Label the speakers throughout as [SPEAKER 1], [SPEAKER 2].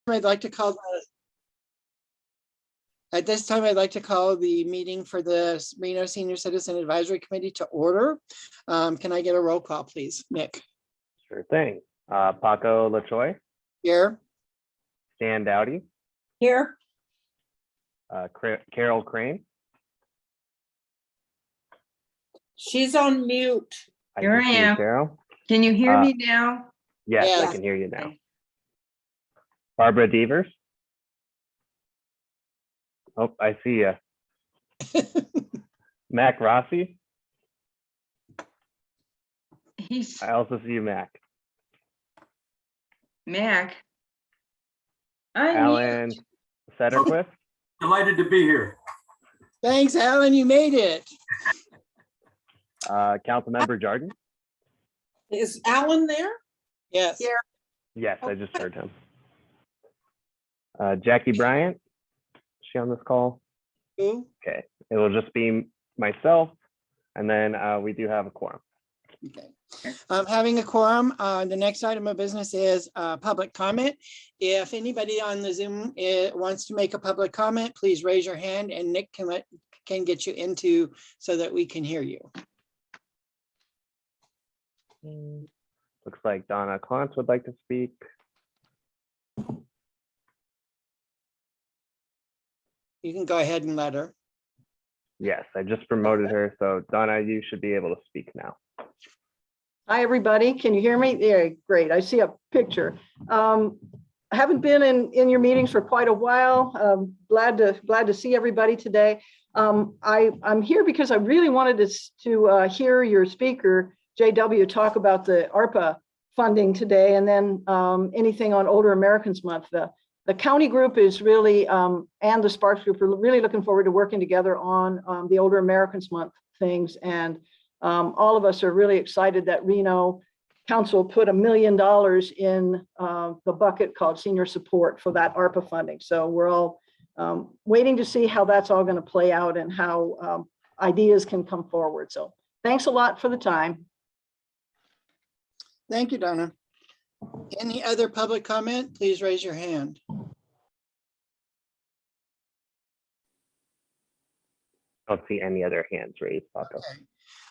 [SPEAKER 1] I'd like to call at this time, I'd like to call the meeting for the Reno Senior Citizen Advisory Committee to order. Can I get a roll call, please, Nick?
[SPEAKER 2] Sure thing. Paco LaChoy.
[SPEAKER 1] Here.
[SPEAKER 2] Stan Dowdy.
[SPEAKER 3] Here.
[SPEAKER 2] Carol Crane.
[SPEAKER 3] She's on mute.
[SPEAKER 4] Here I am.
[SPEAKER 2] Carol.
[SPEAKER 4] Can you hear me now?
[SPEAKER 2] Yes,
[SPEAKER 1] Yes.
[SPEAKER 2] I can hear you now. Barbara Devers. Oh, I see you. Mac Rossi. I also see you, Mac.
[SPEAKER 4] Mac.
[SPEAKER 2] Alan Sederquist.
[SPEAKER 5] Delighted to be here.
[SPEAKER 1] Thanks, Alan, you made it.
[SPEAKER 2] Councilmember Jordan.
[SPEAKER 3] Is Alan there?
[SPEAKER 1] Yes.
[SPEAKER 3] Here.
[SPEAKER 2] Yes, I just heard him. Jackie Bryant. Is she on this call?
[SPEAKER 1] Who?
[SPEAKER 2] Okay, it will just be myself, and then we do have a quorum.
[SPEAKER 1] Okay. Having a quorum, the next item of business is public comment. If anybody on the Zoom wants to make a public comment, please raise your hand and Nick can get you into so that we can hear you.
[SPEAKER 2] Looks like Donna Klontz would like to speak.
[SPEAKER 1] You can go ahead and let her.
[SPEAKER 2] Yes, I just promoted her, so Donna, you should be able to speak now.
[SPEAKER 6] Hi, everybody. Can you hear me? Yeah, great. I see a picture. I haven't been in your meetings for quite a while. Glad to see everybody today. I'm here because I really wanted to hear your speaker, JW, talk about the ARPA funding today, and then anything on Older Americans Month. The county group is really, and the Sparks group are really looking forward to working together on the Older Americans Month things. And all of us are really excited that Reno Council put $1 million in the bucket called senior support for that ARPA funding. So we're all waiting to see how that's all going to play out and how ideas can come forward. So thanks a lot for the time.
[SPEAKER 1] Thank you, Donna. Any other public comment? Please raise your hand.
[SPEAKER 2] I don't see any other hands raised, Paco.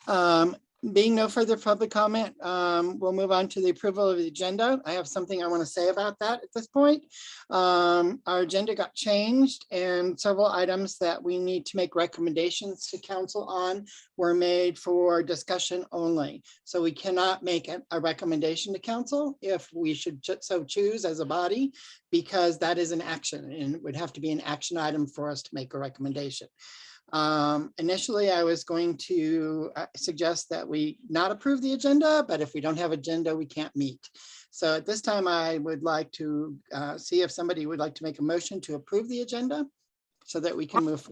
[SPEAKER 1] Okay. Being no further public comment, we'll move on to the approval of the agenda. I have something I want to say about that at this point. Our agenda got changed and several items that we need to make recommendations to council on were made for discussion only. So we cannot make a recommendation to council if we should so choose as a body, because that is an action and it would have to be an action item for us to make a recommendation. Initially, I was going to suggest that we not approve the agenda, but if we don't have agenda, we can't meet. So at this time, I would like to see if somebody would like to make a motion to approve the agenda so that we can move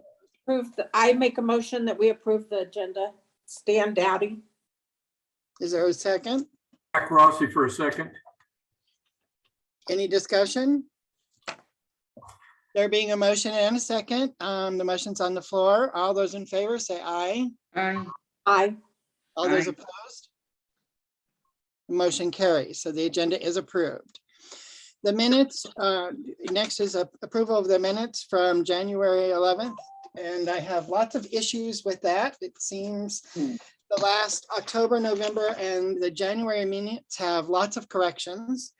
[SPEAKER 1] forward.
[SPEAKER 3] I make a motion that we approve the agenda. Stan Dowdy.
[SPEAKER 1] Is there a second?
[SPEAKER 5] Mac Rossi for a second.
[SPEAKER 1] Any discussion? There being a motion and a second, the motion's on the floor. All those in favor say aye.
[SPEAKER 4] Aye.
[SPEAKER 3] Aye.
[SPEAKER 1] All those
[SPEAKER 4] Aye.
[SPEAKER 1] opposed? The motion carries, so the agenda is approved. The minutes, next is approval of the minutes from January 11th. And I have lots of issues with that. It seems the last October, November, and the January minutes have lots of corrections.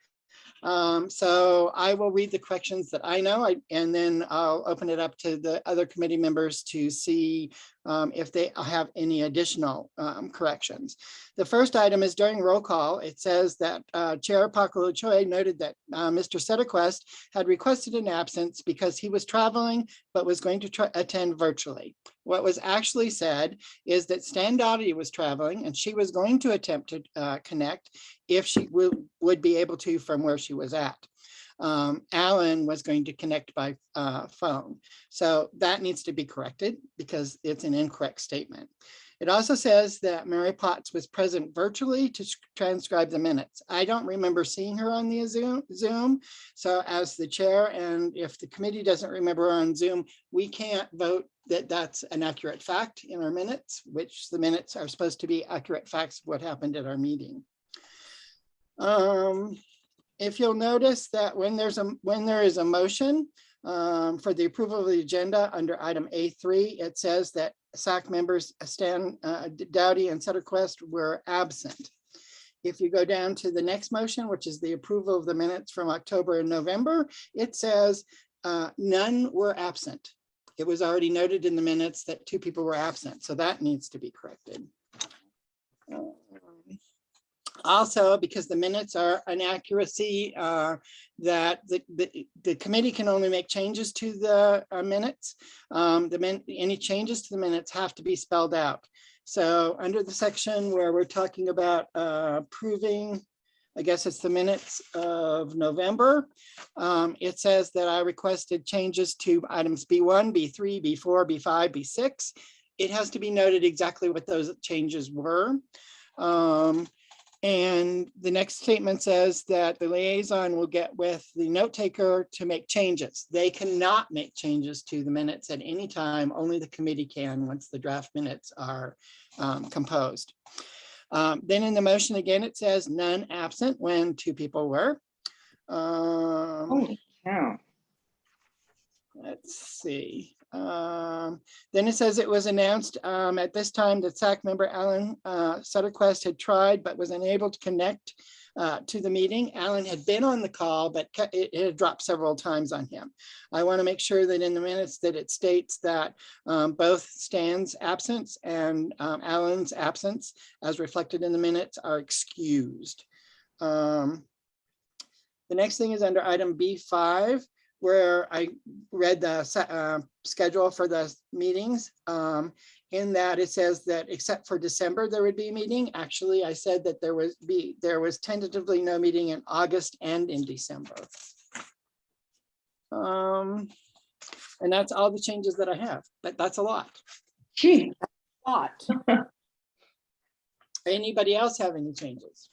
[SPEAKER 1] So I will read the corrections that I know, and then I'll open it up to the other committee members to see if they have any additional corrections. The first item is during roll call. It says that Chair Paco LaChoy noted that Mr. Sederquist had requested an absence because he was traveling, but was going to attend virtually. What was actually said is that Stan Dowdy was traveling and she was going to attempt to connect if she would be able to from where she was at. Alan was going to connect by phone. So that needs to be corrected because it's an incorrect statement. It also says that Mary Potts was present virtually to transcribe the minutes. I don't remember seeing her on the Zoom. So as the chair, and if the committee doesn't remember her on Zoom, we can't vote that that's an accurate fact in our minutes, which the minutes are supposed to be accurate facts of what happened at our meeting. if you'll notice that when there is a motion for the approval of the agenda under item A3, it says that SAC members Stan Dowdy and Sutterquest were absent. If you go down to the next motion, which is the approval of the minutes from October and November, it says none were absent. It was already noted in the minutes that 2 people were absent, so that needs to be corrected. Also, because the minutes are an accuracy, that the committee can only make changes to the minutes. Any changes to the minutes have to be spelled out. So under the section where we're talking about approving, I guess it's the minutes of November, it says that I requested changes to items B1, B3, B4, B5, B6. It has to be noted exactly what those changes were. And the next statement says that the liaison will get with the note taker to make changes. They cannot make changes to the minutes at any time. Only the committee can once the draft minutes are composed. Then in the motion again, it says none absent when 2 people were.
[SPEAKER 4] Holy cow.
[SPEAKER 1] Let's see. Then it says it was announced at this time that SAC member Alan Sutterquest had tried but was unable to connect to the meeting. Alan had been on the call, but it had dropped several times on him. I want to make sure that in the minutes that it states that both Stan's absence and Alan's absence, as reflected in the minutes, are excused. The next thing is under item B5, where I read the schedule for the meetings. In that it says that except for December, there would be a meeting. Actually, I said that there was tentatively no meeting in August and in December. And that's all the changes that I have, but that's a lot.
[SPEAKER 4] Gee.
[SPEAKER 3] Lot.
[SPEAKER 1] Anybody else have any changes?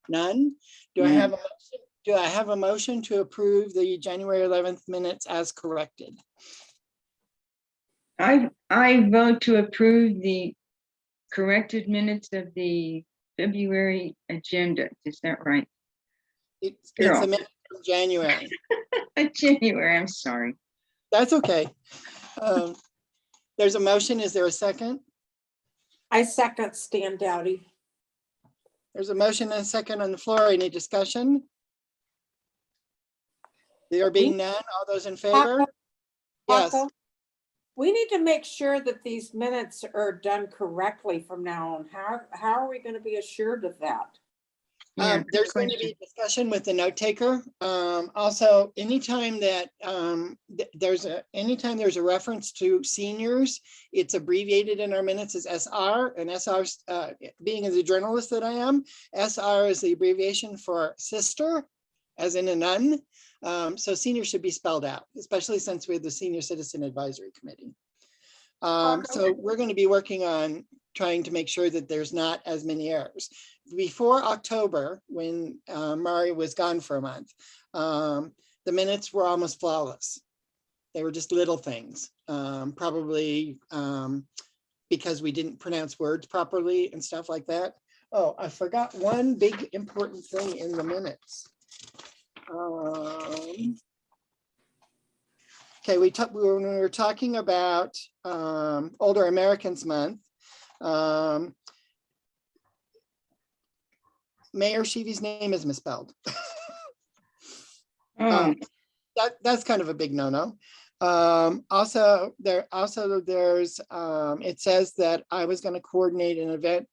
[SPEAKER 1] None? Do I have a motion? Do I have a motion to approve the January 11th minutes as corrected?
[SPEAKER 4] I vote to approve the corrected minutes of the February agenda. Is that right?
[SPEAKER 1] It's
[SPEAKER 4] Girl.
[SPEAKER 1] a minute from January.
[SPEAKER 4] January, I'm sorry.
[SPEAKER 1] That's okay. There's a motion. Is there a second?
[SPEAKER 3] I second Stan Dowdy.
[SPEAKER 1] There's a motion and a second on the floor. Any discussion? There being none, all those in favor? Yes.
[SPEAKER 3] Paco, we need to make sure that these minutes are done correctly from now on. How are we going to be assured of that?
[SPEAKER 4] Yeah, good
[SPEAKER 1] There's going to
[SPEAKER 4] question.
[SPEAKER 1] be discussion with the note taker. Also, anytime that anytime there's a reference to seniors, it's abbreviated in our minutes as SR, and SR, being as a journalist that I am, SR is the abbreviation for sister, as in a nun. So senior should be spelled out, especially since we're the Senior Citizen Advisory Committee. So we're going to be working on trying to make sure that there's not as many errors. Before October, when Mari was gone for a month, the minutes were almost flawless. They were just little things, probably because we didn't pronounce words properly and stuff like that. Oh, I forgot one big important thing in the minutes. Okay, when we were talking about Older Americans Month, Mayor Sheevy's name is misspelled. That's kind of a big no-no. Also, there's it says that I was going to coordinate an event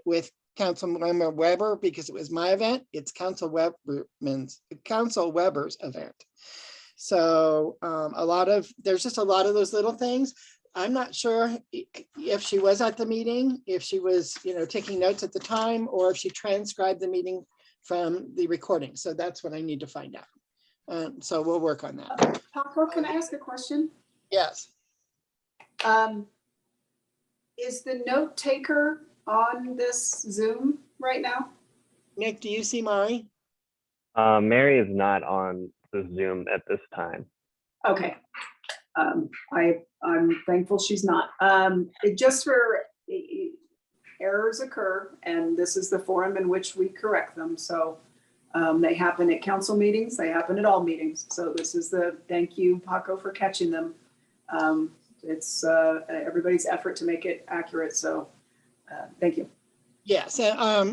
[SPEAKER 1] with Councilmember Weber because it was my event. It's Council Weber's event. So there's just a lot of those little things. I'm not sure if she was at the meeting, if she was, taking notes at the time, or if she transcribed the meeting from the recording. So that's what I need to find out. So we'll work on that.
[SPEAKER 7] Paco, can I ask a question?
[SPEAKER 1] Yes.
[SPEAKER 7] Is the note taker on this Zoom right now?
[SPEAKER 1] Nick, do you see Mari?
[SPEAKER 2] Mary is not on the Zoom at this time.
[SPEAKER 7] Okay. I'm thankful she's not. Just for errors occur, and this is the forum in which we correct them. So they happen at council meetings, they happen at all meetings. So this is thank you, Paco, for catching them. It's everybody's effort to make it accurate. So thank you.
[SPEAKER 1] Yes,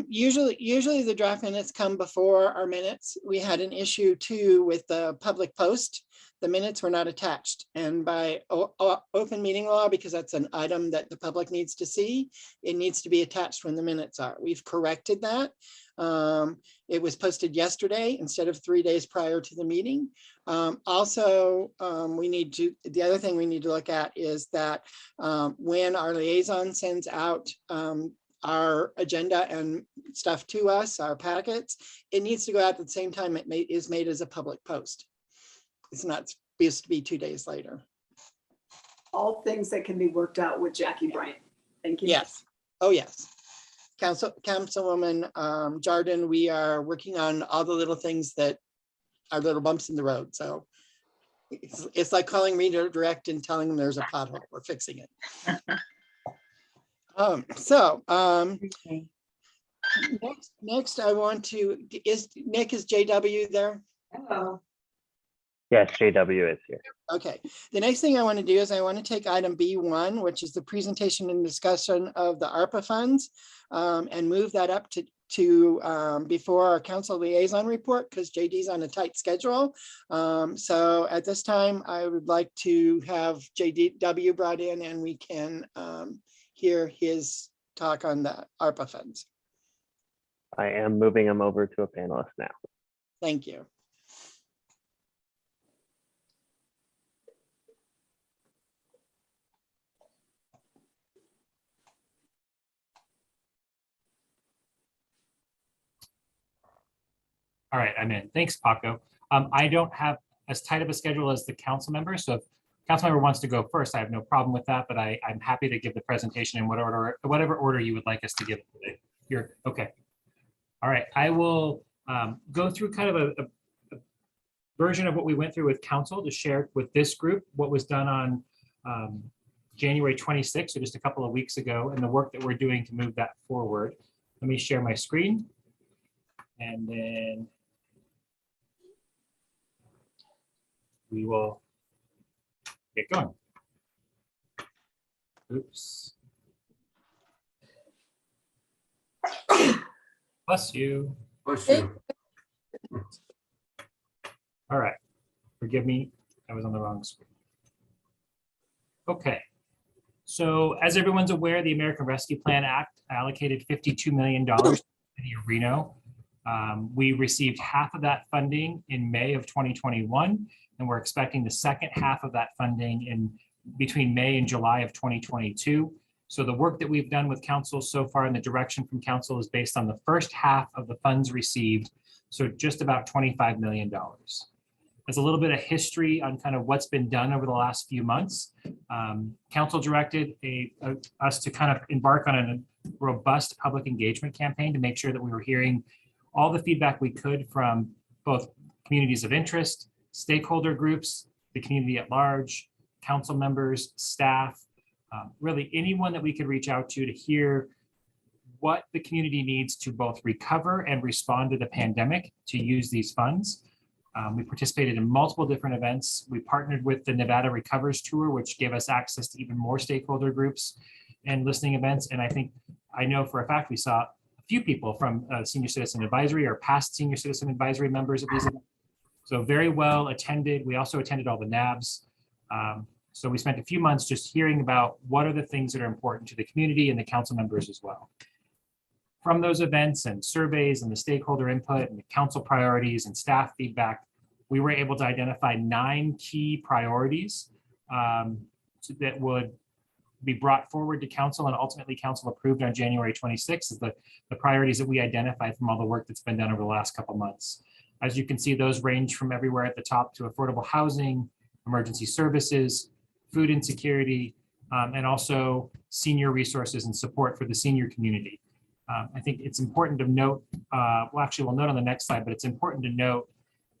[SPEAKER 1] usually the draft minutes come before our minutes. We had an issue too with the public post. The minutes were not attached, and by open meeting law, because that's an item that the public needs to see, it needs to be attached when the minutes are. We've corrected that. It was posted yesterday instead of 3 days prior to the meeting. The other thing we need to look at is that when our liaison sends out our agenda and stuff to us, our packets, it needs to go out at the same time it is made as a public post. It's not supposed to be 2 days later.
[SPEAKER 7] All things that can be worked out with Jackie Bryant. Thank you.
[SPEAKER 1] Yes. Oh, yes. Councilwoman Jardin, we are working on all the little things that are little bumps in the road. So it's like calling Reader Direct and telling them there's a pothole. We're fixing it.
[SPEAKER 4] Okay.
[SPEAKER 1] Next I want to, is JW there?
[SPEAKER 4] Hello.
[SPEAKER 2] Yes, JW is here.
[SPEAKER 1] Okay, the next thing I want to do is I want to take item B1, which is the presentation and discussion of the ARPA funds, and move that up to before our council liaison report, because JD's on a tight schedule. So at this time, I would like to have JW brought in and we can hear his talk on the ARPA funds.
[SPEAKER 2] I am moving him over to a panelist now.
[SPEAKER 1] Thank you.
[SPEAKER 8] All right, I'm in. Thanks, Paco. I don't have as tight of a schedule as the council member, so if council member wants to go first, I have no problem with that, but I'm happy to give the presentation in whatever order you would like us to give it today. You're okay. All right, I will go through kind of a version of what we went through with council to share with this group, what was done on January 26th, so just a couple of weeks ago, and the work that we're doing to move that forward. Let me share my screen, and then we will get going. Oops. Bless you.
[SPEAKER 5] Bless you.
[SPEAKER 8] All right, forgive me, I was on the wrong screen. Okay, so as everyone's aware, the American Rescue Plan Act allocated $52 million to the city of Reno. We received half of that funding in May of 2021, and we're expecting the second half of that funding in between May and July of 2022. So the work that we've done with council so far and the direction from council is based on the first half of the funds received, so just about $25 million. There's a little bit of history on kind of what's been done over the last few months. Council directed us to kind of embark on a robust public engagement campaign to make sure that we were hearing all the feedback we could from both communities of interest, stakeholder groups, the community at large, council members, staff, really anyone that we could reach out to hear what the community needs to both recover and respond to the pandemic to use these funds. We participated in multiple different events. We partnered with the Nevada Recovers Tour, which gave us access to even more stakeholder groups and listening events. And I know for a fact we saw a few people from Senior Citizen Advisory or past Senior Citizen Advisory members of these events. So very well attended. We also attended all the NABs. So we spent a few months just hearing about what are the things that are important to the community and the council members as well. From those events and surveys and the stakeholder input and the council priorities and staff feedback, we were able to identify 9 key priorities that would be brought forward to council and ultimately council approved on January 26th is the priorities that we identified from all the work that's been done over the last couple months. As you can see, those range from everywhere at the top to affordable housing, emergency services, food insecurity, and also senior resources and support for the senior community. I think it's important to note, well, actually we'll note on the next slide, but it's important to note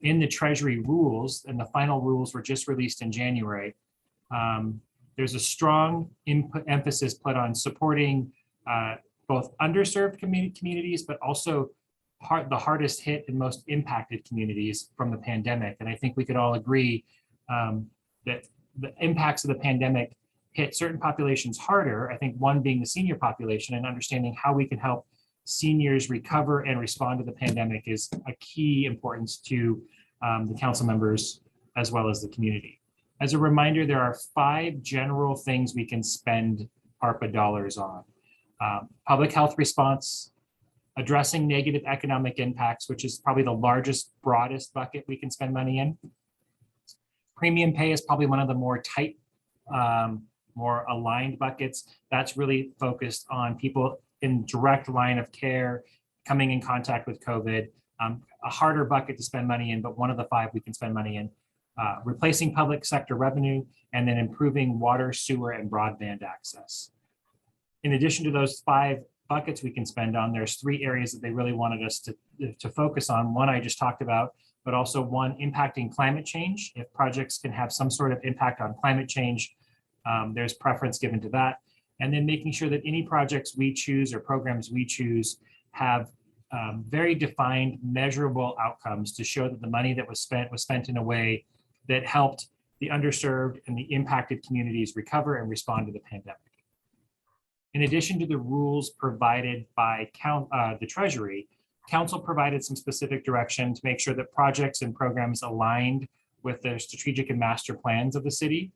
[SPEAKER 8] in the Treasury rules, and the final rules were just released in January, there's a strong emphasis put on supporting both underserved communities, but also the hardest hit and most impacted communities from the pandemic. And I think we could all agree that the impacts of the pandemic hit certain populations harder. I think one being the senior population, and understanding how we can help seniors recover and respond to the pandemic is a key importance to the council members as well as the community. As a reminder, there are 5 general things we can spend ARPA dollars on. Public health response, addressing negative economic impacts, which is probably the largest, broadest bucket we can spend money in. Premium pay is probably one of the more tight, more aligned buckets. That's really focused on people in direct line of care, coming in contact with COVID. A harder bucket to spend money in, but one of the 5 we can spend money in. Replacing public sector revenue, and then improving water, sewer, and broadband access. In addition to those 5 buckets we can spend on, there's 3 areas that they really wanted us to focus on. One I just talked about, but also one impacting climate change. If projects can have some sort of impact on climate change, there's preference given to that. And then making sure that any projects we choose or programs we choose have very defined, measurable outcomes to show that the money that was spent in a way that helped the underserved and the impacted communities recover and respond to the pandemic. In addition to the rules provided by the Treasury, Council provided some specific direction to make sure that projects and programs aligned with the strategic and master plans of the city,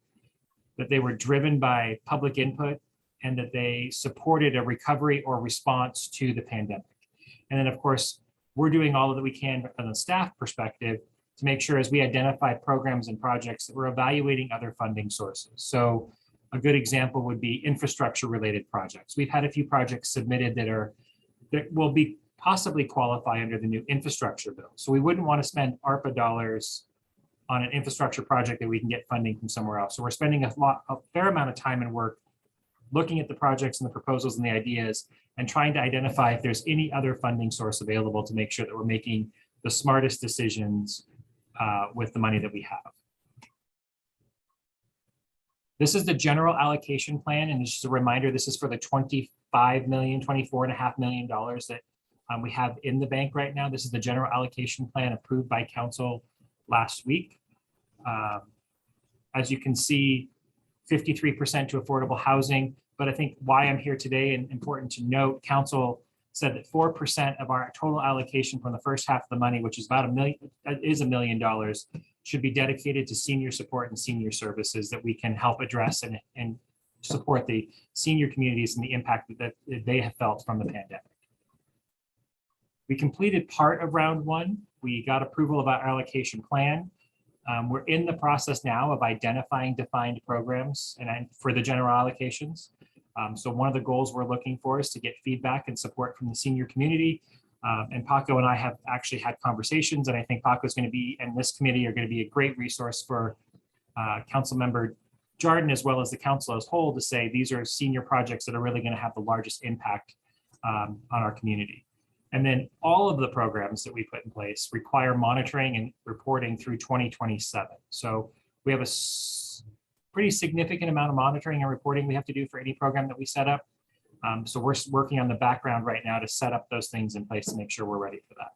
[SPEAKER 8] that they were driven by public input, and that they supported a recovery or response to the pandemic. And then, of course, we're doing all that we can from the staff perspective to make sure as we identify programs and projects that we're evaluating other funding sources. So a good example would be infrastructure related projects. We've had a few projects submitted that will be possibly qualify under the new infrastructure bill. So we wouldn't want to spend ARPA dollars on an infrastructure project that we can get funding from somewhere else. So we're spending a fair amount of time and work looking at the projects and the proposals and the ideas and trying to identify if there's any other funding source available to make sure that we're making the smartest decisions with the money that we have. This is the general allocation plan, and just a reminder, this is for the $24.5 million that we have in the bank right now. This is the general allocation plan approved by council last week. As you can see, 53% to affordable housing, but I think why I'm here today, and important to note, council said that 4% of our total allocation from the first half of the money, which is about $1 million, should be dedicated to senior support and senior services that we can help address and support the senior communities and the impact that they have felt from the pandemic. We completed part of round 1. We got approval of our allocation plan. We're in the process now of identifying defined programs and for the general allocations. So one of the goals we're looking for is to get feedback and support from the senior community. And Paco and I have actually had conversations, and I think Paco is going to be, and this committee are going to be a great resource for Council Member Jordan, as well as the council as a whole, to say these are senior projects that are really going to have the largest impact on our community. And then all of the programs that we put in place require monitoring and reporting through 2027. So we have a pretty significant amount of monitoring and reporting we have to do for any program that we set up. So we're working on the background right now to set up those things in place to make sure we're ready for that.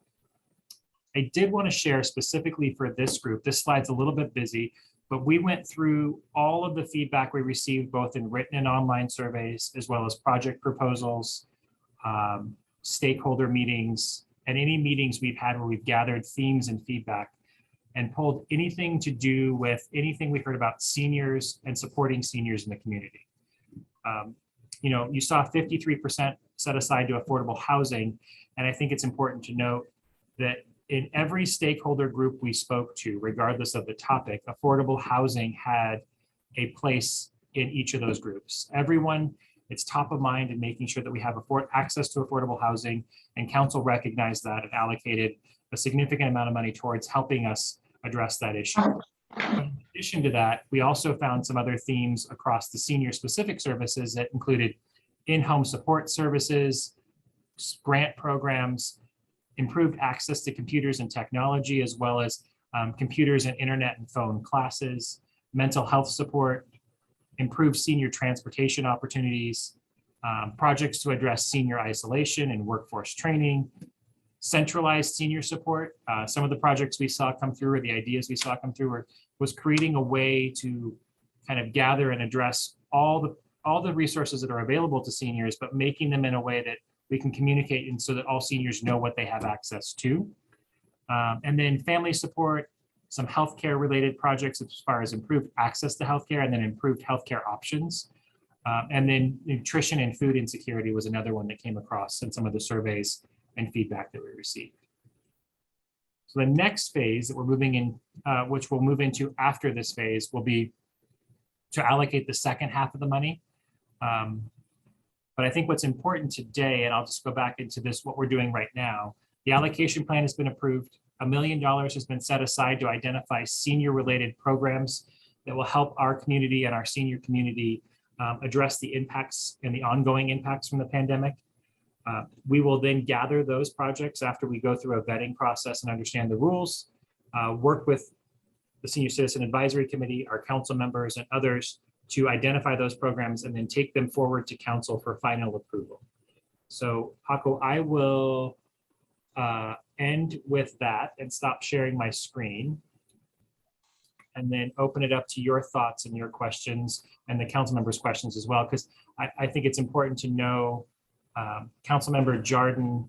[SPEAKER 8] I did want to share specifically for this group, this slide's a little bit busy, but we went through all of the feedback we received both in written and online surveys, as well as project proposals, stakeholder meetings, and any meetings we've had where we've gathered themes and feedback and pulled anything to do with anything we heard about seniors and supporting seniors in the community. You know, you saw 53% set aside to affordable housing. And I think it's important to note that in every stakeholder group we spoke to, regardless of the topic, affordable housing had a place in each of those groups. Everyone, it's top of mind in making sure that we have access to affordable housing, and council recognized that and allocated a significant amount of money towards helping us address that issue. But in addition to that, we also found some other themes across the senior specific services that included in-home support services, grant programs, improved access to computers and technology, as well as computers and internet and phone classes, mental health support, improved senior transportation opportunities, projects to address senior isolation and workforce training, centralized senior support. Some of the projects we saw come through, or the ideas we saw come through, was creating a way to kind of gather and address all the resources that are available to seniors, but making them in a way that we can communicate and so that all seniors know what they have access to. And then family support, some healthcare related projects as far as improved access to healthcare and then improved healthcare options. And then nutrition and food insecurity was another one that came across in some of the surveys and feedback that we received. So the next phase that we're moving in, which we'll move into after this phase, will be to allocate the second half of the money. But I think what's important today, and I'll just go back into this, what we're doing right now, the allocation plan has been approved. $1 million has been set aside to identify senior-related programs that will help our community and our senior community address the impacts and the ongoing impacts from the pandemic. We will then gather those projects after we go through a vetting process and understand the rules, work with the Senior Citizen Advisory Committee, our council members and others to identify those programs and then take them forward to council for final approval. So Paco, I will end with that and stop sharing my screen and then open it up to your thoughts and your questions and the council members' questions as well, because I think it's important to know Councilmember Jardin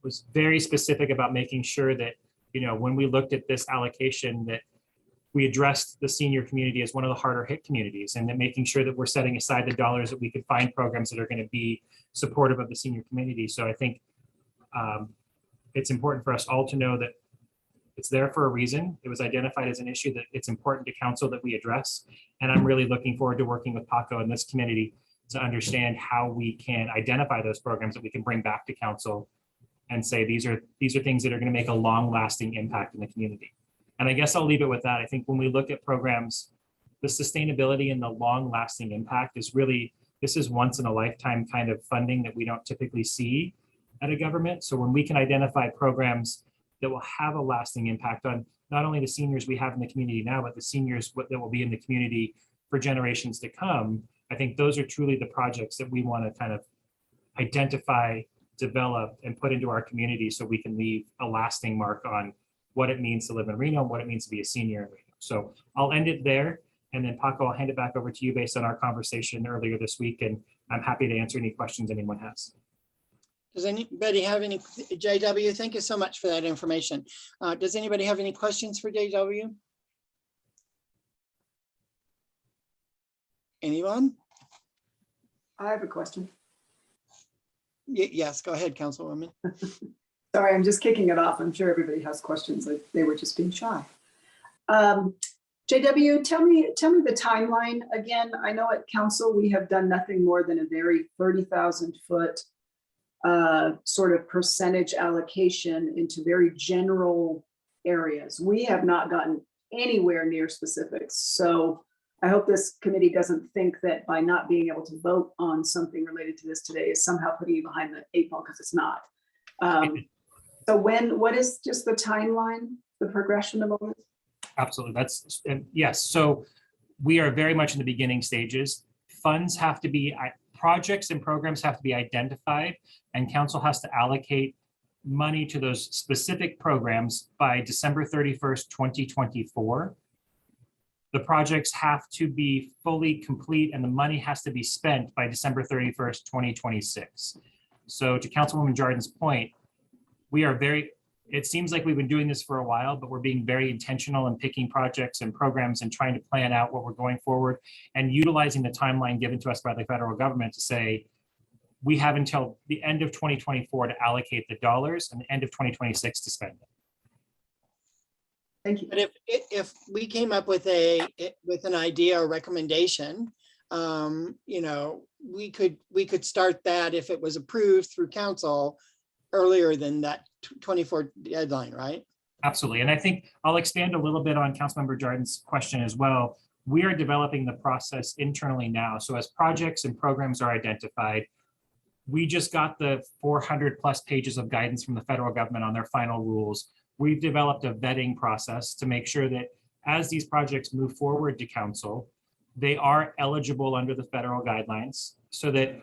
[SPEAKER 8] was very specific about making sure that, you know, when we looked at this allocation, that we addressed the senior community as one of the harder hit communities, and then making sure that we're setting aside the dollars that we could find programs that are going to be supportive of the senior community. So I think it's important for us all to know that it's there for a reason. It was identified as an issue that it's important to council that we address. And I'm really looking forward to working with Paco and this community to understand how we can identify those programs that we can bring back to council and say, these are things that are going to make a long lasting impact in the community. And I guess I'll leave it with that. I think when we look at programs, the sustainability and the long lasting impact is really, this is once in a lifetime kind of funding that we don't typically see at a government. So when we can identify programs that will have a lasting impact on not only the seniors we have in the community now, but the seniors that will be in the community for generations to come, I think those are truly the projects that we want to kind of identify, develop, and put into our community so we can leave a lasting mark on what it means to live in Reno, what it means to be a senior in Reno. So I'll end it there. And then Paco, I'll hand it back over to you based on our conversation earlier this week. And I'm happy to answer any questions anyone has.
[SPEAKER 1] Does anybody have any, JW, thank you so much for that information. Does anybody have any questions for JW? Anyone?
[SPEAKER 7] I have a question.
[SPEAKER 1] Yes, go ahead, Councilwoman.
[SPEAKER 7] Sorry, I'm just kicking it off. I'm sure everybody has questions. They were just being shy. JW, tell me the timeline again. I know at council we have done nothing more than a very 30,000 foot sort of percentage allocation into very general areas. We have not gotten anywhere near specifics. So I hope this committee doesn't think that by not being able to vote on something related to this today is somehow putting you behind the 8 ball, because it's not. So what is just the timeline, the progression of all this?
[SPEAKER 8] Absolutely. Yes. So we are very much in the beginning stages. Funds have to be, projects and programs have to be identified, and council has to allocate money to those specific programs by December 31st, 2024. The projects have to be fully complete and the money has to be spent by December 31st, 2026. So to Councilwoman Jardin's point, we are it seems like we've been doing this for a while, but we're being very intentional in picking projects and programs and trying to plan out what we're going forward and utilizing the timeline given to us by the federal government to say, we have until the end of 2024 to allocate the dollars and the end of 2026 to spend it.
[SPEAKER 7] Thank you.
[SPEAKER 1] But if we came up with an idea or recommendation, you know, we could start that if it was approved through council earlier than that 24 deadline, right?
[SPEAKER 8] Absolutely. And I think I'll expand a little bit on Councilmember Jardin's question as well. We are developing the process internally now. So as projects and programs are identified, we just got the 400 plus pages of guidance from the federal government on their final rules. We've developed a vetting process to make sure that as these projects move forward to council, they are eligible under the federal guidelines, so that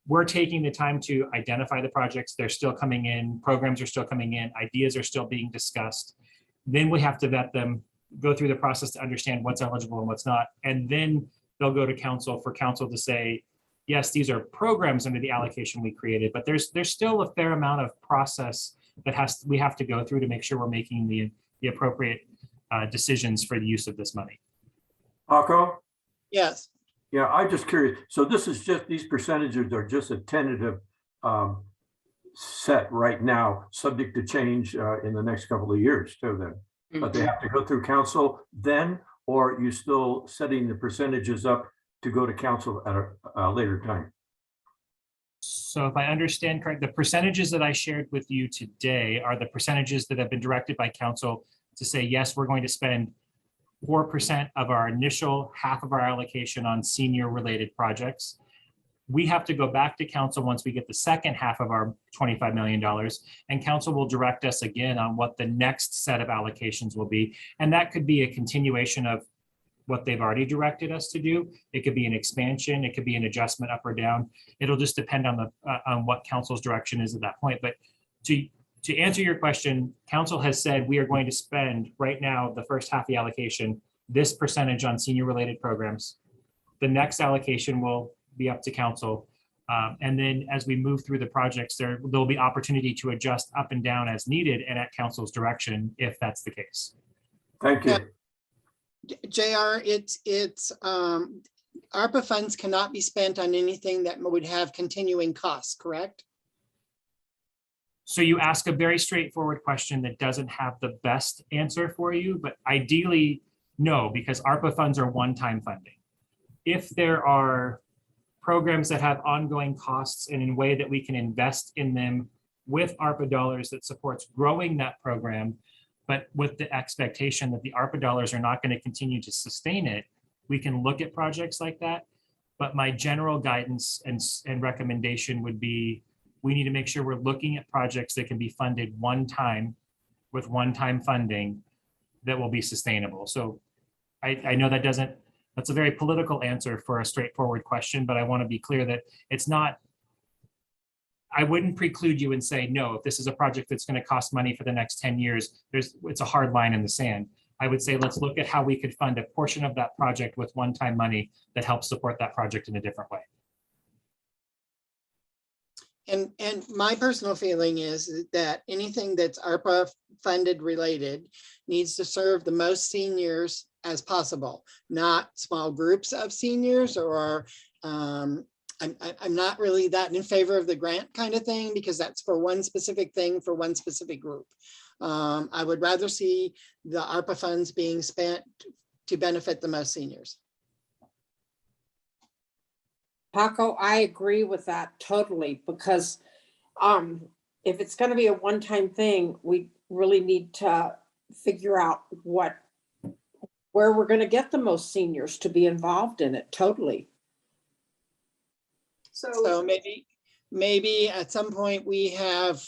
[SPEAKER 8] we're taking the time to identify the projects. They're still coming in, programs are still coming in, ideas are still being discussed. Then we have to vet them, go through the process to understand what's eligible and what's not. And then they'll go to council for council to say, yes, these are programs under the allocation we created, but there's still a fair amount of process that we have to go through to make sure we're making the appropriate decisions for the use of this money.
[SPEAKER 5] Paco?
[SPEAKER 1] Yes,
[SPEAKER 5] Yeah, I'm just curious. So this is just, these percentages are just a tentative set right now, subject to change in the next couple of years too then. But they have to go through council then, or are you still setting the percentages up to go to council at a later time?
[SPEAKER 8] So if I understand correct, the percentages that I shared with you today are the percentages that have been directed by council to say, yes, we're going to spend 4% of our initial half of our allocation on senior related projects. We have to go back to council once we get the second half of our $25 million, and council will direct us again on what the next set of allocations will be. And that could be a continuation of what they've already directed us to do. It could be an expansion, it could be an adjustment up or down. It'll just depend on what council's direction is at that point. But to answer your question, council has said we are going to spend right now, the first half of the allocation, this percentage on senior related programs. The next allocation will be up to council. And then as we move through the projects, there'll be opportunity to adjust up and down as needed and at council's direction, if that's the case.
[SPEAKER 5] Thank you.
[SPEAKER 1] JR, ARPA funds cannot be spent on anything that would have continuing costs, correct?
[SPEAKER 8] So you ask a very straightforward question that doesn't have the best answer for you, but ideally, no, because ARPA funds are one-time funding. If there are programs that have ongoing costs and in a way that we can invest in them with ARPA dollars that supports growing that program, but with the expectation that the ARPA dollars are not going to continue to sustain it, we can look at projects like that. But my general guidance and recommendation would be, we need to make sure we're looking at projects that can be funded one time with one-time funding that will be sustainable. So I know that's a very political answer for a straightforward question, but I want to be clear that it's not, I wouldn't preclude you and say, no, if this is a project that's going to cost money for the next 10 years, it's a hard line in the sand. I would say, let's look at how we could fund a portion of that project with one-time money that helps support that project in a different way.
[SPEAKER 1] And my personal feeling is that anything that's ARPA funded related needs to serve the most seniors as possible, not small groups of seniors, or I'm not really that in favor of the grant kind of thing, because that's for one specific thing for one specific group. I would rather see the ARPA funds being spent to benefit the most seniors.
[SPEAKER 3] Paco, I agree with that totally, because if it's going to be a one-time thing, we really need to figure out where we're going to get the most seniors to be involved in it totally.
[SPEAKER 1] So maybe at some point we have,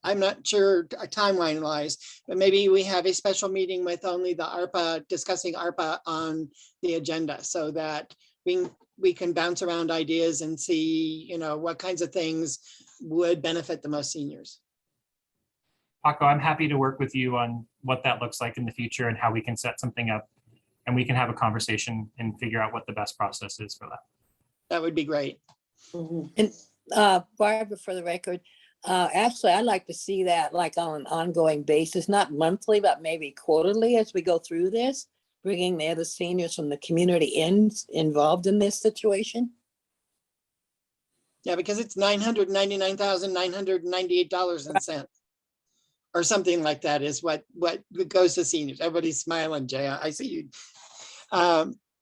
[SPEAKER 1] I'm not sure timeline wise, but maybe we have a special meeting with only the ARPA, discussing ARPA on the agenda, so that we can bounce around ideas and see, what kinds of things would benefit the most seniors.
[SPEAKER 8] Paco, I'm happy to work with you on what that looks like in the future and how we can set something up, and we can have a conversation and figure out what the best process is for that.
[SPEAKER 1] That would be great.
[SPEAKER 9] And Barbara, for the record, actually, I'd like to see that like on an ongoing basis, not monthly, but maybe quarterly as we go through this, bringing the other seniors from the community involved in this situation.
[SPEAKER 1] Yeah, because it's $999,998.00 or something like that is what goes to seniors. Everybody's smiling, Jay. I see you.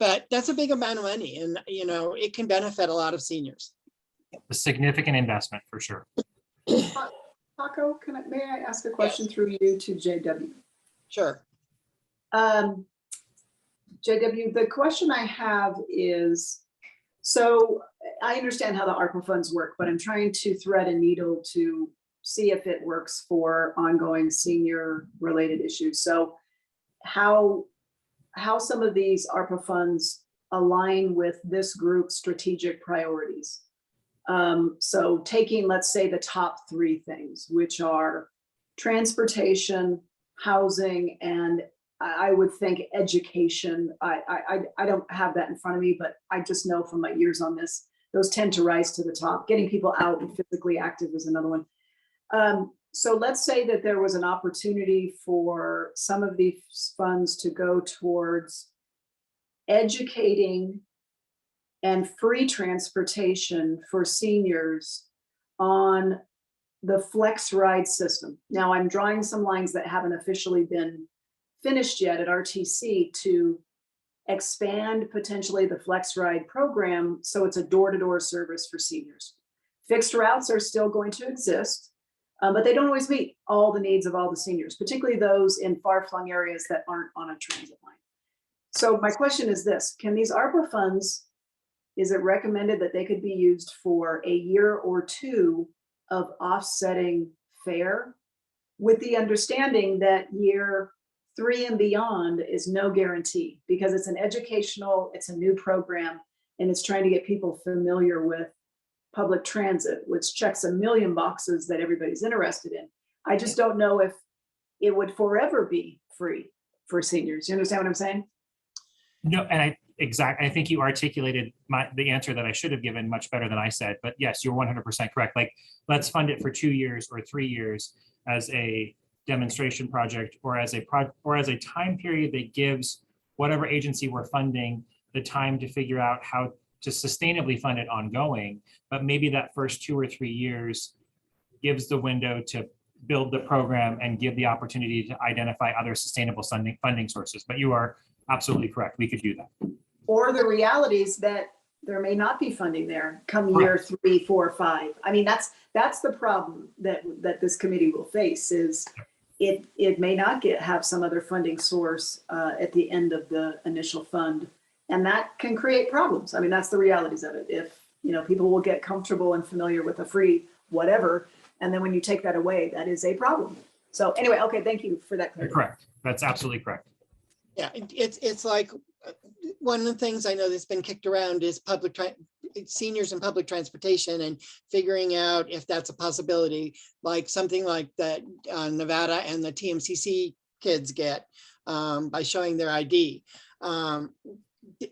[SPEAKER 1] But that's a big amount of money, and it can benefit a lot of seniors.
[SPEAKER 8] A significant investment for sure.
[SPEAKER 7] Paco, may I ask a question through you to JW?
[SPEAKER 1] Sure.
[SPEAKER 7] JW, the question I have is, so I understand how the ARPA funds work, but I'm trying to thread a needle to see if it works for ongoing senior related issues. So how how some of these ARPA funds align with this group's strategic priorities. So taking, let's say, the top three things, which are transportation, housing, and I would think education. I don't have that in front of me, but I just know from my years on this, those tend to rise to the top. Getting people out and physically active is another one. So let's say that there was an opportunity for some of these funds to go towards educating and free transportation for seniors on the Flex Ride system. Now I'm drawing some lines that haven't officially been finished yet at RTC to expand potentially the Flex Ride program so it's a door-to-door service for seniors. Fixed routes are still going to exist, but they don't always meet all the needs of all the seniors, particularly those in far-flung areas that aren't on a transit line. So my question is this: can these ARPA funds, is it recommended that they could be used for a year or two of offsetting fare, with the understanding that year 3 and beyond is no guarantee, because it's an educational, it's a new program, and it's trying to get people familiar with public transit, which checks a million boxes that everybody's interested in. I just don't know if it would forever be free for seniors. You understand what I'm saying?
[SPEAKER 8] No, and I think you articulated the answer that I should have given much better than I said. But yes, you're 100% correct. Like, let's fund it for 2 years or 3 years as a demonstration project, or as a time period that gives whatever agency we're funding the time to figure out how to sustainably fund it ongoing. But maybe that first 2 or 3 years gives the window to build the program and give the opportunity to identify other sustainable funding sources. But you are absolutely correct. We could do that.
[SPEAKER 7] Or the realities that there may not be funding there come year 3, 4, 5. I mean, that's the problem that this committee will face, is it may not have some other funding source at the end of the initial fund. And that can create problems. I mean, that's the realities of it. If, people will get comfortable and familiar with a free whatever, and then when you take that away, that is a problem. So anyway, okay, thank you for that clarity.
[SPEAKER 8] Correct. That's absolutely correct.
[SPEAKER 1] Yeah, it's like, one of the things I know that's been kicked around is seniors and public transportation, and figuring out if that's a possibility, like something like that Nevada and the TMCC kids get by showing their ID.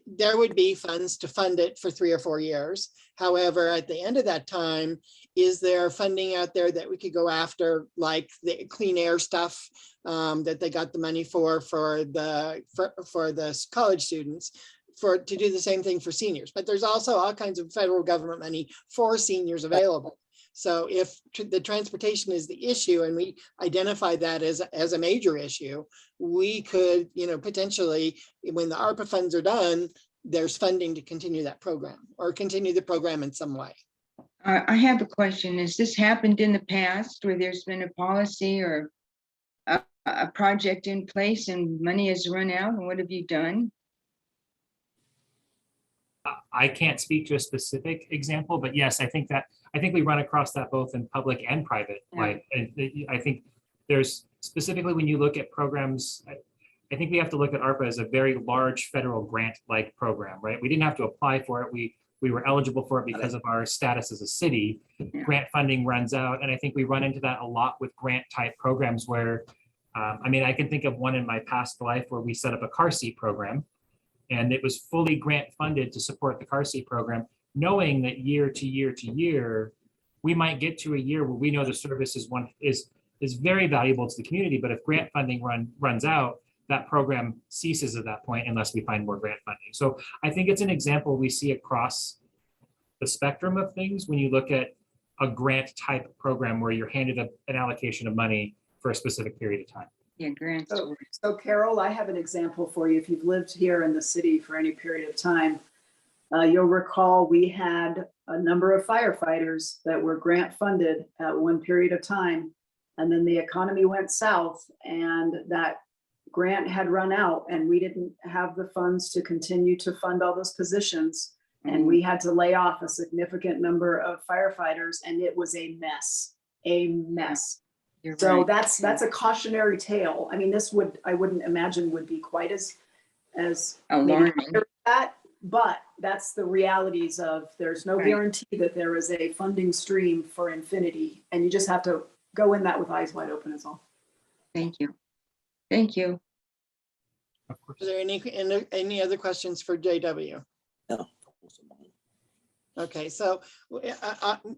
[SPEAKER 1] There would be funds to fund it for 3 or 4 years. However, at the end of that time, is there funding out there that we could go after, like the clean air stuff that they got the money for the college students, to do the same thing for seniors? But there's also all kinds of federal government money for seniors available. So if the transportation is the issue and we identify that as a major issue, we could, potentially, when the ARPA funds are done, there's funding to continue that program or continue the program in some way.
[SPEAKER 4] I have a question. Has this happened in the past where there's been a policy or a project in place and money has run out? And what have you done?
[SPEAKER 8] I can't speak to a specific example, but yes, I think we run across that both in public and private.
[SPEAKER 4] Yeah.
[SPEAKER 8] Like, I think there's specifically, when you look at programs, I think we have to look at ARPA as a very large federal grant-like program, right? We didn't have to apply for it. We were eligible for it because of our status as a city.
[SPEAKER 4] Yeah.
[SPEAKER 8] Grant funding runs out, and I think we run into that a lot with grant-type programs where, I can think of one in my past life where we set up a car seat program, and it was fully grant funded to support the car seat program, knowing that year to year to year, we might get to a year where we know the service is very valuable to the community. But if grant funding runs out, that program ceases at that point unless we find more grant funding. So I think it's an example we see across the spectrum of things when you look at a grant type program where you're handed an allocation of money for a specific period of time.
[SPEAKER 4] Yeah, grants.
[SPEAKER 7] So Carol, I have an example for you. If you've lived here in the city for any period of time, you'll recall we had a number of firefighters that were grant funded at one period of time. And then the economy went south and that grant had run out and we didn't have the funds to continue to fund all those positions. And we had to lay off a significant number of firefighters, and it was a mess. So
[SPEAKER 4] Right.
[SPEAKER 7] that's a cautionary tale. I mean, I wouldn't imagine would be quite as as
[SPEAKER 4] Alarming.
[SPEAKER 7] maybe that, but that's the realities of, there's no
[SPEAKER 4] Right.
[SPEAKER 7] guarantee that there is a funding stream for infinity, and you just have to go in that with eyes wide open is all.
[SPEAKER 4] Thank you. Thank you.
[SPEAKER 8] Of course.
[SPEAKER 1] Are there any other questions for JW?
[SPEAKER 9] No.
[SPEAKER 1] Okay, so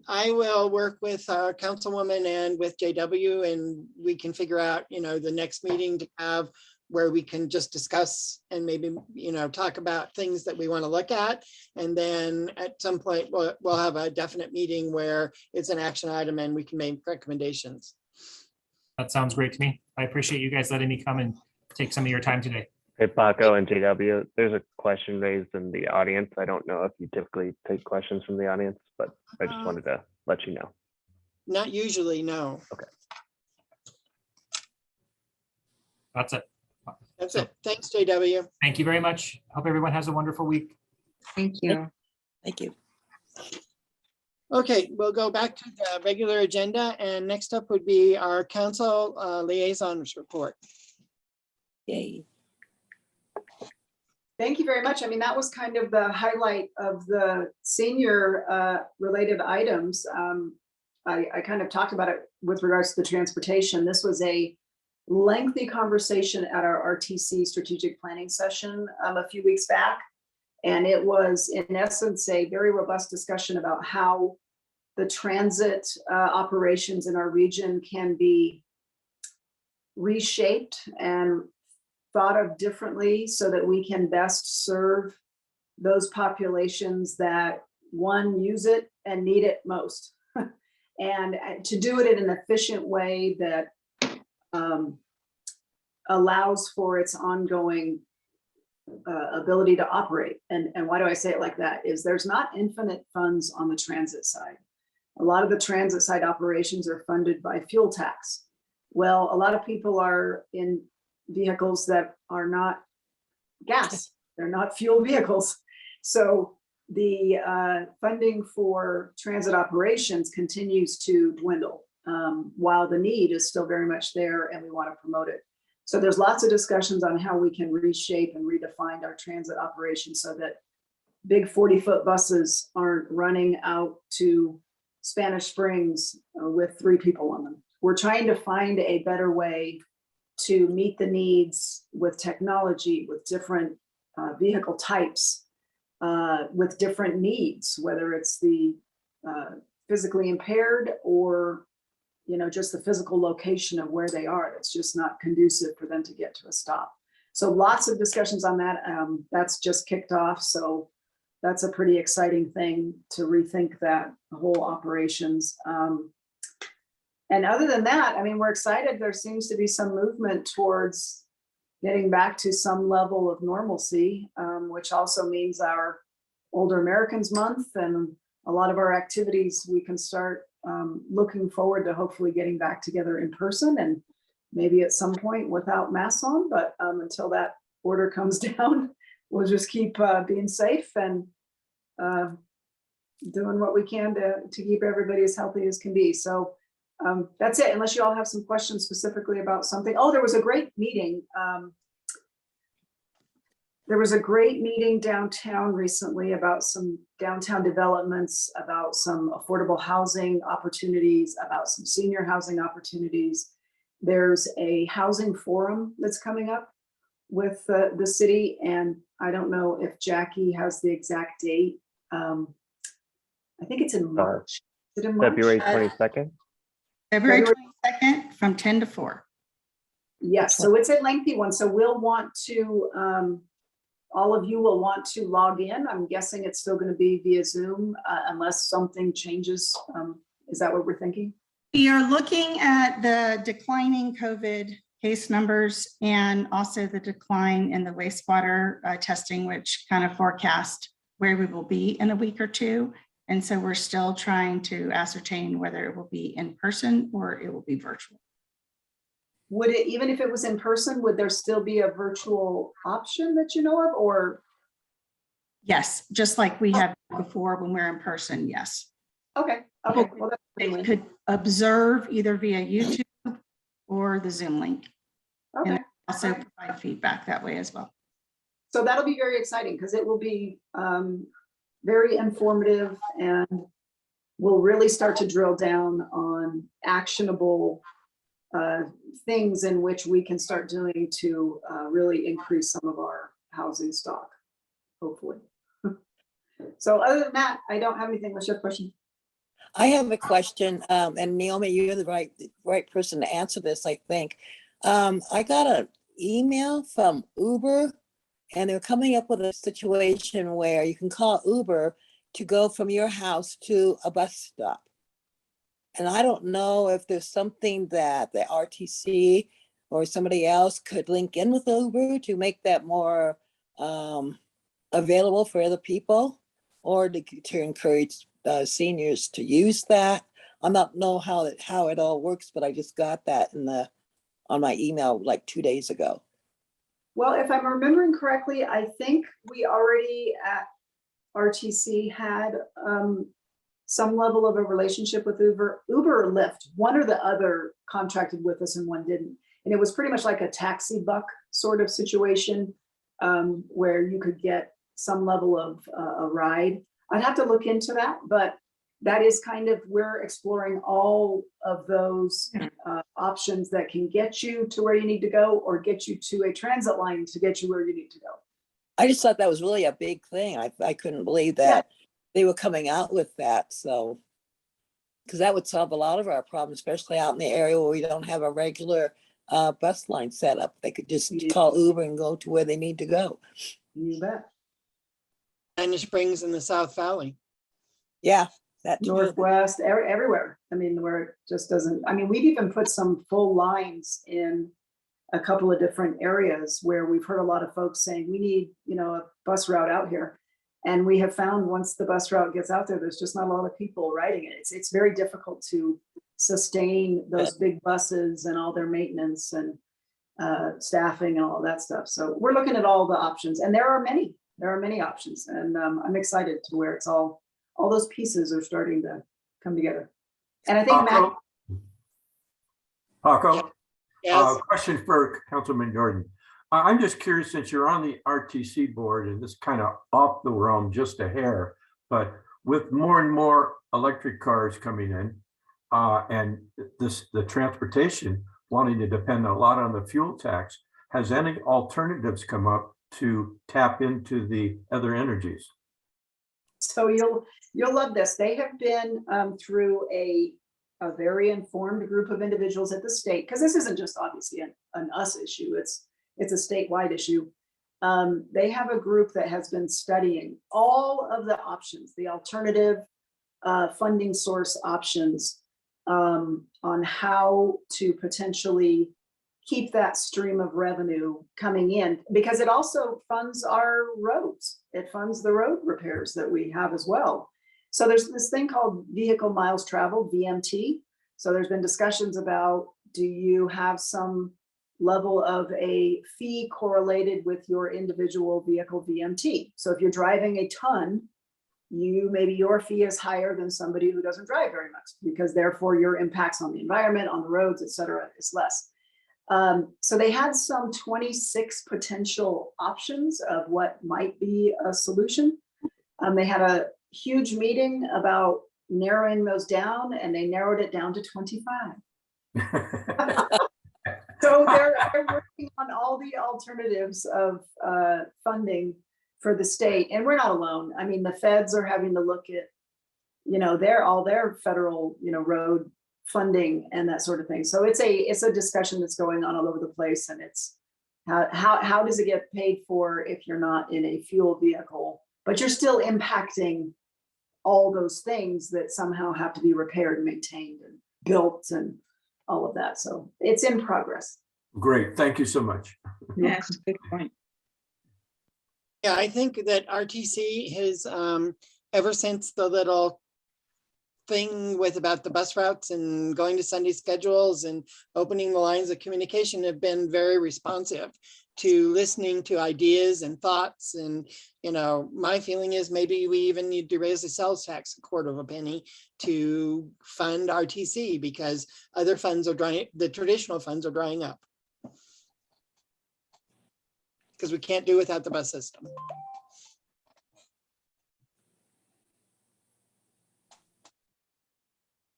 [SPEAKER 1] I will work with our councilwoman and with JW, and we can figure out, the next meeting to have where we can just discuss and maybe, talk about things that we want to look at. And then at some point, we'll have a definite meeting where it's an action item and we can make recommendations.
[SPEAKER 8] That sounds great to me. I appreciate you guys letting me come and take some of your time today.
[SPEAKER 2] Hey, Paco and JW, there's a question raised in the audience. I don't know if you typically take questions from the audience, but I just wanted to let you know.
[SPEAKER 1] Not usually, no.
[SPEAKER 8] That's it.
[SPEAKER 1] That's it. Thanks, JW.
[SPEAKER 8] Thank you very much. Hope everyone has a wonderful week.
[SPEAKER 4] Thank you.
[SPEAKER 9] Thank you.
[SPEAKER 1] Okay, we'll go back to the regular agenda, and next up would be our council liaisons report.
[SPEAKER 9] Yay.
[SPEAKER 7] Thank you very much. I mean, that was kind of the highlight of the senior related items. I kind of talked about it with regards to the transportation. This was a lengthy conversation at our RTC strategic planning session a few weeks back. And it was, in essence, a very robust discussion about how the transit operations in our region can be reshaped and thought of differently so that we can best serve those populations that, one, use it and need it most. And to do it in an efficient way that allows for its ongoing ability to operate. And why do I say it like that? Is there's not infinite funds on the transit side. A lot of the transit side operations are funded by fuel tax. Well, a lot of people are in vehicles that are not gas, they're not fuel vehicles. So the funding for transit operations continues to dwindle while the need is still very much there and we want to promote it. So there's lots of discussions on how we can reshape and redefine our transit operations so that big 40-foot buses aren't running out to Spanish Springs with 3 people on them. We're trying to find a better way to meet the needs with technology, with different vehicle types, with different needs, whether it's the physically impaired or just the physical location of where they are. It's just not conducive for them to get to a stop. So lots of discussions on that. That's just kicked off. So that's a pretty exciting thing to rethink that whole operations. And other than that, I mean, we're excited. There seems to be some movement towards getting back to some level of normalcy, which also means our Older Americans Month and a lot of our activities, we can start looking forward to hopefully getting back together in person and maybe at some point without masks on. But until that order comes down, we'll just keep being safe and doing what we can to keep everybody as healthy as can be. So that's it, unless you all have some questions specifically about something. Oh, there was a great meeting. There was a great meeting downtown recently about some downtown developments, about some affordable housing opportunities, about some senior housing opportunities. There's a housing forum that's coming up with the city, and I don't know if Jackie has the exact date. I think it's in March. Is it in March?
[SPEAKER 2] February 22nd.
[SPEAKER 10] February 22nd from 10 to 4.
[SPEAKER 7] Yes, so it's a lengthy one. So we'll want to, all of you will want to log in. I'm guessing it's still going to be via Zoom unless something changes. Is that what we're thinking?
[SPEAKER 10] We are looking at the declining COVID case numbers and also the decline in the wastewater testing, which kind of forecast where we will be in a week or two. And so we're still trying to ascertain whether it will be in person or it will be virtual.
[SPEAKER 7] Would it, even if it was in person, would there still be a virtual option that you know of, or?
[SPEAKER 10] Yes, just like we have before when we're in person, yes.
[SPEAKER 7] Okay, okay. Well,
[SPEAKER 10] They could observe either via YouTube or the Zoom link.
[SPEAKER 7] okay.
[SPEAKER 10] And also provide feedback that way as well.
[SPEAKER 7] So that'll be very exciting because it will be very informative, and we'll really start to drill down on actionable things in which we can start doing to really increase some of our housing stock, hopefully. So other than that, I don't have anything. What's your question?
[SPEAKER 9] I have a question, and Naomi, you're the right person to answer this, I think. I got an email from Uber, and they're coming up with a situation where you can call Uber to go from your house to a bus stop. And I don't know if there's something that the RTC or somebody else could link in with Uber to make that more available for other people, or to encourage seniors to use that. I don't know how it all works, but I just got that on my email like 2 days ago.
[SPEAKER 7] Well, if I'm remembering correctly, I think we already at RTC had some level of a relationship with Uber or Lyft. One or the other contracted with us and one didn't. And it was pretty much like a taxi buck sort of situation where you could get some level of a ride. I'd have to look into that, but that is kind of, we're exploring all of those options that can get you to where you need to go or get you to a transit line to get you where you need to go.
[SPEAKER 9] I just thought that was really a big thing. I couldn't believe that they were coming out with that. So, because that would solve a lot of our problems, especially out in the area where we don't have a regular bus line set up. They could just call Uber and go to where they need to go.
[SPEAKER 7] You bet.
[SPEAKER 1] Spanish Springs in the South Valley.
[SPEAKER 9] Yeah, that too.
[SPEAKER 7] Northwest, everywhere. I mean, where it just doesn't, I mean, we've even put some full lines in a couple of different areas where we've heard a lot of folks saying, we need, a bus route out here. And we have found once the bus route gets out there, there's just not a lot of people riding it. It's very difficult to sustain those big buses and all their maintenance and staffing and all that stuff. So we're looking at all the options, and there are many options. And I'm excited to where it's all those pieces are starting to come together. And I think
[SPEAKER 5] Paco,
[SPEAKER 1] Yes.
[SPEAKER 5] question for Councilman Jordan. I'm just curious, since you're on the RTC board, and this kind of off the realm just a hair, but with more and more electric cars coming in and the transportation wanting to depend a lot on the fuel tax, has any alternatives come up to tap into the other energies?
[SPEAKER 7] So you'll love this. They have been through a very informed group of individuals at the state, because this isn't just obviously an us issue, it's a statewide issue. They have a group that has been studying all of the options, the alternative funding source options on how to potentially keep that stream of revenue coming in, because it also funds our roads. It funds the road repairs that we have as well. So there's this thing called vehicle miles traveled, VMT. So there's been discussions about, do you have some level of a fee correlated with your individual vehicle VMT? So if you're driving a ton, maybe your fee is higher than somebody who doesn't drive very much, because therefore your impacts on the environment, on the roads, et cetera, is less. So they had some 26 potential options of what might be a solution. They had a huge meeting about narrowing those down, and they narrowed it down to 25. So they're working on all the alternatives of funding for the state, and we're not alone. I mean, the feds are having to look at, their federal, road funding and that sort of thing. So it's a discussion that's going on all over the place, and it's how does it get paid for if you're not in a fuel vehicle, but you're still impacting all those things that somehow have to be repaired and maintained and built and all of that. So it's in progress.
[SPEAKER 5] Great, thank you so much.
[SPEAKER 4] That's a good point.
[SPEAKER 1] Yeah, I think that RTC has, ever since the little thing about the bus routes and going to Sunday schedules and opening the lines of communication, have been very responsive to listening to ideas and thoughts. And, my feeling is maybe we even need to raise the sales tax a quarter of a penny to fund RTC, because other funds are drying, the traditional funds are drying up. because we can't do without the bus system.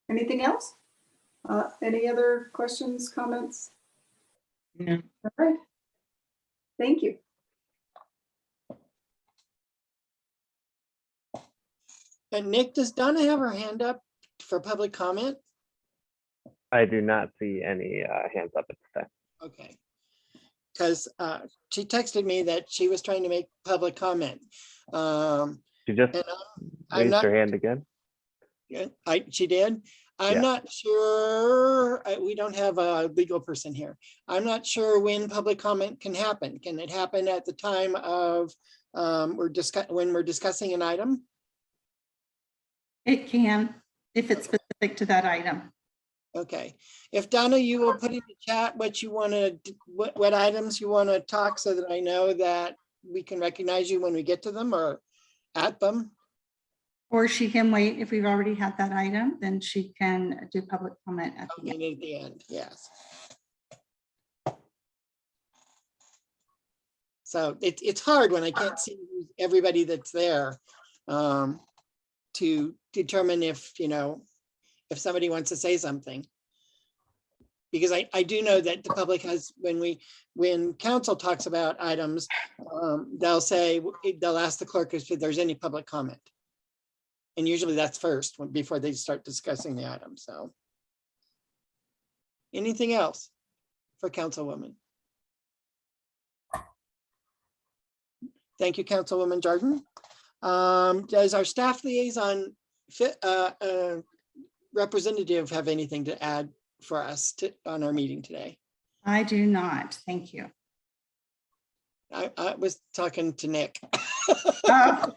[SPEAKER 7] Anything else? Any other questions, comments?
[SPEAKER 4] No.
[SPEAKER 7] All right. Thank you.
[SPEAKER 1] And Nick, does Donna have her hand up for public comment?
[SPEAKER 2] I do not see any hands up at this time.
[SPEAKER 1] Okay. Because she texted me that she was trying to make public comment.
[SPEAKER 2] She just
[SPEAKER 1] And I'm
[SPEAKER 2] raised
[SPEAKER 1] not,
[SPEAKER 2] her hand again.
[SPEAKER 1] she did. I'm
[SPEAKER 2] Yeah.
[SPEAKER 1] not sure, we don't have a legal person here. I'm not sure when public comment can happen. Can it happen at the time of, when we're discussing an item?
[SPEAKER 10] It can, if it's specific to that item.
[SPEAKER 1] Okay, if Donna, you will put in the chat what you want to, what items you want to talk so that I know that we can recognize you when we get to them or at them.
[SPEAKER 10] Or she can wait, if we've already had that item, then she can do public comment at the end.
[SPEAKER 1] At the end, yes. So it's hard when I can't see everybody that's there to determine if, if somebody wants to say something. Because I do know that the public has, when council talks about items, they'll ask the clerk if there's any public comment. And usually that's first before they start discussing the item, so. Anything else for Councilwoman? Thank you, Councilwoman Jordan. Does our staff liaison representative have anything to add for us on our meeting today?
[SPEAKER 10] I do not, thank you.
[SPEAKER 1] I was talking to Nick.
[SPEAKER 10] Oh,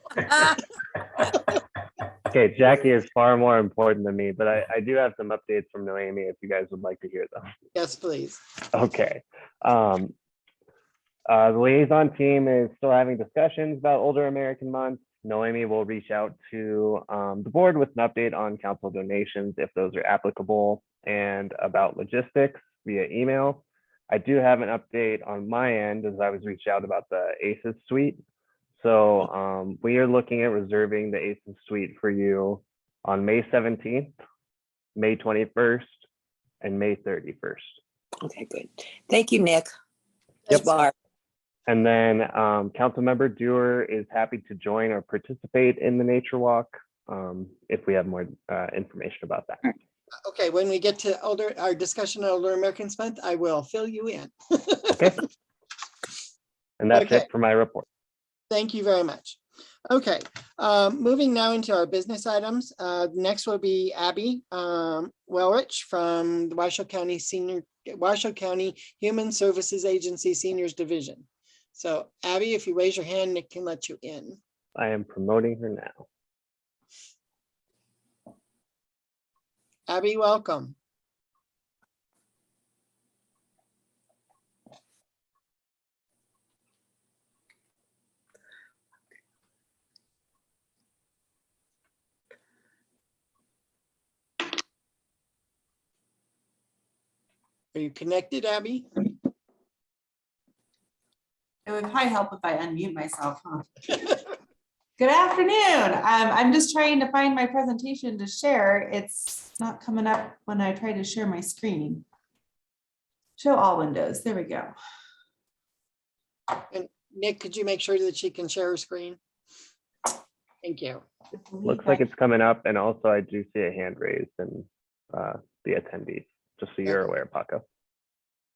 [SPEAKER 2] Okay, Jackie is far more important than me, but I do have some updates from Noemi if you guys would like to hear them.
[SPEAKER 1] Yes, please.
[SPEAKER 2] Okay. The liaison team is still having discussions about Older American Month. Noemi will reach out to the board with an update on council donations if those are applicable and about logistics via email. I do have an update on my end as I was reached out about the ACES suite. So we are looking at reserving the ACES suite for you on May 17th, May 21st, and May 31st.
[SPEAKER 9] Okay, good. Thank you, Nick.
[SPEAKER 2] Yep.
[SPEAKER 9] Barb.
[SPEAKER 2] And then Councilmember Dewar is happy to join or participate in the nature walk if we have more information about that.
[SPEAKER 1] Okay, when we get to our discussion on Older Americans Month, I will fill you in.
[SPEAKER 2] Okay. And that's
[SPEAKER 1] Okay.
[SPEAKER 2] it for my report.
[SPEAKER 1] Thank you very much. Okay, moving now into our business items. Next will be Abby Welrich from the Washoe County Human Services Agency Seniors Division. So Abby, if you raise your hand, Nick can let you in.
[SPEAKER 2] I am promoting her now.
[SPEAKER 1] Abby, welcome. Are you connected, Abby?
[SPEAKER 11] It would probably help if I unmute myself, huh? Good afternoon. I'm just trying to find my presentation to share. It's not coming up when I try to share my screen. Show all windows. There we go.
[SPEAKER 1] And Nick, could you make sure that she can share her screen? Thank you.
[SPEAKER 2] Looks like it's coming up, and also I do see a hand raised in the attendees, just so you're aware, Paco.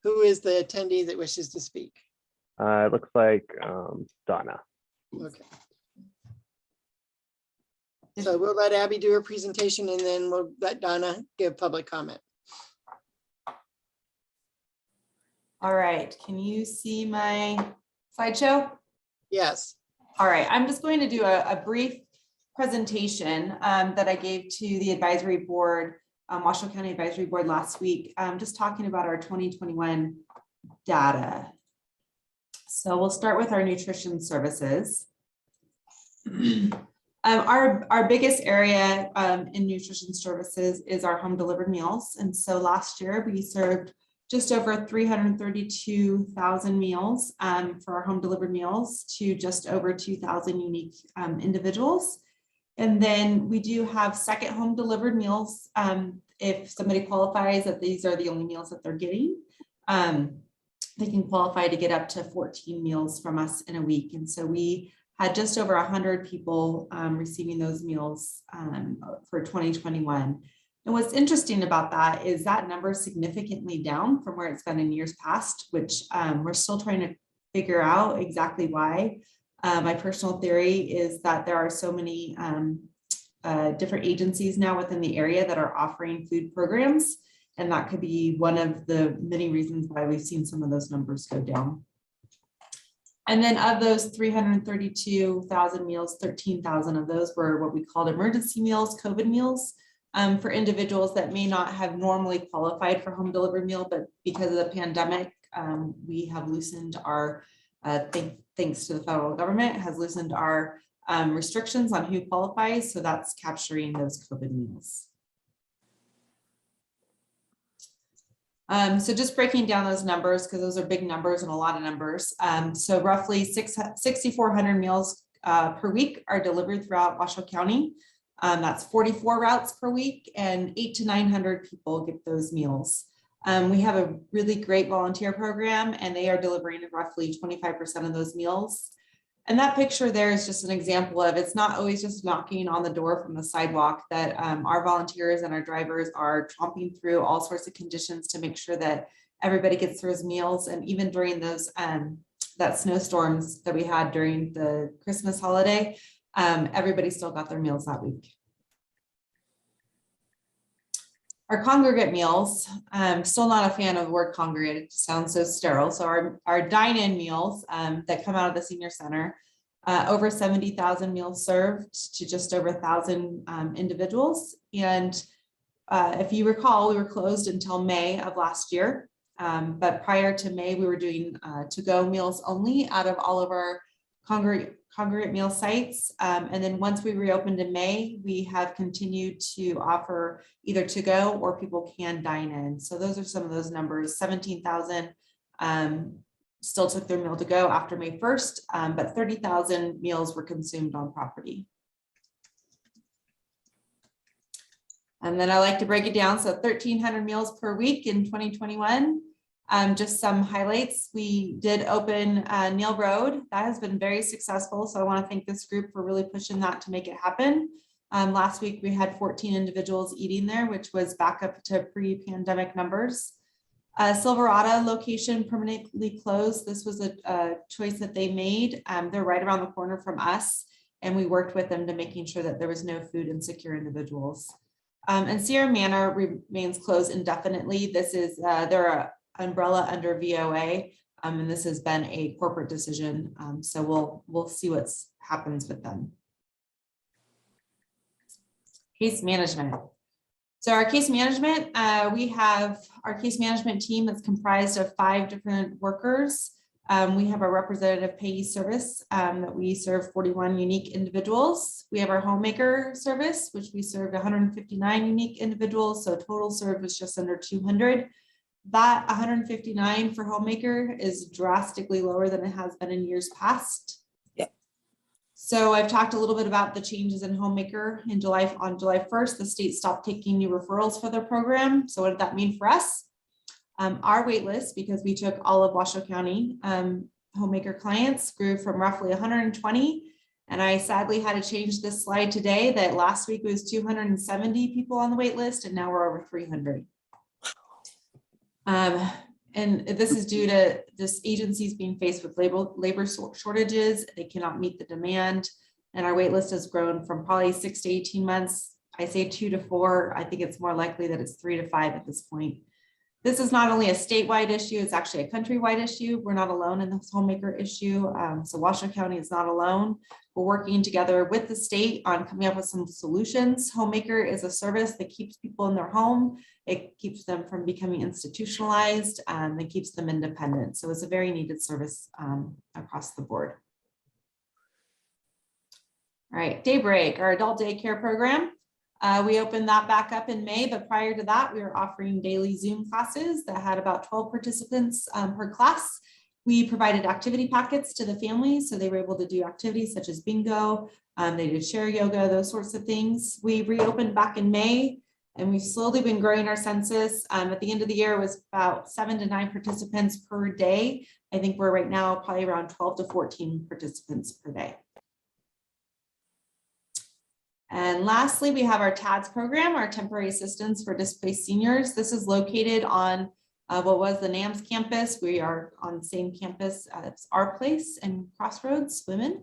[SPEAKER 1] Who is the attendee that wishes to speak?
[SPEAKER 2] It looks like Donna.
[SPEAKER 1] Okay. So we'll let Abby do her presentation and then we'll let Donna give public comment.
[SPEAKER 11] All right. Can you see my slideshow?
[SPEAKER 1] Yes.
[SPEAKER 11] All right. I'm just going to do a brief presentation that I gave to the advisory board, Washoe County Advisory Board last week, just talking about our 2021 data. So we'll start with our nutrition services. Our biggest area in nutrition services is our home delivered meals. And so last year we served just over 332,000 meals for our home delivered meals to just over 2,000 unique individuals. And then we do have second home delivered meals. If somebody qualifies that these are the only meals that they're getting, they can qualify to get up to 14 meals from us in a week. And so we had just over 100 people receiving those meals for 2021. And what's interesting about that is that number is significantly down from where it's been in years past, which we're still trying to figure out exactly why. My personal theory is that there are so many different agencies now within the area that are offering food programs. And that could be one of the many reasons why we've seen some of those numbers go down. And then of those 332,000 meals, 13,000 of those were what we called emergency meals, COVID meals, for individuals that may not have normally qualified for home delivered meal, but because of the pandemic, we have loosened our, thanks to the federal government, has loosened our restrictions on who qualifies. So that's capturing those COVID meals. So just breaking down those numbers, because those are big numbers and a lot of numbers. So roughly 6,400 meals per week are delivered throughout Washoe County. That's 44 routes per week, and 800 to 900 people get those meals. We have a really great volunteer program, and they are delivering roughly 25% of those meals. And that picture there is just an example of, it's not always just knocking on the door from the sidewalk, that our volunteers and our drivers are tromping through all sorts of conditions to make sure that everybody gets those meals. And even during those that snowstorms that we had during the Christmas holiday, everybody still got their meals that week. Our congregate meals, I'm still not a fan of the word congregate, it sounds so sterile. So our dine-in meals that come out of the senior center, over 70,000 meals served to just over 1,000 individuals. And if you recall, we were closed until May of last year. But prior to May, we were doing to-go meals only out of all of our congregate meal sites. And then once we reopened in May, we have continued to offer either to go or people can dine in. So those are some of those numbers. 17,000 still took their meal to go after May 1st, but 30,000 meals were consumed on property. And then I like to break it down. So 1,300 meals per week in 2021. Just some highlights. We did open Neal Road. That has been very successful. So I want to thank this group for really pushing that to make it happen. Last week, we had 14 individuals eating there, which was back up to pre-pandemic numbers. Silverado location permanently closed. This was a choice that they made. They're right around the corner from us, and we worked with them to making sure that there was no food insecure individuals. And Sierra Manor remains closed indefinitely. This is they're umbrella under VOA, and this has been a corporate decision. So we'll see what happens with them. Case management. So our case management, we have our case management team that's comprised of 5 different workers. We have a representative payee service that we serve 41 unique individuals. We have our homemaker service, which we served 159 unique individuals. So total served was just under 200. That 159 for homemaker is drastically lower than it has been in years past.
[SPEAKER 9] Yep.
[SPEAKER 11] So I've talked a little bit about the changes in homemaker in July. On July 1st, the state stopped taking new referrals for their program. So what did that mean for us? Our wait list, because we took all of Washoe County homemaker clients, grew from roughly 120. And I sadly had to change this slide today that last week was 270 people on the wait list, and now we're over 300. And this is due to this agencies being faced with labor shortages. They cannot meet the demand. And our wait list has grown from probably 6 to 18 months. I say 2 to 4. I think it's more likely that it's 3 to 5 at this point. This is not only a statewide issue, it's actually a countrywide issue. We're not alone in this homemaker issue. So Washoe County is not alone. We're working together with the state on coming up with some solutions. Homemaker is a service that keeps people in their home. It keeps them from becoming institutionalized, and it keeps them independent. So it's a very needed service across the board. All right, Daybreak, our adult daycare program. We opened that back up in May, but prior to that, we were offering daily Zoom classes that had about 12 participants per class. We provided activity packets to the families, so they were able to do activities such as bingo. They did share yoga, those sorts of things. We reopened back in May, and we've slowly been growing our census. At the end of the year, it was about 7 to 9 participants per day. I think we're right now probably around 12 to 14 participants per day. And lastly, we have our TADS program, our temporary assistance for displaced seniors. This is located on what was the NAMS campus. We are on the same campus as Aarp Place and Crossroads Women.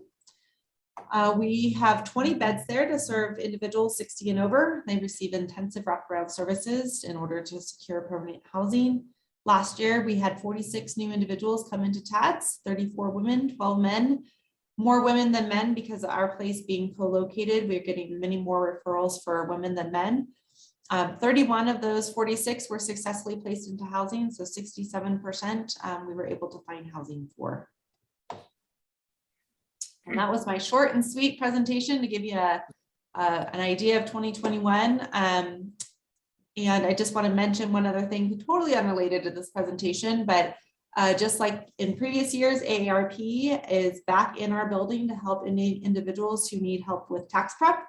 [SPEAKER 11] We have 20 beds there to serve individuals 60 and over. They receive intensive wraparound services in order to secure permanent housing. Last year, we had 46 new individuals come into TADS, 34 women, 12 men. More women than men because of our place being co-located. We're getting many more referrals for women than men. 31 of those 46 were successfully placed into housing, so 67% we were able to find housing for. And that was my short and sweet presentation to give you an idea of 2021. And I just want to mention one other thing totally unrelated to this presentation, but just like in previous years, AARP is back in our building to help individuals who need help with tax prep.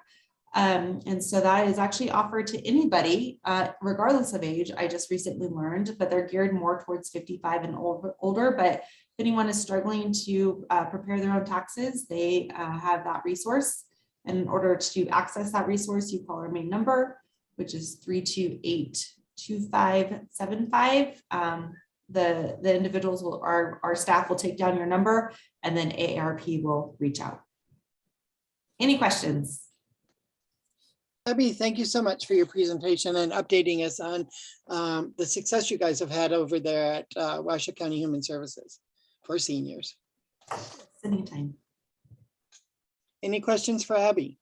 [SPEAKER 11] And so that is actually offered to anybody, regardless of age. I just recently learned, but they're geared more towards 55 and older. But if anyone is struggling to prepare their own taxes, they have that resource. And in order to access that resource, you call our main number, which is 328-2575. The individuals will, our staff will take down your number, and then AARP will reach out. Any questions?
[SPEAKER 1] Abby, thank you so much for your presentation and updating us on the success you guys have had over there at Washoe County Human Services for seniors.
[SPEAKER 11] Anytime.
[SPEAKER 1] Any questions for Abby?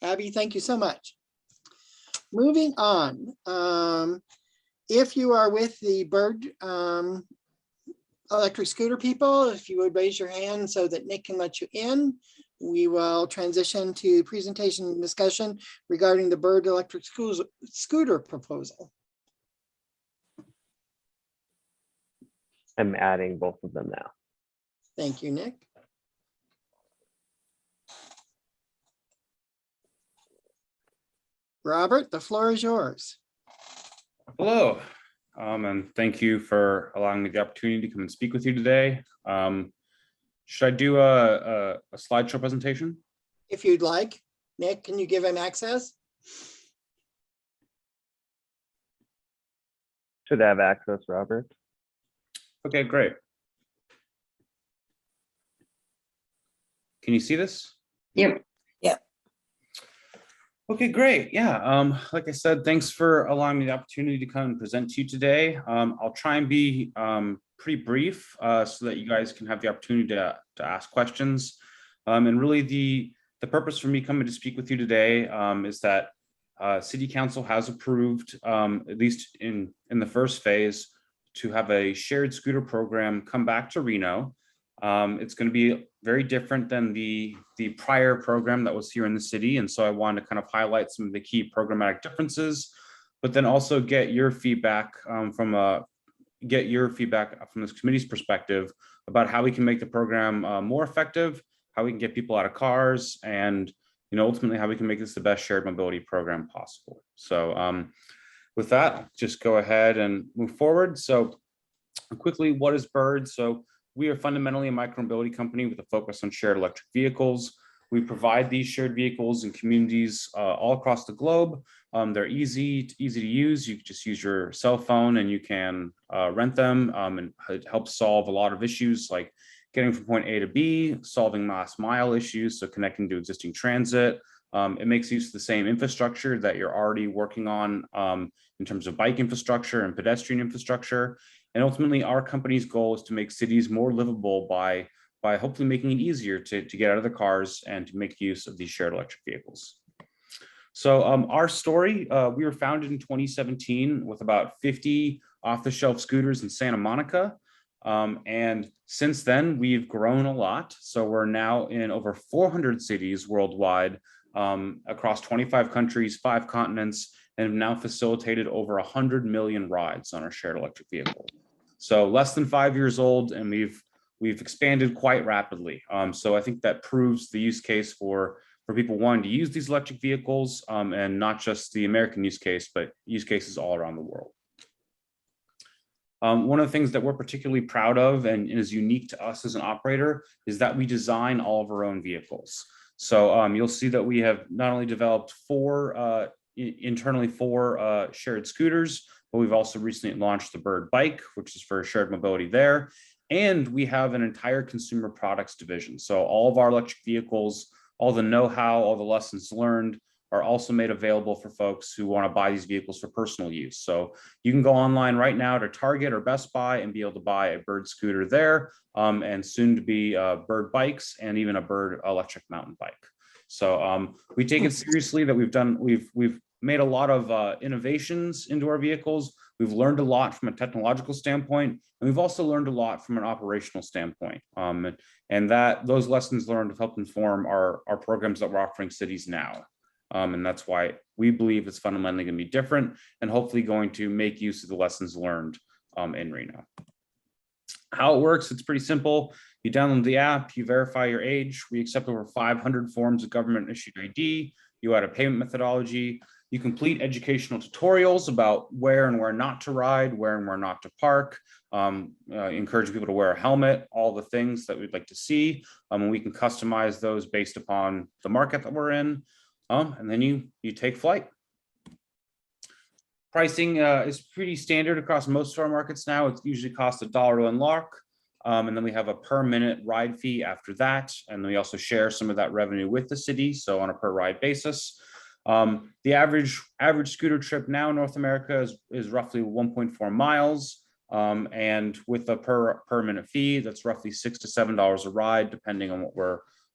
[SPEAKER 1] Abby, thank you so much. Moving on, if you are with the Bird electric scooter people, if you would raise your hand so that Nick can let you in, we will transition to presentation and discussion regarding the Bird electric scooter proposal.
[SPEAKER 2] I'm adding both of them now.
[SPEAKER 1] Thank you, Nick. Robert, the floor is yours.
[SPEAKER 12] Hello, and thank you for allowing me the opportunity to come and speak with you today. Should I do a slideshow presentation?
[SPEAKER 1] If you'd like. Nick, can you give him access?
[SPEAKER 2] Should have access, Robert.
[SPEAKER 12] Okay, great. Can you see this?
[SPEAKER 4] Yep.
[SPEAKER 12] Okay, great. Yeah, like I said, thanks for allowing me the opportunity to come and present to you today. I'll try and be pretty brief so that you guys can have the opportunity to ask questions. And really the purpose for me coming to speak with you today is that City Council has approved, at least in the first phase, to have a shared scooter program come back to Reno. It's going to be very different than the prior program that was here in the city. And so I wanted to kind of highlight some of the key programmatic differences, but then also get your feedback from this committee's perspective about how we can make the program more effective, how we can get people out of cars, and ultimately how we can make this the best shared mobility program possible. So with that, just go ahead and move forward. So quickly, what is Bird? So we are fundamentally a micromobility company with a focus on shared electric vehicles. We provide these shared vehicles in communities all across the globe. They're easy to use. You can just use your cell phone and you can rent them, and it helps solve a lot of issues like getting from point A to B, solving last mile issues, so connecting to existing transit. It makes use of the same infrastructure that you're already working on in terms of bike infrastructure and pedestrian infrastructure. And ultimately, our company's goal is to make cities more livable by hopefully making it easier to get out of the cars and to make use of these shared electric vehicles. So our story, we were founded in 2017 with about 50 off-the-shelf scooters in Santa Monica. And since then, we've grown a lot. So we're now in over 400 cities worldwide, across 25 countries, 5 continents, and have now facilitated over 100 million rides on our shared electric vehicle. So less than 5 years old, and we've expanded quite rapidly. So I think that proves the use case for people wanting to use these electric vehicles, and not just the American use case, but use cases all around the world. One of the things that we're particularly proud of and is unique to us as an operator is that we design all of our own vehicles. So you'll see that we have not only developed internally four shared scooters, but we've also recently launched the Bird Bike, which is for shared mobility there. And we have an entire consumer products division. So all of our electric vehicles, all the know-how, all the lessons learned are also made available for folks who want to buy these vehicles for personal use. So you can go online right now to Target or Best Buy and be able to buy a Bird scooter there, and soon to be Bird bikes and even a Bird electric mountain bike. So we take it seriously that we've made a lot of innovations into our vehicles. We've learned a lot from a technological standpoint, and we've also learned a lot from an operational standpoint. And that those lessons learned have helped inform our programs that we're offering cities now. And that's why we believe it's fundamentally going to be different and hopefully going to make use of the lessons learned in Reno. How it works, it's pretty simple. You download the app, you verify your age. We accept over 500 forms of government issued ID. You add a payment methodology. You complete educational tutorials about where and where not to ride, where and where not to park, encourage people to wear a helmet, all the things that we'd like to see. And we can customize those based upon the market that we're in. And then you take flight. Pricing is pretty standard across most of our markets now. It usually costs $1 to unlock. And then we have a per minute ride fee after that. And we also share some of that revenue with the city. So on a per ride basis. The average scooter trip now in North America is roughly 1.4 miles. And with a per minute fee, that's roughly $6 to $7 a ride, depending on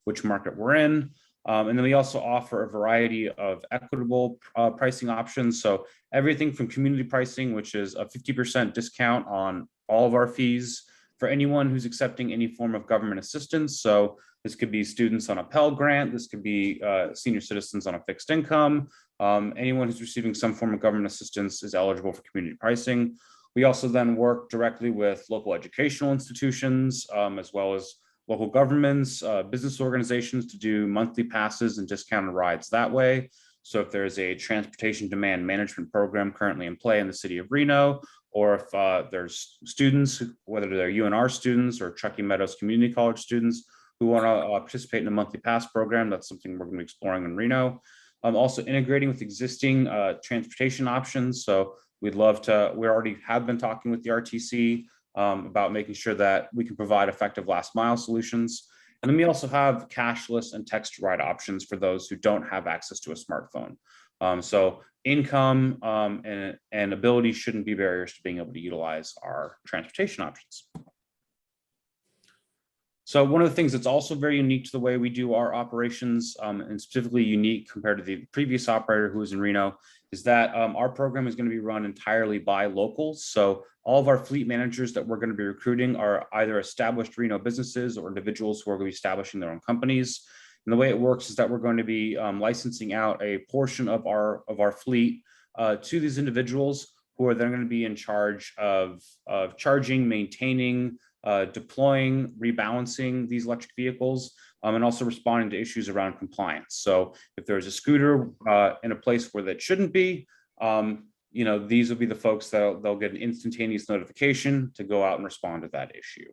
[SPEAKER 12] which market we're in. And then we also offer a variety of equitable pricing options. So everything from community pricing, which is a 50% discount on all of our fees for anyone who's accepting any form of government assistance. So this could be students on a Pell Grant. This could be senior citizens on a fixed income. Anyone who's receiving some form of government assistance is eligible for community pricing. We also then work directly with local educational institutions, as well as local governments, business organizations to do monthly passes and discounted rides that way. So if there's a transportation demand management program currently in play in the city of Reno, or if there's students, whether they're UNR students or Truckee Meadows Community College students who want to participate in a monthly pass program, that's something we're going to be exploring in Reno. Also integrating with existing transportation options. So we already have been talking with the RTC about making sure that we can provide effective last mile solutions. And then we also have cashless and text ride options for those who don't have access to a smartphone. So income and ability shouldn't be barriers to being able to utilize our transportation options. So one of the things that's also very unique to the way we do our operations, and specifically unique compared to the previous operator who was in Reno, is that our program is going to be run entirely by locals. So all of our fleet managers that we're going to be recruiting are either established Reno businesses or individuals who are going to be establishing their own companies. And the way it works is that we're going to be licensing out a portion of our fleet to these individuals who are then going to be in charge of charging, maintaining, deploying, rebalancing these electric vehicles, and also responding to issues around compliance. So if there's a scooter in a place where that shouldn't be, these will be the folks that they'll get an instantaneous notification to go out and respond to that issue.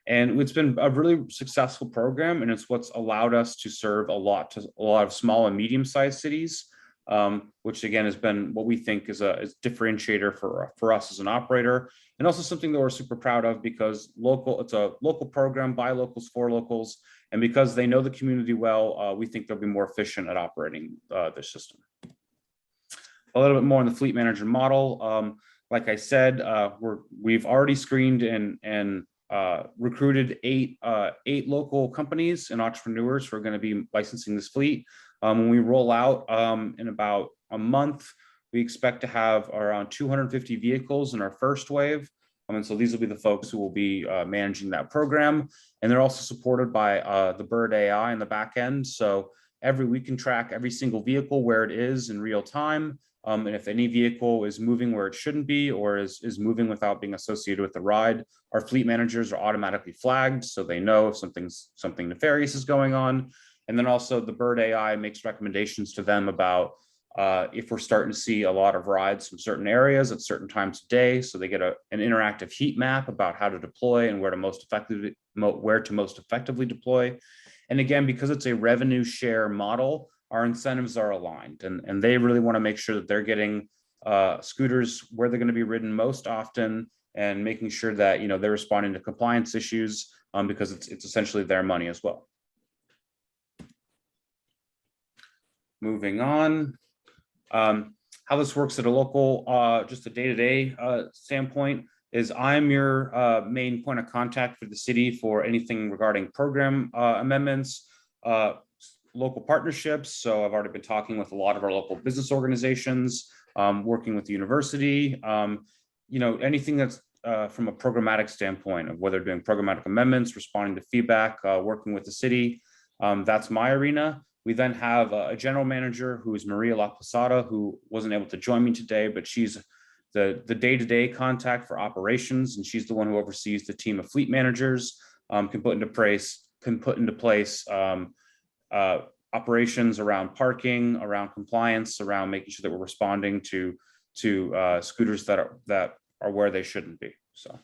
[SPEAKER 12] And it's been a really successful program, and it's what's allowed us to serve a lot of small and medium-sized cities, which again has been what we think is a differentiator for us as an operator, and also something that we're super proud of because it's a local program by locals for locals, and because they know the community well, we think they'll be more efficient at operating their system. A little bit more on the fleet manager model. Like I said, we've already screened and recruited eight local companies and entrepreneurs who are going to be licensing this fleet. When we roll out in about a month, we expect to have around 250 vehicles in our first wave. And so these will be the folks who will be managing that program. And they're also supported by the Bird AI in the back end. So we can track every single vehicle where it is in real time. And if any vehicle is moving where it shouldn't be or is moving without being associated with the ride, our fleet managers are automatically flagged so they know if something nefarious is going on. And then also the Bird AI makes recommendations to them about if we're starting to see a lot of rides from certain areas at certain times of day. So they get an interactive heat map about how to deploy and where to most effectively deploy. And again, because it's a revenue share model, our incentives are aligned, and they really want to make sure that they're getting scooters where they're going to be ridden most often, and making sure that they're responding to compliance issues because it's essentially their money as well. Moving on, how this works at a local, just a day-to-day standpoint is I'm your main point of contact for the city for anything regarding program amendments, local partnerships. So I've already been talking with a lot of our local business organizations, working with the university, anything that's from a programmatic standpoint of whether doing programmatic amendments, responding to feedback, working with the city. That's my arena. We then have a general manager who is Maria La Posada, who wasn't able to join me today, but she's the day-to-day contact for operations, and she's the one who oversees the team of fleet managers, can put into place operations around parking, around compliance, around making sure that we're responding to scooters that are where they shouldn't be. So,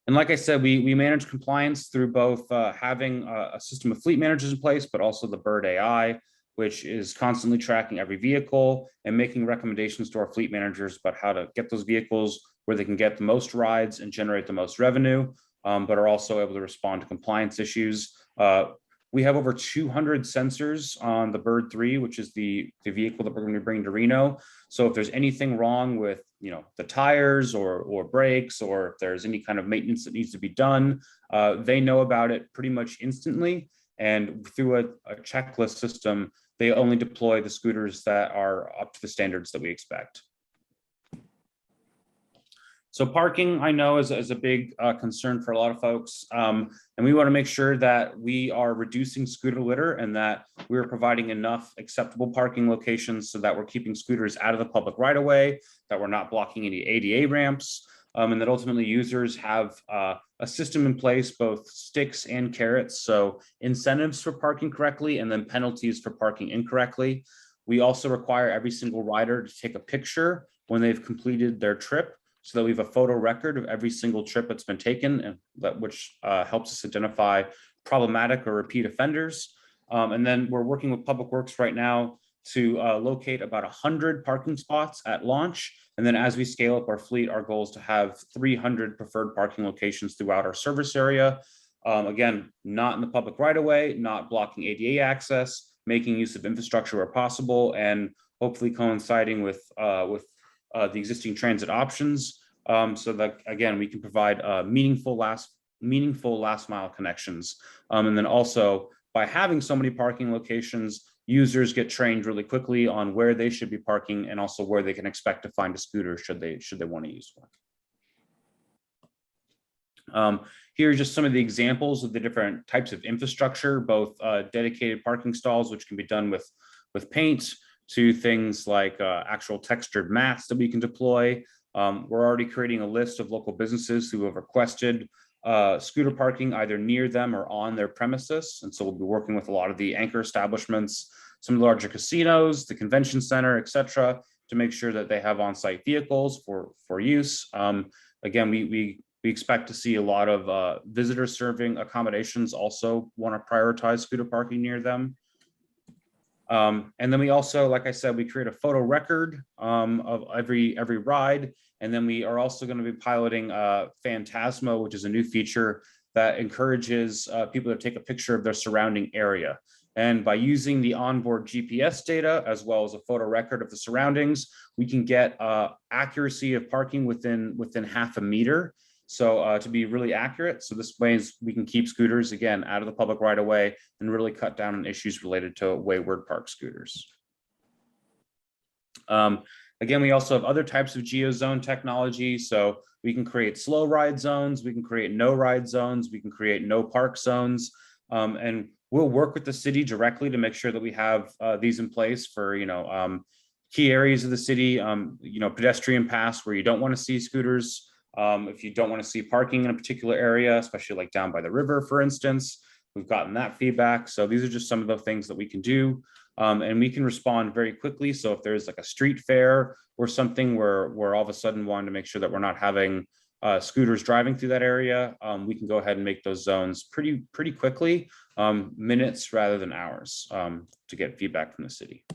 [SPEAKER 12] and like I said, we manage compliance through both having a system of fleet managers in place, but also the Bird AI, which is constantly tracking every vehicle and making recommendations to our fleet managers about how to get those vehicles where they can get the most rides and generate the most revenue, but are also able to respond to compliance issues. We have over 200 sensors on the Bird 3, which is the vehicle that we're going to bring to Reno. So if there's anything wrong with the tires or brakes, or if there's any kind of maintenance that needs to be done, they know about it pretty much instantly. And through a checklist system, they only deploy the scooters that are up to the standards that we expect. So parking, I know, is a big concern for a lot of folks. And we want to make sure that we are reducing scooter litter and that we're providing enough acceptable parking locations so that we're keeping scooters out of the public right of way, that we're not blocking any ADA ramps, and that ultimately users have a system in place, both sticks and carrots. So incentives for parking correctly and then penalties for parking incorrectly. We also require every single rider to take a picture when they've completed their trip, so that we have a photo record of every single trip that's been taken, and which helps us identify problematic or repeat offenders. And then we're working with Public Works right now to locate about 100 parking spots at launch. And then as we scale up our fleet, our goal is to have 300 preferred parking locations throughout our service area. Again, not in the public right of way, not blocking ADA access, making use of infrastructure where possible, and hopefully coinciding with the existing transit options, so that again we can provide meaningful last mile connections. And then also by having so many parking locations, users get trained really quickly on where they should be parking and also where they can expect to find a scooter should they want to use one. Here are just some of the examples of the different types of infrastructure, both dedicated parking stalls, which can be done with paint, to things like actual textured mats that we can deploy. We're already creating a list of local businesses who have requested scooter parking either near them or on their premises. And so we'll be working with a lot of the anchor establishments, some of the larger casinos, the convention center, et cetera, to make sure that they have on-site vehicles for use. Again, we expect to see a lot of visitor serving accommodations also want to prioritize scooter parking near them. And then we also, like I said, we create a photo record of every ride. And then we are also going to be piloting Phantasmo, which is a new feature that encourages people to take a picture of their surrounding area. And by using the onboard GPS data, as well as a photo record of the surroundings, we can get accuracy of parking within half a meter. So to be really accurate. So this way we can keep scooters, again, out of the public right of way and really cut down on issues related to wayward park scooters. Again, we also have other types of geozone technology. So we can create slow ride zones, we can create no ride zones, we can create no park zones. And we'll work with the city directly to make sure that we have these in place for, key areas of the city, pedestrian paths where you don't want to see scooters. If you don't want to see parking in a particular area, especially like down by the river, for instance, we've gotten that feedback. So these are just some of the things that we can do. And we can respond very quickly. So if there's like a street fair or something where we're all of a sudden wanting to make sure that we're not having scooters driving through that area, we can go ahead and make those zones pretty quickly, minutes rather than hours, to get feedback from the city.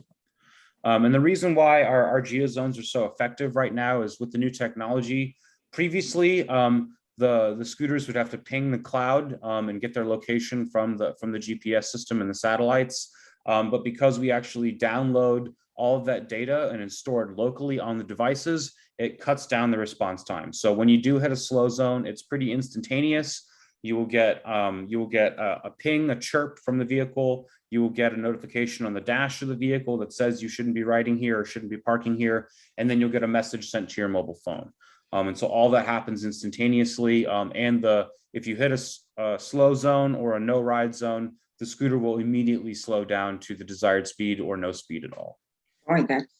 [SPEAKER 12] And the reason why our geozones are so effective right now is with the new technology. Previously, the scooters would have to ping the cloud and get their location from the GPS system and the satellites. But because we actually download all of that data and it's stored locally on the devices, it cuts down the response time. So when you do hit a slow zone, it's pretty instantaneous. You will get a ping, a chirp from the vehicle. You will get a notification on the dash of the vehicle that says you shouldn't be riding here or shouldn't be parking here. And then you'll get a message sent to your mobile phone. And so all that happens instantaneously. If you hit a slow zone or a no ride zone, the scooter will immediately slow down to the desired speed or no speed at all.
[SPEAKER 4] Boy, that's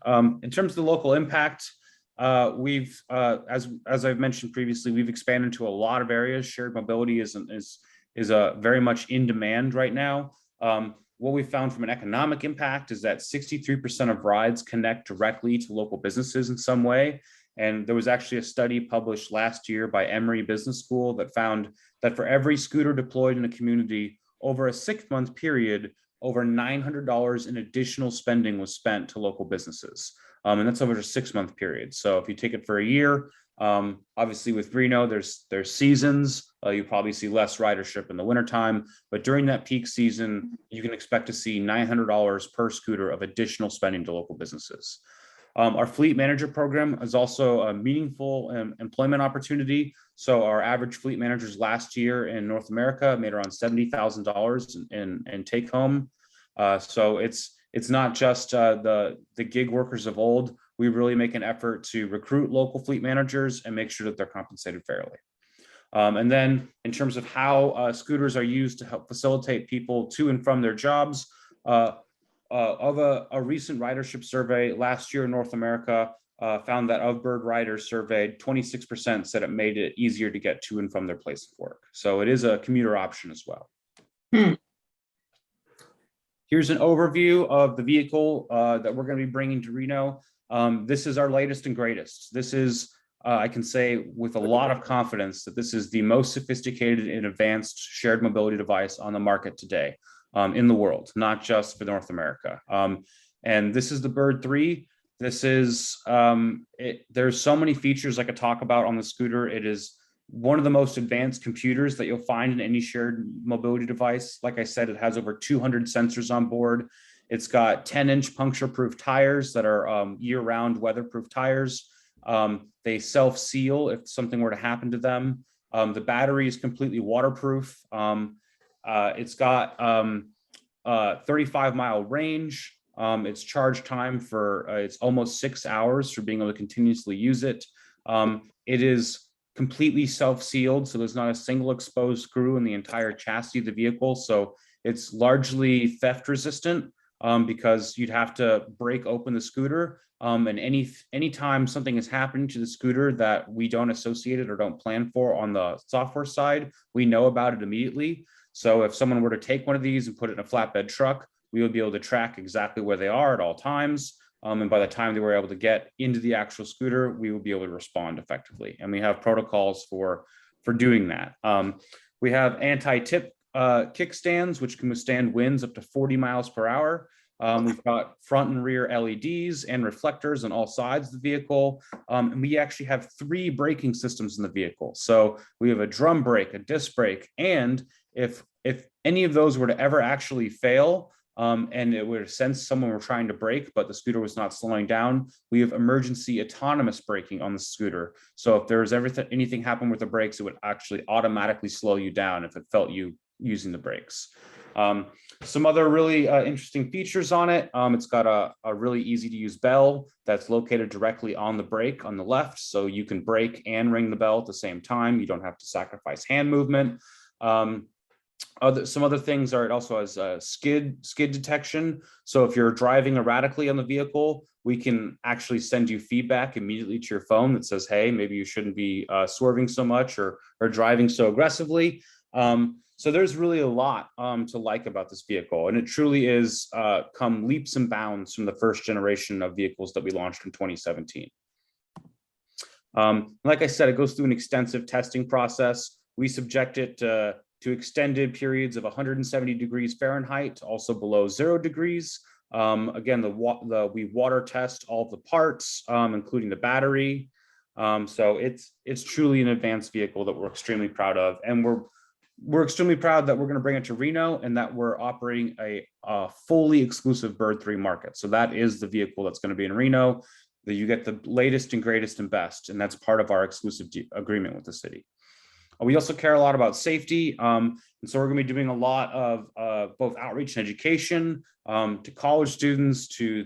[SPEAKER 12] in terms of the local impact, we've, as I've mentioned previously, we've expanded to a lot of areas. Shared mobility is very much in demand right now. What we found from an economic impact is that 63% of rides connect directly to local businesses in some way. And there was actually a study published last year by Emory Business School that found that for every scooter deployed in a community over a 6-month period, over $900 in additional spending was spent to local businesses. And that's over a 6-month period. So if you take it for a year, obviously with Reno, there's seasons. You probably see less ridership in the wintertime, but during that peak season, you can expect to see $900 per scooter of additional spending to local businesses. Our fleet manager program is also a meaningful employment opportunity. So our average fleet managers last year in North America made around $70,000 in take home. So it's not just the gig workers of old. We really make an effort to recruit local fleet managers and make sure that they're compensated fairly. And then in terms of how scooters are used to help facilitate people to and from their jobs, of a recent ridership survey last year in North America found that of bird riders surveyed, 26% said it made it easier to get to and from their place of work. So it is a commuter option as well. Here's an overview of the vehicle that we're going to be bringing to Reno. This is our latest and greatest. This is, I can say with a lot of confidence that this is the most sophisticated and advanced shared mobility device on the market today. In the world, not just for North America. And this is the Bird 3. This is, there's so many features I could talk about on the scooter. It is one of the most advanced computers that you'll find in any shared mobility device. Like I said, it has over 200 sensors on board. It's got 10-inch puncture-proof tires that are year-round weatherproof tires. They self-seal if something were to happen to them. The battery is completely waterproof. It's got 35-mile range. Its charge time for it's almost 6 hours for being able to continuously use it. It is completely self-sealed, so there's not a single exposed screw in the entire chassis of the vehicle. So it's largely theft resistant because you'd have to break open the scooter. And anytime something is happening to the scooter that we don't associate it or don't plan for on the software side, we know about it immediately. So if someone were to take one of these and put it in a flatbed truck, we would be able to track exactly where they are at all times. And by the time they were able to get into the actual scooter, we would be able to respond effectively. And we have protocols for doing that. We have anti-tip kickstands, which can withstand winds up to 40 miles per hour. We've got front and rear LEDs and reflectors on all sides of the vehicle. And we actually have 3 braking systems in the vehicle. So we have a drum brake, a disc brake, and if any of those were to ever actually fail, and it would sense someone were trying to brake, but the scooter was not slowing down, we have emergency autonomous braking on the scooter. So if there's anything happen with the brakes, it would actually automatically slow you down if it felt you using the brakes. Some other really interesting features on it. It's got a really easy to use bell that's located directly on the brake on the left. So you can brake and ring the bell at the same time. You don't have to sacrifice hand movement. Some other things are, it also has skid detection. So if you're driving erratically on the vehicle, we can actually send you feedback immediately to your phone that says, hey, maybe you shouldn't be swerving so much or driving so aggressively. So there's really a lot to like about this vehicle, and it truly is come leaps and bounds from the first generation of vehicles that we launched in 2017. Like I said, it goes through an extensive testing process. We subject it to extended periods of 170 degrees Fahrenheit, also below 0 degrees. Again, we water test all of the parts, including the battery. So it's truly an advanced vehicle that we're extremely proud of, and we're extremely proud that we're going to bring it to Reno and that we're operating a fully exclusive Bird 3 market. So that is the vehicle that's going to be in Reno, that you get the latest and greatest and best, and that's part of our exclusive agreement with the city. We also care a lot about safety, and so we're going to be doing a lot of both outreach and education to college students, to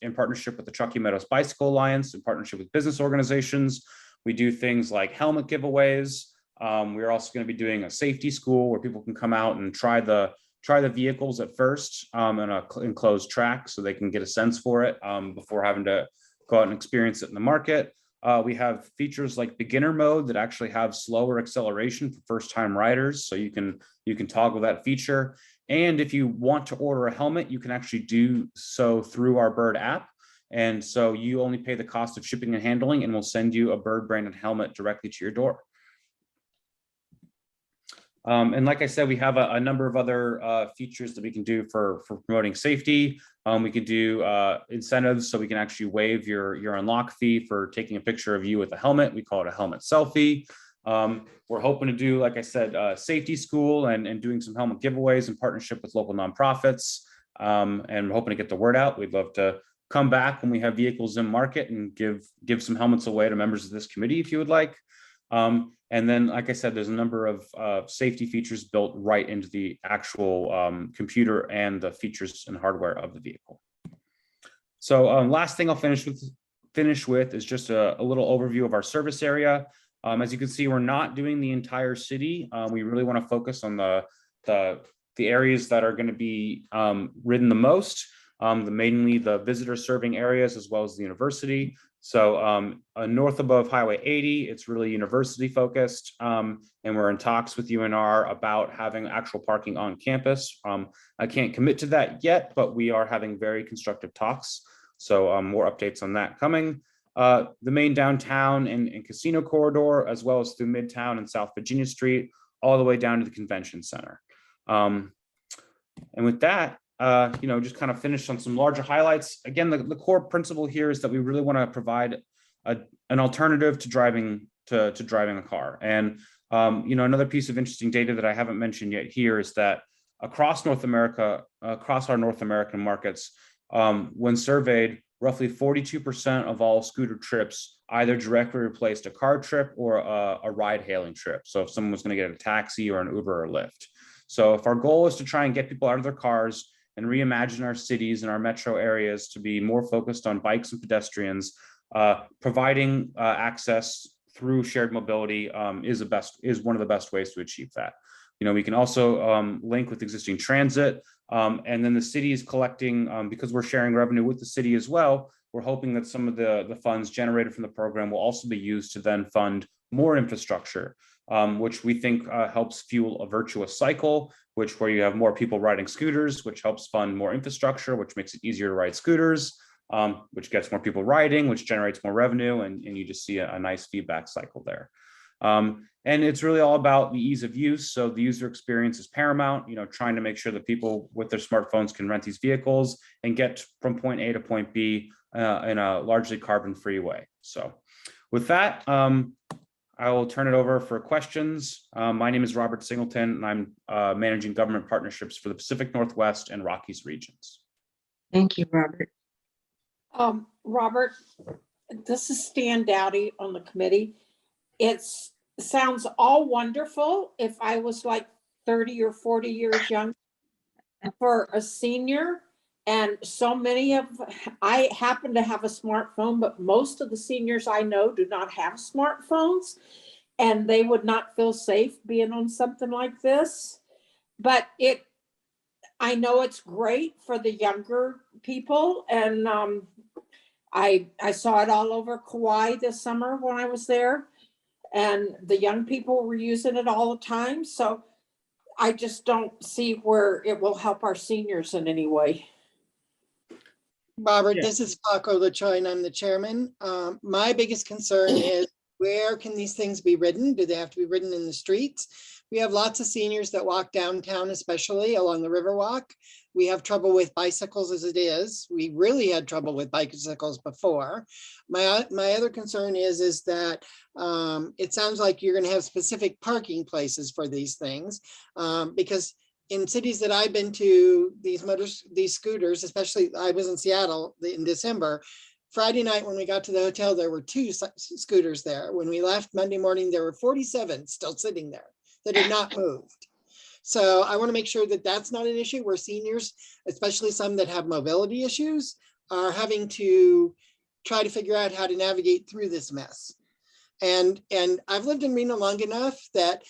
[SPEAKER 12] in partnership with the Truckee Meadows Bicycle Alliance, in partnership with business organizations. We do things like helmet giveaways. We're also going to be doing a safety school where people can come out and try the vehicles at first in an enclosed track, so they can get a sense for it before having to go out and experience it in the market. We have features like beginner mode that actually have slower acceleration for first-time riders, so you can toggle that feature. And if you want to order a helmet, you can actually do so through our Bird app. And so you only pay the cost of shipping and handling, and we'll send you a Bird branded helmet directly to your door. And like I said, we have a number of other features that we can do for promoting safety. We can do incentives, so we can actually waive your unlock fee for taking a picture of you with a helmet. We call it a helmet selfie. We're hoping to do, like I said, safety school and doing some helmet giveaways in partnership with local nonprofits. And we're hoping to get the word out. We'd love to come back when we have vehicles in market and give some helmets away to members of this committee if you would like. And then, like I said, there's a number of safety features built right into the actual computer and the features and hardware of the vehicle. So last thing I'll finish with is just a little overview of our service area. As you can see, we're not doing the entire city. We really want to focus on the areas that are going to be ridden the most, mainly the visitor serving areas as well as the university. So north above Highway 80, it's really university focused, and we're in talks with UNR about having actual parking on campus. I can't commit to that yet, but we are having very constructive talks. So more updates on that coming. The main downtown and casino corridor, as well as through Midtown and South Virginia Street, all the way down to the convention center. And with that, just kind of finish on some larger highlights. Again, the core principle here is that we really want to provide an alternative to driving a car. And another piece of interesting data that I haven't mentioned yet here is that across North America, across our North American markets, when surveyed, roughly 42% of all scooter trips either directly replaced a car trip or a ride-hailing trip. So if someone was going to get a taxi or an Uber or Lyft. So if our goal is to try and get people out of their cars and reimagine our cities and our metro areas to be more focused on bikes and pedestrians, providing access through shared mobility is one of the best ways to achieve that. We can also link with existing transit, and then the city is collecting, because we're sharing revenue with the city as well. We're hoping that some of the funds generated from the program will also be used to then fund more infrastructure, which we think helps fuel a virtuous cycle, where you have more people riding scooters, which helps fund more infrastructure, which makes it easier to ride scooters, which gets more people riding, which generates more revenue, and you just see a nice feedback cycle there. And it's really all about the ease of use. So the user experience is paramount, trying to make sure that people with their smartphones can rent these vehicles and get from point A to point B in a largely carbon-free way. So with that, I will turn it over for questions. My name is Robert Singleton, and I'm managing government partnerships for the Pacific Northwest and Rockies regions.
[SPEAKER 4] Thank you, Robert.
[SPEAKER 3] Robert, this is Stan Dowdy on the committee. It sounds all wonderful if I was like 30 or 40 years young for a senior. And so many of, I happen to have a smartphone, but most of the seniors I know do not have smartphones, and they would not feel safe being on something like this. But I know it's great for the younger people, and I saw it all over Kauai this summer when I was there, and the young people were using it all the time. So I just don't see where it will help our seniors in any way.
[SPEAKER 1] Robert,
[SPEAKER 12] Yeah.
[SPEAKER 1] this is Paco LaChoy, and I'm the chairman. My biggest concern is, where can these things be ridden? Do they have to be ridden in the streets? We have lots of seniors that walk downtown, especially along the Riverwalk. We have trouble with bicycles as it is. We really had trouble with bicycles before. My other concern is that it sounds like you're going to have specific parking places for these things, because in cities that I've been to, these scooters, especially I was in Seattle in December, Friday night when we got to the hotel, there were 2 scooters there. When we left Monday morning, there were 47 still sitting there that had not moved. So I want to make sure that that's not an issue where seniors, especially some that have mobility issues, are having to try to figure out how to navigate through this mess. And I've lived in Reno long enough that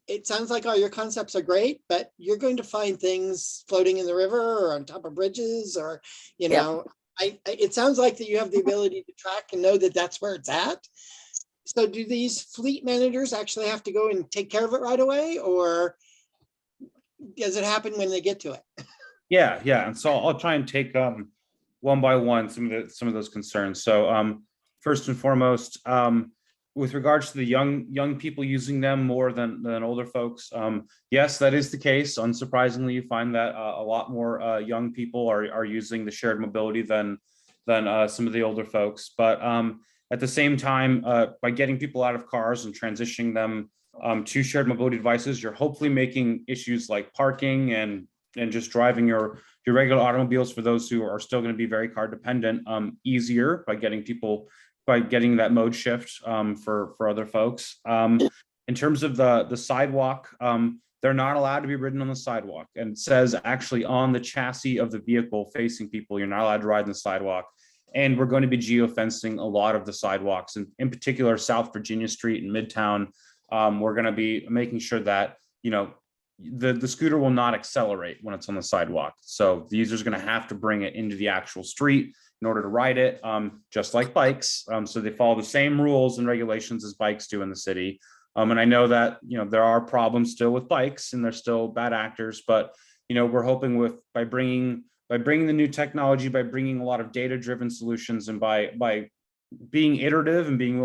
[SPEAKER 1] it sounds like all your concepts are great, but you're going to find things floating in the river or on top of bridges, or, you know, it sounds like that you have the ability to track and know that that's where it's at. So do these fleet managers actually have to go and take care of it right away, or does it happen when they get to it?
[SPEAKER 12] Yeah, and so I'll try and take one by one some of those concerns. So first and foremost, with regards to the young people using them more than older folks, yes, that is the case. Unsurprisingly, you find that a lot more young people are using the shared mobility than some of the older folks. But at the same time, by getting people out of cars and transitioning them to shared mobility devices, you're hopefully making issues like parking and just driving your regular automobiles, for those who are still going to be very car dependent, easier by getting that mode shift for other folks. In terms of the sidewalk, they're not allowed to be ridden on the sidewalk, and it says actually on the chassis of the vehicle facing people, you're not allowed to ride on the sidewalk. And we're going to be geofencing a lot of the sidewalks, and in particular South Virginia Street and Midtown. We're going to be making sure that, you know, the scooter will not accelerate when it's on the sidewalk. So the user's going to have to bring it into the actual street in order to ride it, just like bikes. So they follow the same rules and regulations as bikes do in the city. And I know that, you know, there are problems still with bikes and they're still bad actors, but, you know, we're hoping by bringing the new technology, by bringing a lot of data-driven solutions, and by being iterative and being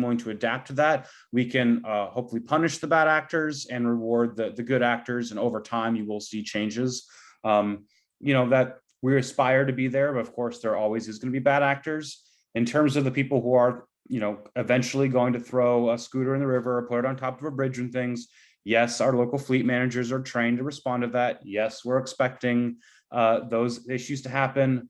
[SPEAKER 12] willing to adapt to that, we can hopefully punish the bad actors and reward the good actors. And over time, you will see changes. You know, that we aspire to be there, but of course, there always is going to be bad actors. In terms of the people who are, you know, eventually going to throw a scooter in the river or put it on top of a bridge and things, yes, our local fleet managers are trained to respond to that. Yes, we're expecting those issues to happen.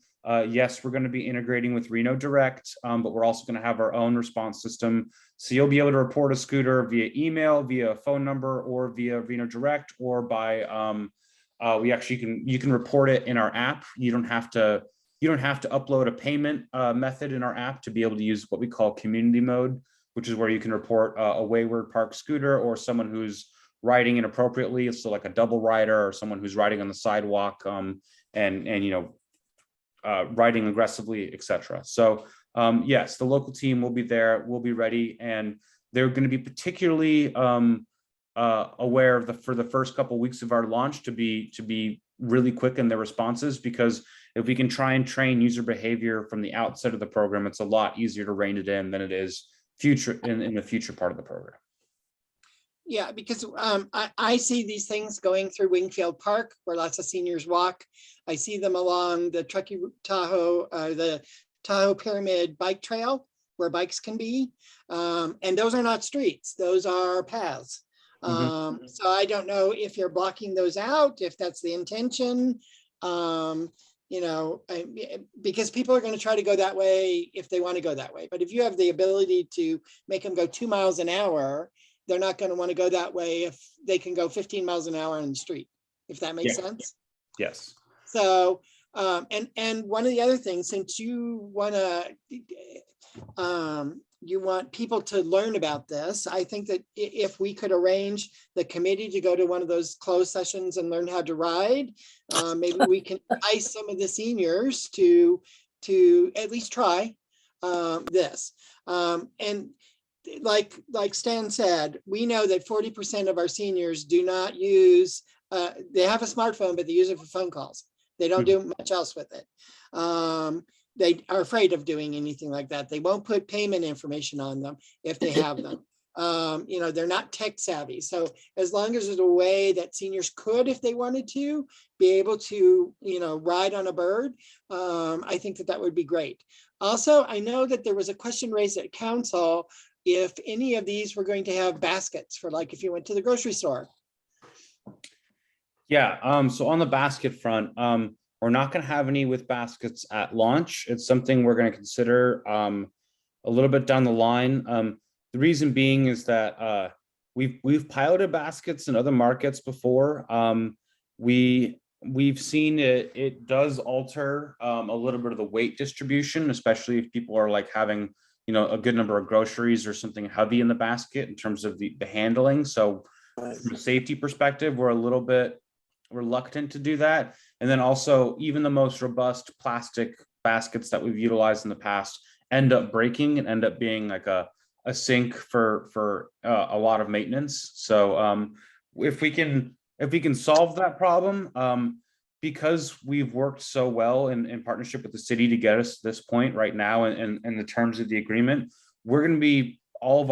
[SPEAKER 12] Yes, we're going to be integrating with Reno Direct, but we're also going to have our own response system. So you'll be able to report a scooter via email, via phone number, or via Reno Direct, or by you can report it in our app. You don't have to upload a payment method in our app to be able to use what we call community mode, which is where you can report a wayward parked scooter or someone who's riding inappropriately. So like a double rider or someone who's riding on the sidewalk and you know, riding aggressively, etc. So yes, the local team will be there, will be ready, and they're going to be particularly aware of for the first couple of weeks of our launch to be really quick in their responses, because if we can try and train user behavior from the outset of the program, it's a lot easier to rein it in than it is in the future part of the program.
[SPEAKER 1] Yeah, because I see these things going through Wingfield Park where lots of seniors walk. I see them along the Truckee Tahoe, the Tahoe Pyramid bike trail where bikes can be. And those are not streets, those are paths. So I don't know if you're blocking those out, if that's the intention. You know, because people are going to try to go that way if they want to go that way. But if you have the ability to make them go 2 miles an hour they're not going to want to go that way if they can go 15 miles an hour on the street, if that makes
[SPEAKER 12] Yeah.
[SPEAKER 1] sense.
[SPEAKER 12] Yes.
[SPEAKER 1] So, and one of the other things, since you want to, you want people to learn about this, I think that if we could arrange the committee to go to one of those closed sessions and learn how to ride, maybe we can entice some of the seniors to at least try this. And like Stan said, we know that 40% of our seniors do not use, they have a smartphone, but they use it for phone calls. They don't do much else with it. They are afraid of doing anything like that. They won't put payment information on them if they have them. You know, they're not tech savvy. So as long as there's a way that seniors could, if they wanted to, be able to, you know, ride on a bird, I think that that would be great. Also, I know that there was a question raised at council if any of these were going to have baskets for, like, if you went to the grocery store.
[SPEAKER 12] Yeah, so on the basket front, we're not going to have any with baskets at launch. It's something we're going to consider a little bit down the line. The reason being is that we've piloted baskets in other markets before. We've seen it does alter a little bit of the weight distribution, especially if people are like having, you know, a good number of groceries or something heavy in the basket in terms of the handling. So from a safety perspective, we're a little bit reluctant to do that. And then also, even the most robust plastic baskets that we've utilized in the past end up breaking and end up being like a sink for a lot of maintenance. So if we can solve that problem, because we've worked so well in partnership with the city to get us to this point right now, and the terms of the agreement, we're going to be all of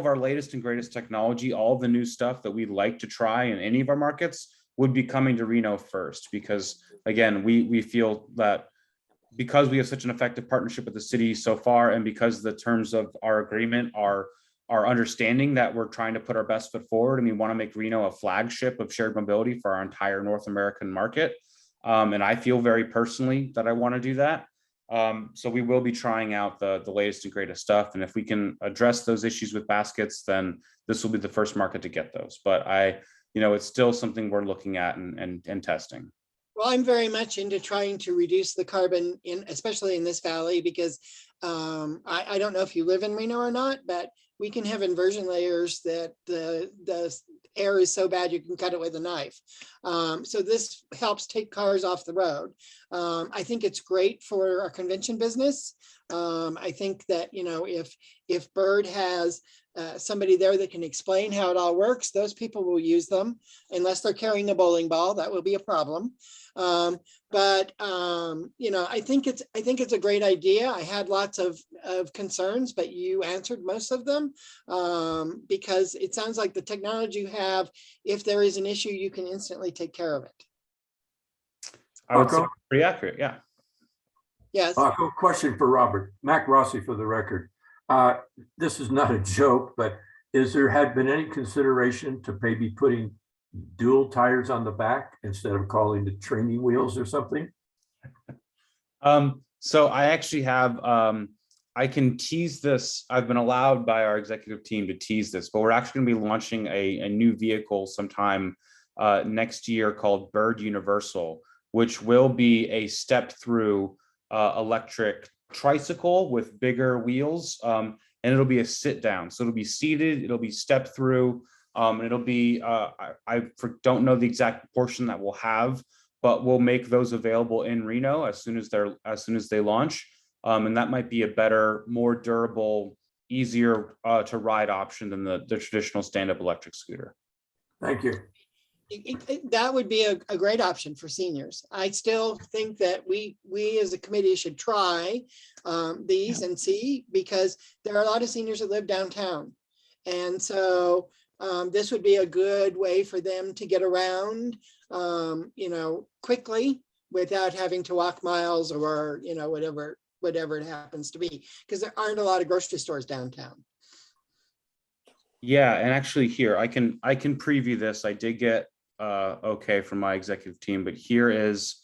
[SPEAKER 12] our latest and greatest technology, all of the new stuff that we'd like to try in any of our markets would be coming to Reno first, because again, we feel that because we have such an effective partnership with the city so far, and because the terms of our agreement are understanding that we're trying to put our best foot forward, and we want to make Reno a flagship of shared mobility for our entire North American market. And I feel very personally that I want to do that. So we will be trying out the latest and greatest stuff. And if we can address those issues with baskets, then this will be the first market to get those. But it's still something we're looking at and testing.
[SPEAKER 1] Well, I'm very much into trying to reduce the carbon especially in this valley, because I don't know if you live in Reno or not, but we can have inversion layers that the air is so bad you can cut it with a knife. So this helps take cars off the road. I think it's great for our convention business. I think that, if Bird has somebody there that can explain how it all works, those people will use them, unless they're carrying a bowling ball. That will be a problem. I think it's a great idea. I had lots of concerns, but you answered most of them, because it sounds like the technology you have, if there is an issue, you can instantly take care of it.
[SPEAKER 12] I would say pretty accurate, yeah.
[SPEAKER 1] Yes.
[SPEAKER 5] Question for Robert. Mac Rossi for the record. This is not a joke, but had been any consideration to maybe putting dual tires on the back instead of calling it training wheels or something?
[SPEAKER 12] So I actually have, I can tease this. I've been allowed by our executive team to tease this, but we're actually going to be launching a new vehicle sometime next year called Bird Universal, which will be a step through electric tricycle with bigger wheels, and it'll be a sit down. So it'll be seated, it'll be step through, and it'll be, I don't know the exact portion that we'll have, but we'll make those available in Reno as soon as they launch. And that might be a better, more durable, easier to ride option than the traditional stand-up electric scooter.
[SPEAKER 5] Thank you.
[SPEAKER 1] That would be a great option for seniors. I still think that we as a committee should try these and see, because there are a lot of seniors that live downtown. And so this would be a good way for them to get around, quickly without having to walk miles or, whatever it happens to be, because there aren't a lot of grocery stores downtown.
[SPEAKER 12] Yeah, and actually here, I can preview this. I did get okay from my executive team, but here's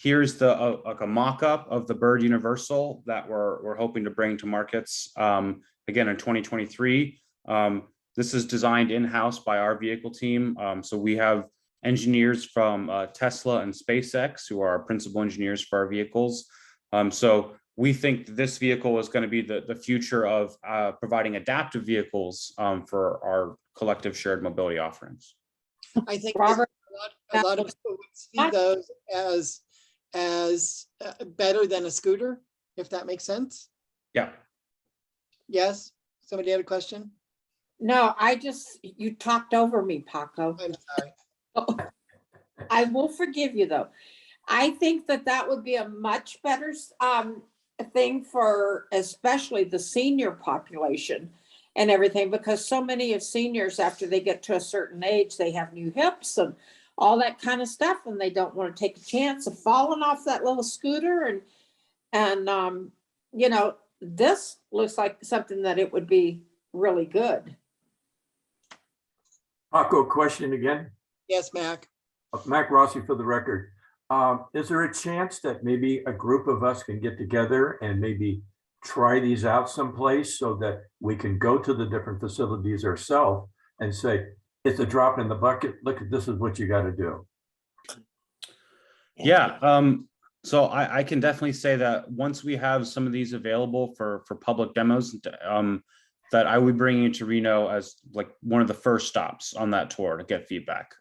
[SPEAKER 12] the like a mock-up of the Bird Universal that we're hoping to bring to markets again in 2023. This is designed in-house by our vehicle team. So we have engineers from Tesla and SpaceX who are our principal engineers for our vehicles. So we think this vehicle is going to be the future of providing adaptive vehicles for our collective shared mobility offerings.
[SPEAKER 1] I think
[SPEAKER 3] Robert,
[SPEAKER 1] a lot of people would see those as better than a scooter, if that makes sense.
[SPEAKER 12] Yeah.
[SPEAKER 1] Yes, somebody had a question?
[SPEAKER 3] no, you talked over me, Paco.
[SPEAKER 1] I'm sorry.
[SPEAKER 3] I will forgive you though. I think that would be a much better thing for especially the senior population and everything, because so many of seniors, after they get to a certain age, they have new hips and all that kind of stuff, and they don't want to take a chance of falling off that little scooter. And you know, this looks like something that it would be really good.
[SPEAKER 5] Paco, question again.
[SPEAKER 1] Yes, Mac.
[SPEAKER 5] Mac Rossi for the record. Is there a chance that maybe a group of us can get together and maybe try these out someplace so that we can go to the different facilities ourselves and say, it's a drop in the bucket. Look, this is what you got to do.
[SPEAKER 12] Yeah. So I can definitely say that once we have some of these available for public demos, that I would bring you to Reno as like one of the first stops on that tour to get feedback.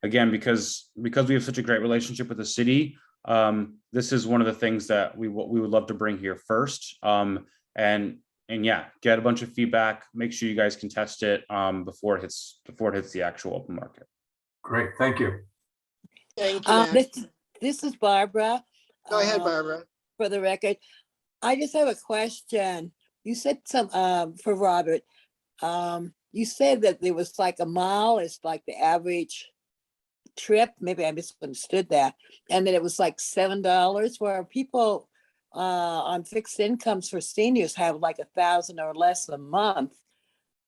[SPEAKER 12] Again, because we have such a great relationship with the city, this is one of the things that we would love to bring here first. And yeah, get a bunch of feedback. Make sure you guys can test it before it hits the actual open market.
[SPEAKER 5] Great, thank you.
[SPEAKER 1] Thank you, Mac.
[SPEAKER 9] This is Barbara.
[SPEAKER 1] Go ahead, Barbara.
[SPEAKER 9] For the record, I just have a question. You said for Robert, you said that there was like a mile is like the average trip. Maybe I misunderstood that. And then it was like $7, where people on fixed incomes for seniors have like $1,000 or less a month.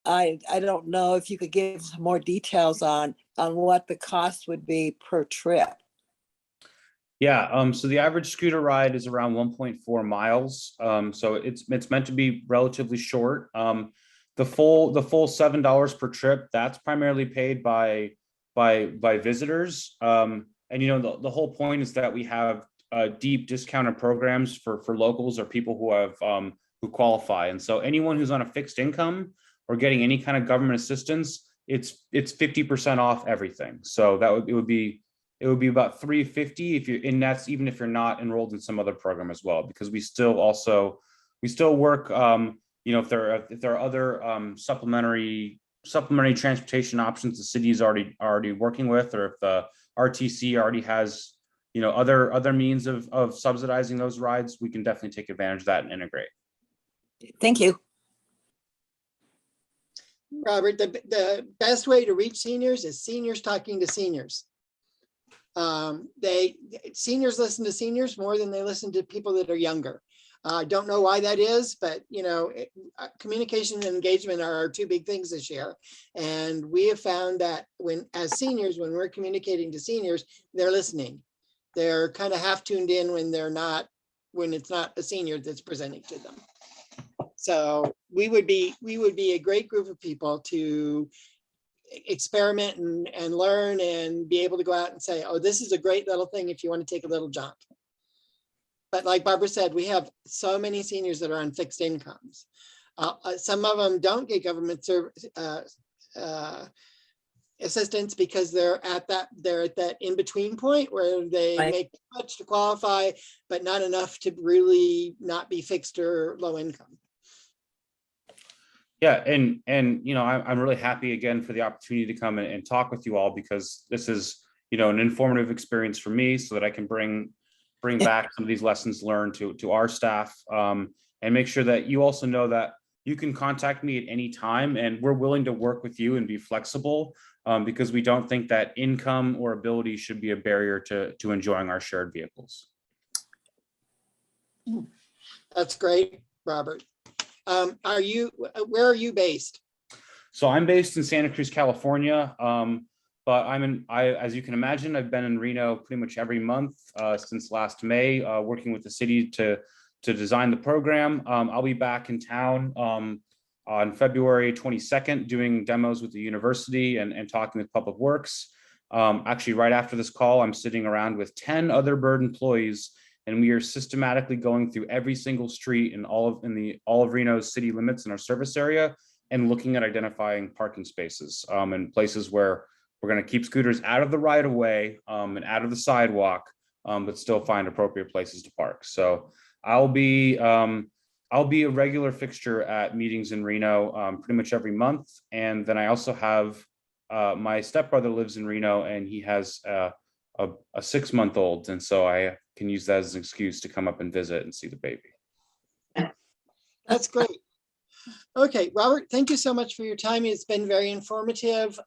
[SPEAKER 9] I don't know if you could give some more details on what the cost would be per trip.
[SPEAKER 12] Yeah, so the average scooter ride is around 1.4 miles. So it's meant to be relatively short. The full $7 per trip, that's primarily paid by visitors. And you know, the whole point is that we have deep discounted programs for locals or people who have who qualify. And so anyone who's on a fixed income or getting any kind of government assistance, it's 50% off everything. So it would be about $350 if you're in, that's even if you're not enrolled in some other program as well, because we still work, you know, if there are other supplementary transportation options the city is already working with, or if the RTC already has, you know, other means of subsidizing those rides, we can definitely take advantage of that and integrate.
[SPEAKER 9] Thank you.
[SPEAKER 1] Robert, the best way to reach seniors is seniors talking to seniors. Seniors listen to seniors more than they listen to people that are younger. I don't know why that is, but you know, communication and engagement are our two big things this year. And we have found that as seniors, when we're communicating to seniors, they're listening. They're kind of half tuned in when it's not a senior that's presenting to them. So we would be a great group of people to experiment and learn and be able to go out and say, oh, this is a great little thing if you want to take a little jaunt. But like Barbara said, we have so many seniors that are on fixed incomes. Some of them don't get government assistance because they're at that in-between point where they make too much to qualify, but not enough to really not be fixed or low income.
[SPEAKER 12] Yeah, and you know, I'm really happy again for the opportunity to come and talk with you all, because this is, you know, an informative experience for me, so that I can bring back some of these lessons learned to our staff, and make sure that you also know that you can contact me at any time, and we're willing to work with you and be flexible, because we don't think that income or ability should be a barrier to enjoying our shared vehicles.
[SPEAKER 1] That's great, Robert. Where are you based?
[SPEAKER 12] So I'm based in Santa Cruz, California, but as you can imagine, I've been in Reno pretty much every month since last May, working with the city to design the program. I'll be back in town on February 22nd, doing demos with the university and talking with Public Works. Actually, right after this call, I'm sitting around with 10 other Bird employees, and we are systematically going through every single street in all of Reno's city limits in our service area and looking at identifying parking spaces and places where we're going to keep scooters out of the right of way and out of the sidewalk, but still find appropriate places to park. So I'll be a regular fixture at meetings in Reno pretty much every month. And then I also have my stepbrother lives in Reno, and he has a 6-month-old. And so I can use that as an excuse to come up and visit and see the baby.
[SPEAKER 1] That's great. Okay, Robert, thank you so much for your time. It's been very informative.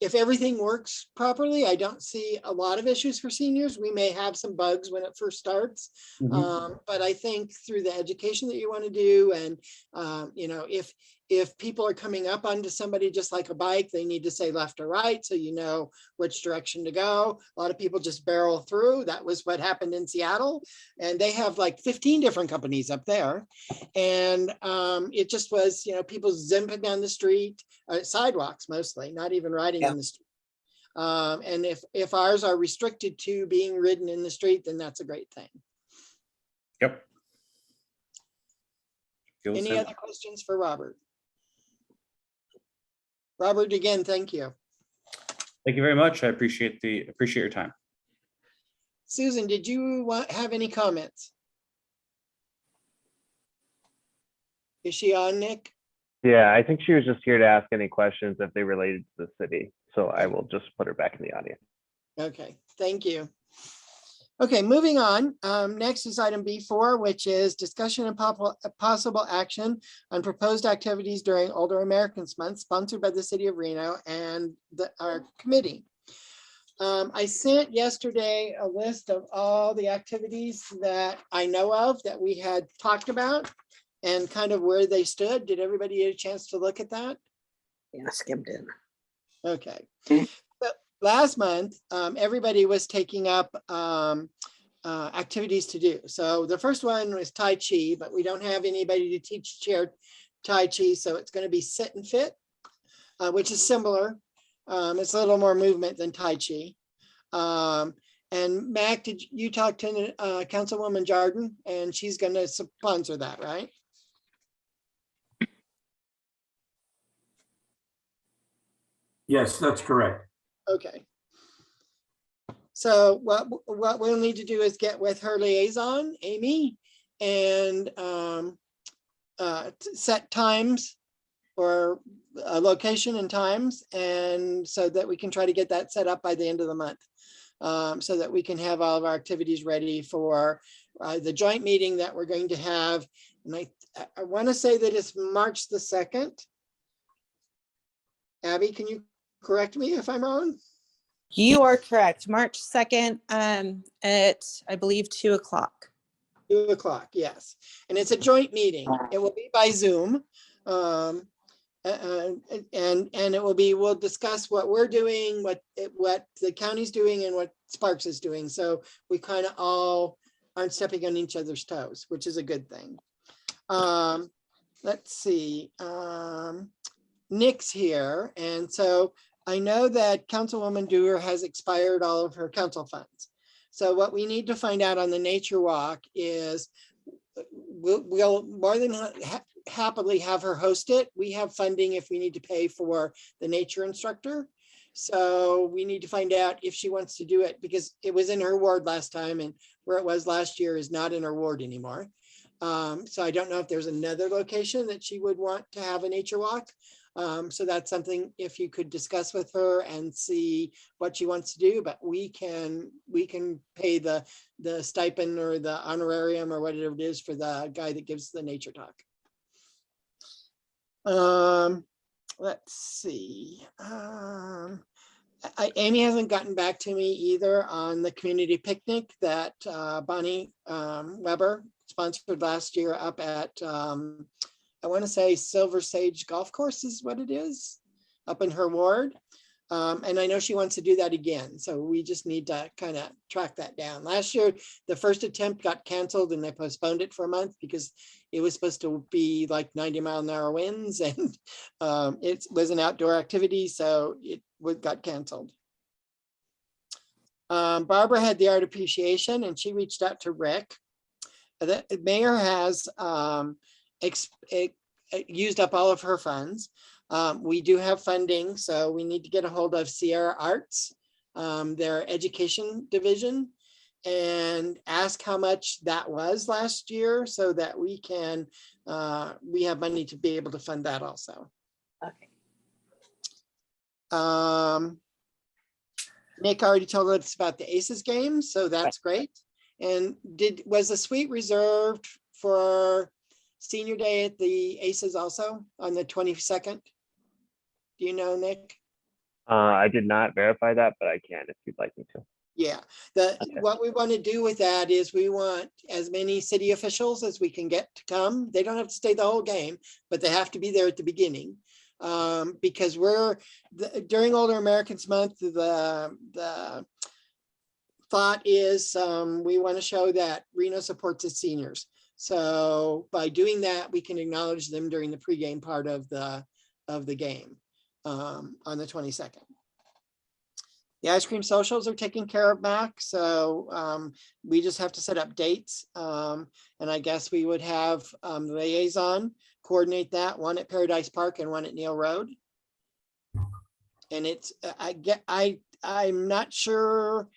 [SPEAKER 1] If everything works properly, I don't see a lot of issues for seniors. We may have some bugs when it first starts. But I think through the education that you want to do, and if people are coming up onto somebody just like a bike, they need to say left or right so you know which direction to go. A lot of people just barrel through. That was what happened in Seattle, and they have like 15 different companies up there. And it just was, people zipping down the street, sidewalks mostly, not even riding in the street. And if ours are restricted to being ridden in the street, then that's a great thing.
[SPEAKER 12] Yep.
[SPEAKER 1] Any other questions for Robert? Robert, again, thank you.
[SPEAKER 12] Thank you very much. I appreciate your time.
[SPEAKER 1] Susan, did you have any comments? Is she on, Nick?
[SPEAKER 2] Yeah, I think she was just here to ask any questions if they related to the city. So I will just put her back in the audience.
[SPEAKER 1] Okay, thank you. Okay, moving on. Next is item B4, which is discussion and possible action on proposed activities during Older Americans Month, sponsored by the City of Reno and our committee. I sent yesterday a list of all the activities that I know of that we had talked about and kind of where they stood. Did everybody get a chance to look at that?
[SPEAKER 9] Yeah, I skimmed in.
[SPEAKER 1] Okay. But last month, everybody was taking up activities to do. So the first one was Tai Chi, but we don't have anybody to teach chair Tai Chi. So it's going to be sit and fit, which is similar. It's a little more movement than Tai Chi. And Mac, did you talk to Councilwoman Jordan? And she's going to sponsor that, right?
[SPEAKER 5] Yes, that's correct.
[SPEAKER 1] Okay. So what we'll need to do is get with her liaison, Amy, and set times or a location and times, and so that we can try to get that set up by the end of the month, so that we can have all of our activities ready for the joint meeting that we're going to have. And I want to say that it's March the 2nd. Abby, can you correct me if I'm wrong?
[SPEAKER 13] You are correct. March 2nd at, I believe, 2 o'clock.
[SPEAKER 1] 2 o'clock, yes. And it's a joint meeting. It will be by Zoom. And it will be, we'll discuss what we're doing, what the county's doing, and what Sparks is doing. So we kind of all aren't stepping on each other's toes, which is a good thing. Let's see. Nick's here. And so I know that Councilwoman Dewar has expired all of her council funds. So what we need to find out on the nature walk is we'll more than happily have her host it. We have funding if we need to pay for the nature instructor. So we need to find out if she wants to do it, because it was in her ward last time, and where it was last year is not in her ward anymore. So I don't know if there's another location that she would want to have a nature walk. So that's something if you could discuss with her and see what she wants to do, but we can pay the stipend or the honorarium or whatever it is for the guy that gives the nature talk. Let's see. Amy hasn't gotten back to me either on the community picnic that Bonnie Weber sponsored last year up at I want to say Silver Sage Golf Course is what it is, up in her ward. And I know she wants to do that again. So we just need to kind of track that down. Last year, the first attempt got canceled and they postponed it for a month because it was supposed to be like 90-mile-an-hour winds and it was an outdoor activity. So it got canceled. Barbara had the art appreciation and she reached out to Rick. The mayor has used up all of her funds. We do have funding, so we need to get a hold of Sierra Arts, their education division, and ask how much that was last year so that we can, we have money to be able to fund that also.
[SPEAKER 9] Okay.
[SPEAKER 1] Nick already told us about the ACES game, so that's great. And was the suite reserved for senior day at the ACES also on the 22nd? Do you know, Nick?
[SPEAKER 2] I did not verify that, but I can if you'd like me to.
[SPEAKER 1] Yeah,
[SPEAKER 2] Okay.
[SPEAKER 1] what we want to do with that is we want as many city officials as we can get to come. They don't have to stay the whole game, but they have to be there at the beginning. Because during Older Americans Month, the thought is we want to show that Reno supports its seniors. So by doing that, we can acknowledge them during the pregame part of the game on the 22nd. The ice cream socials are taken care of, Mac. So we just have to set up dates. And I guess we would have the liaison coordinate that, one at Paradise Park and one at Neil Road. And it's, I'm not sure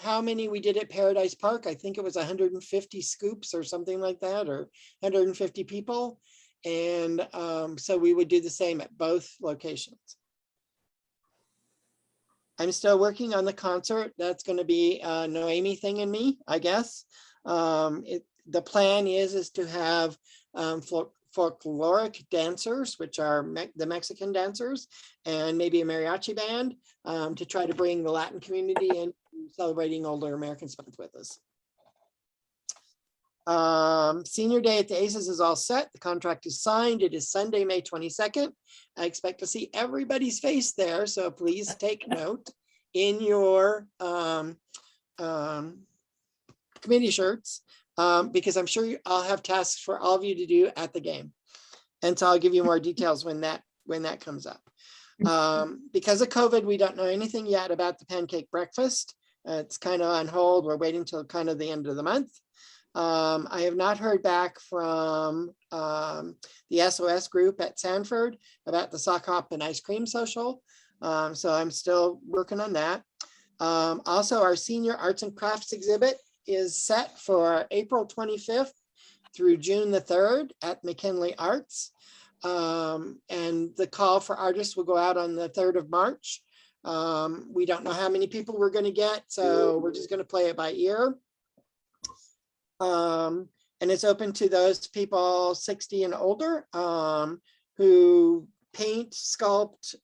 [SPEAKER 1] how many we did at Paradise Park. I think it was 150 scoops or something like that, or 150 people. And so we would do the same at both locations. I'm still working on the concert. That's going to be a Noemi thing in me, I guess. The plan is to have folkloric dancers, which are the Mexican dancers, and maybe a mariachi band to try to bring the Latin community in celebrating Older Americans Month with us. Senior Day at the ACES is all set. The contract is signed. It is Sunday, May 22nd. I expect to see everybody's face there, so please take note in your committee shirts, because I'm sure I'll have tasks for all of you to do at the game. And so I'll give you more details when that comes up. Because of COVID, we don't know anything yet about the pancake breakfast. It's kind of on hold. We're waiting till kind of the end of the month. I have not heard back from the SOS group at Sanford about the sock hop and ice cream social. So I'm still working on that. Also, our senior arts and crafts exhibit is set for April 25th through June the 3rd at McKinley Arts. And the call for artists will go out on the 3rd of March. We don't know how many people we're going to get, so we're just going to play it by ear. And it's open to those people 60 and older who paint, sculpt,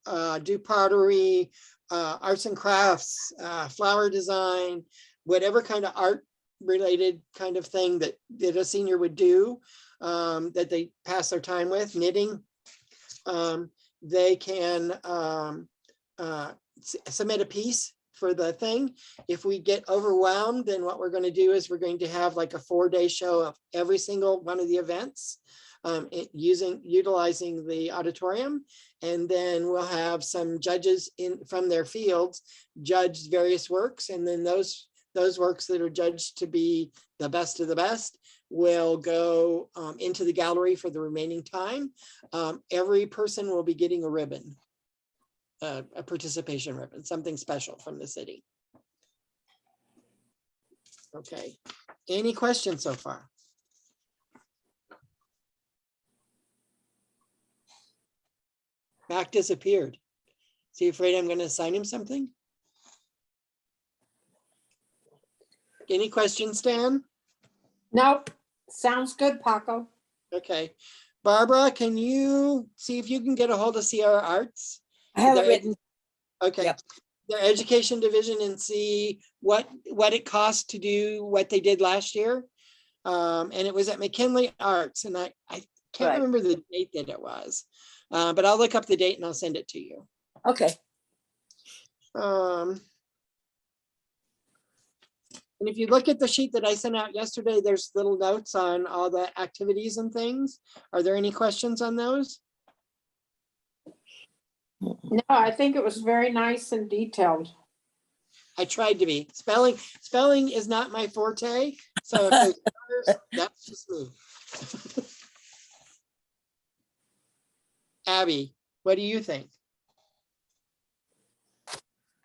[SPEAKER 1] do pottery, arts and crafts, flower design, whatever kind of art related kind of thing that a senior would do, that they pass their time with, knitting. They can submit a piece for the thing. If we get overwhelmed, then what we're going to do is we're going to have like a 4-day show of every single one of the events, utilizing the auditorium, and then we'll have some judges from their fields judge various works, and then those works that are judged to be the best of the best will go into the gallery for the remaining time. Every person will be getting a ribbon. A participation ribbon, something special from the city. Okay, any questions so far? Mac disappeared. Is he afraid I'm going to assign him something? Any questions, Stan?
[SPEAKER 3] Nope, sounds good, Paco.
[SPEAKER 1] Okay, Barbara, can you see if you can get a hold of Sierra Arts?
[SPEAKER 9] I have it written.
[SPEAKER 1] Okay,
[SPEAKER 9] Yep.
[SPEAKER 1] Their education division, and see what it costs to do what they did last year. And it was at McKinley Arts, and I can't
[SPEAKER 9] Right.
[SPEAKER 1] remember the date that it was, but I'll look up the date and I'll send it to you.
[SPEAKER 9] Okay.
[SPEAKER 1] And if you look at the sheet that I sent out yesterday, there's little notes on all the activities and things. Are there any questions on those?
[SPEAKER 3] No, I think it was very nice and detailed.
[SPEAKER 1] I tried to be. Spelling is not my forte. So if there's errors, that's just me. Abby, what do you think?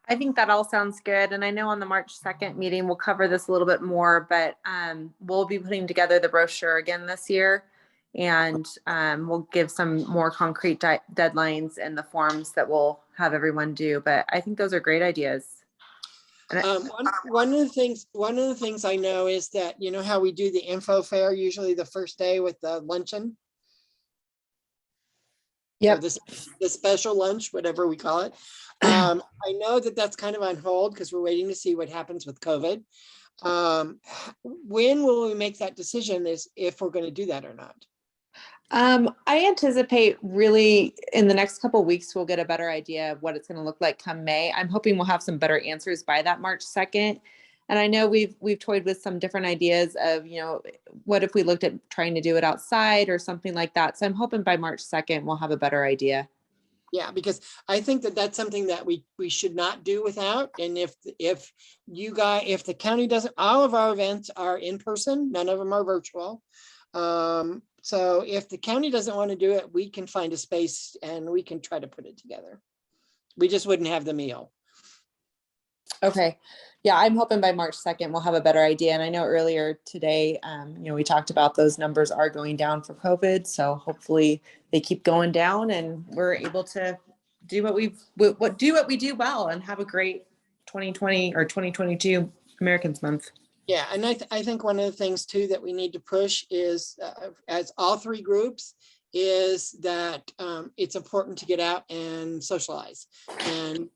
[SPEAKER 13] I think that all sounds good. And I know on the March 2nd meeting, we'll cover this a little bit more, but we'll be putting together the brochure again this year. And we'll give some more concrete deadlines and the forms that we'll have everyone do. But I think those are great ideas.
[SPEAKER 1] One of the things I know is that, you know how we do the info fair usually the first day with the luncheon?
[SPEAKER 13] Yep.
[SPEAKER 1] Or the special lunch, whatever we call it. I know that that's kind of on hold because we're waiting to see what happens with COVID. When will we make that decision is if we're going to do that or not?
[SPEAKER 13] I anticipate really in the next couple of weeks, we'll get a better idea of what it's going to look like come May. I'm hoping we'll have some better answers by that March 2nd. And I know we've toyed with some different ideas of, you know, what if we looked at trying to do it outside or something like that. So I'm hoping by March 2nd, we'll have a better idea.
[SPEAKER 1] Yeah, because I think that that's something that we should not do without. And if the county doesn't, all of our events are in person, none of them are virtual. So if the county doesn't want to do it, we can find a space and we can try to put it together. We just wouldn't have the meal.
[SPEAKER 13] Okay. Yeah, I'm hoping by March 2nd, we'll have a better idea. And I know earlier today, you know, we talked about those numbers are going down for COVID. So hopefully they keep going down and we're able to do what we do well and have a great 2020 or 2022 Americans Month.
[SPEAKER 1] Yeah, and I think one of the things too that we need to push is, as all three groups, is that it's important to get out and socialize. And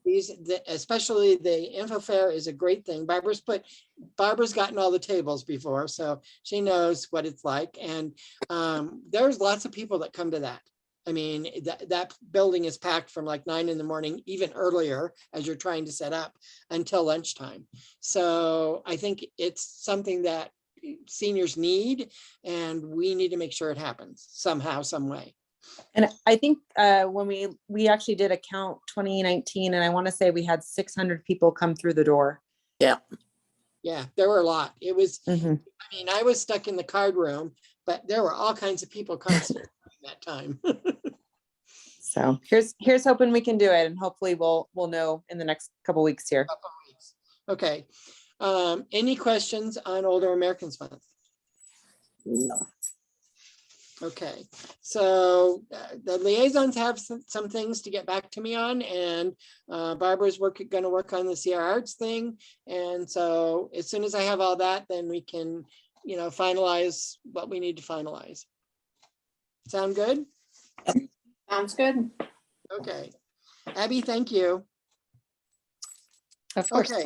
[SPEAKER 1] especially the info fair is a great thing. Barbara's gotten all the tables before, so she knows what it's like. And there's lots of people that come to that. I mean, that building is packed from like 9 in the morning, even earlier as you're trying to set up until lunchtime. So I think it's something that seniors need, and we need to make sure it happens somehow, some way.
[SPEAKER 13] And I think when we actually did a count 2019, and I want to say we had 600 people come through the door.
[SPEAKER 9] Yeah.
[SPEAKER 1] Yeah, there were a lot. It was,
[SPEAKER 13] Mm-hmm.
[SPEAKER 1] I mean, I was stuck in the card room, but there were all kinds of people constantly that time.
[SPEAKER 13] So here's hoping we can do it, and hopefully we'll know in the next couple weeks here.
[SPEAKER 1] Okay. Any questions on Older Americans Month?
[SPEAKER 9] No.
[SPEAKER 1] Okay, so the liaisons have some things to get back to me on, and Barbara's going to work on the CR Arts thing. And so as soon as I have all that, then we can, you know, finalize what we need to finalize. Sound good?
[SPEAKER 3] Sounds good.
[SPEAKER 1] Okay. Abby, thank you.
[SPEAKER 13] Of course.
[SPEAKER 1] Okay,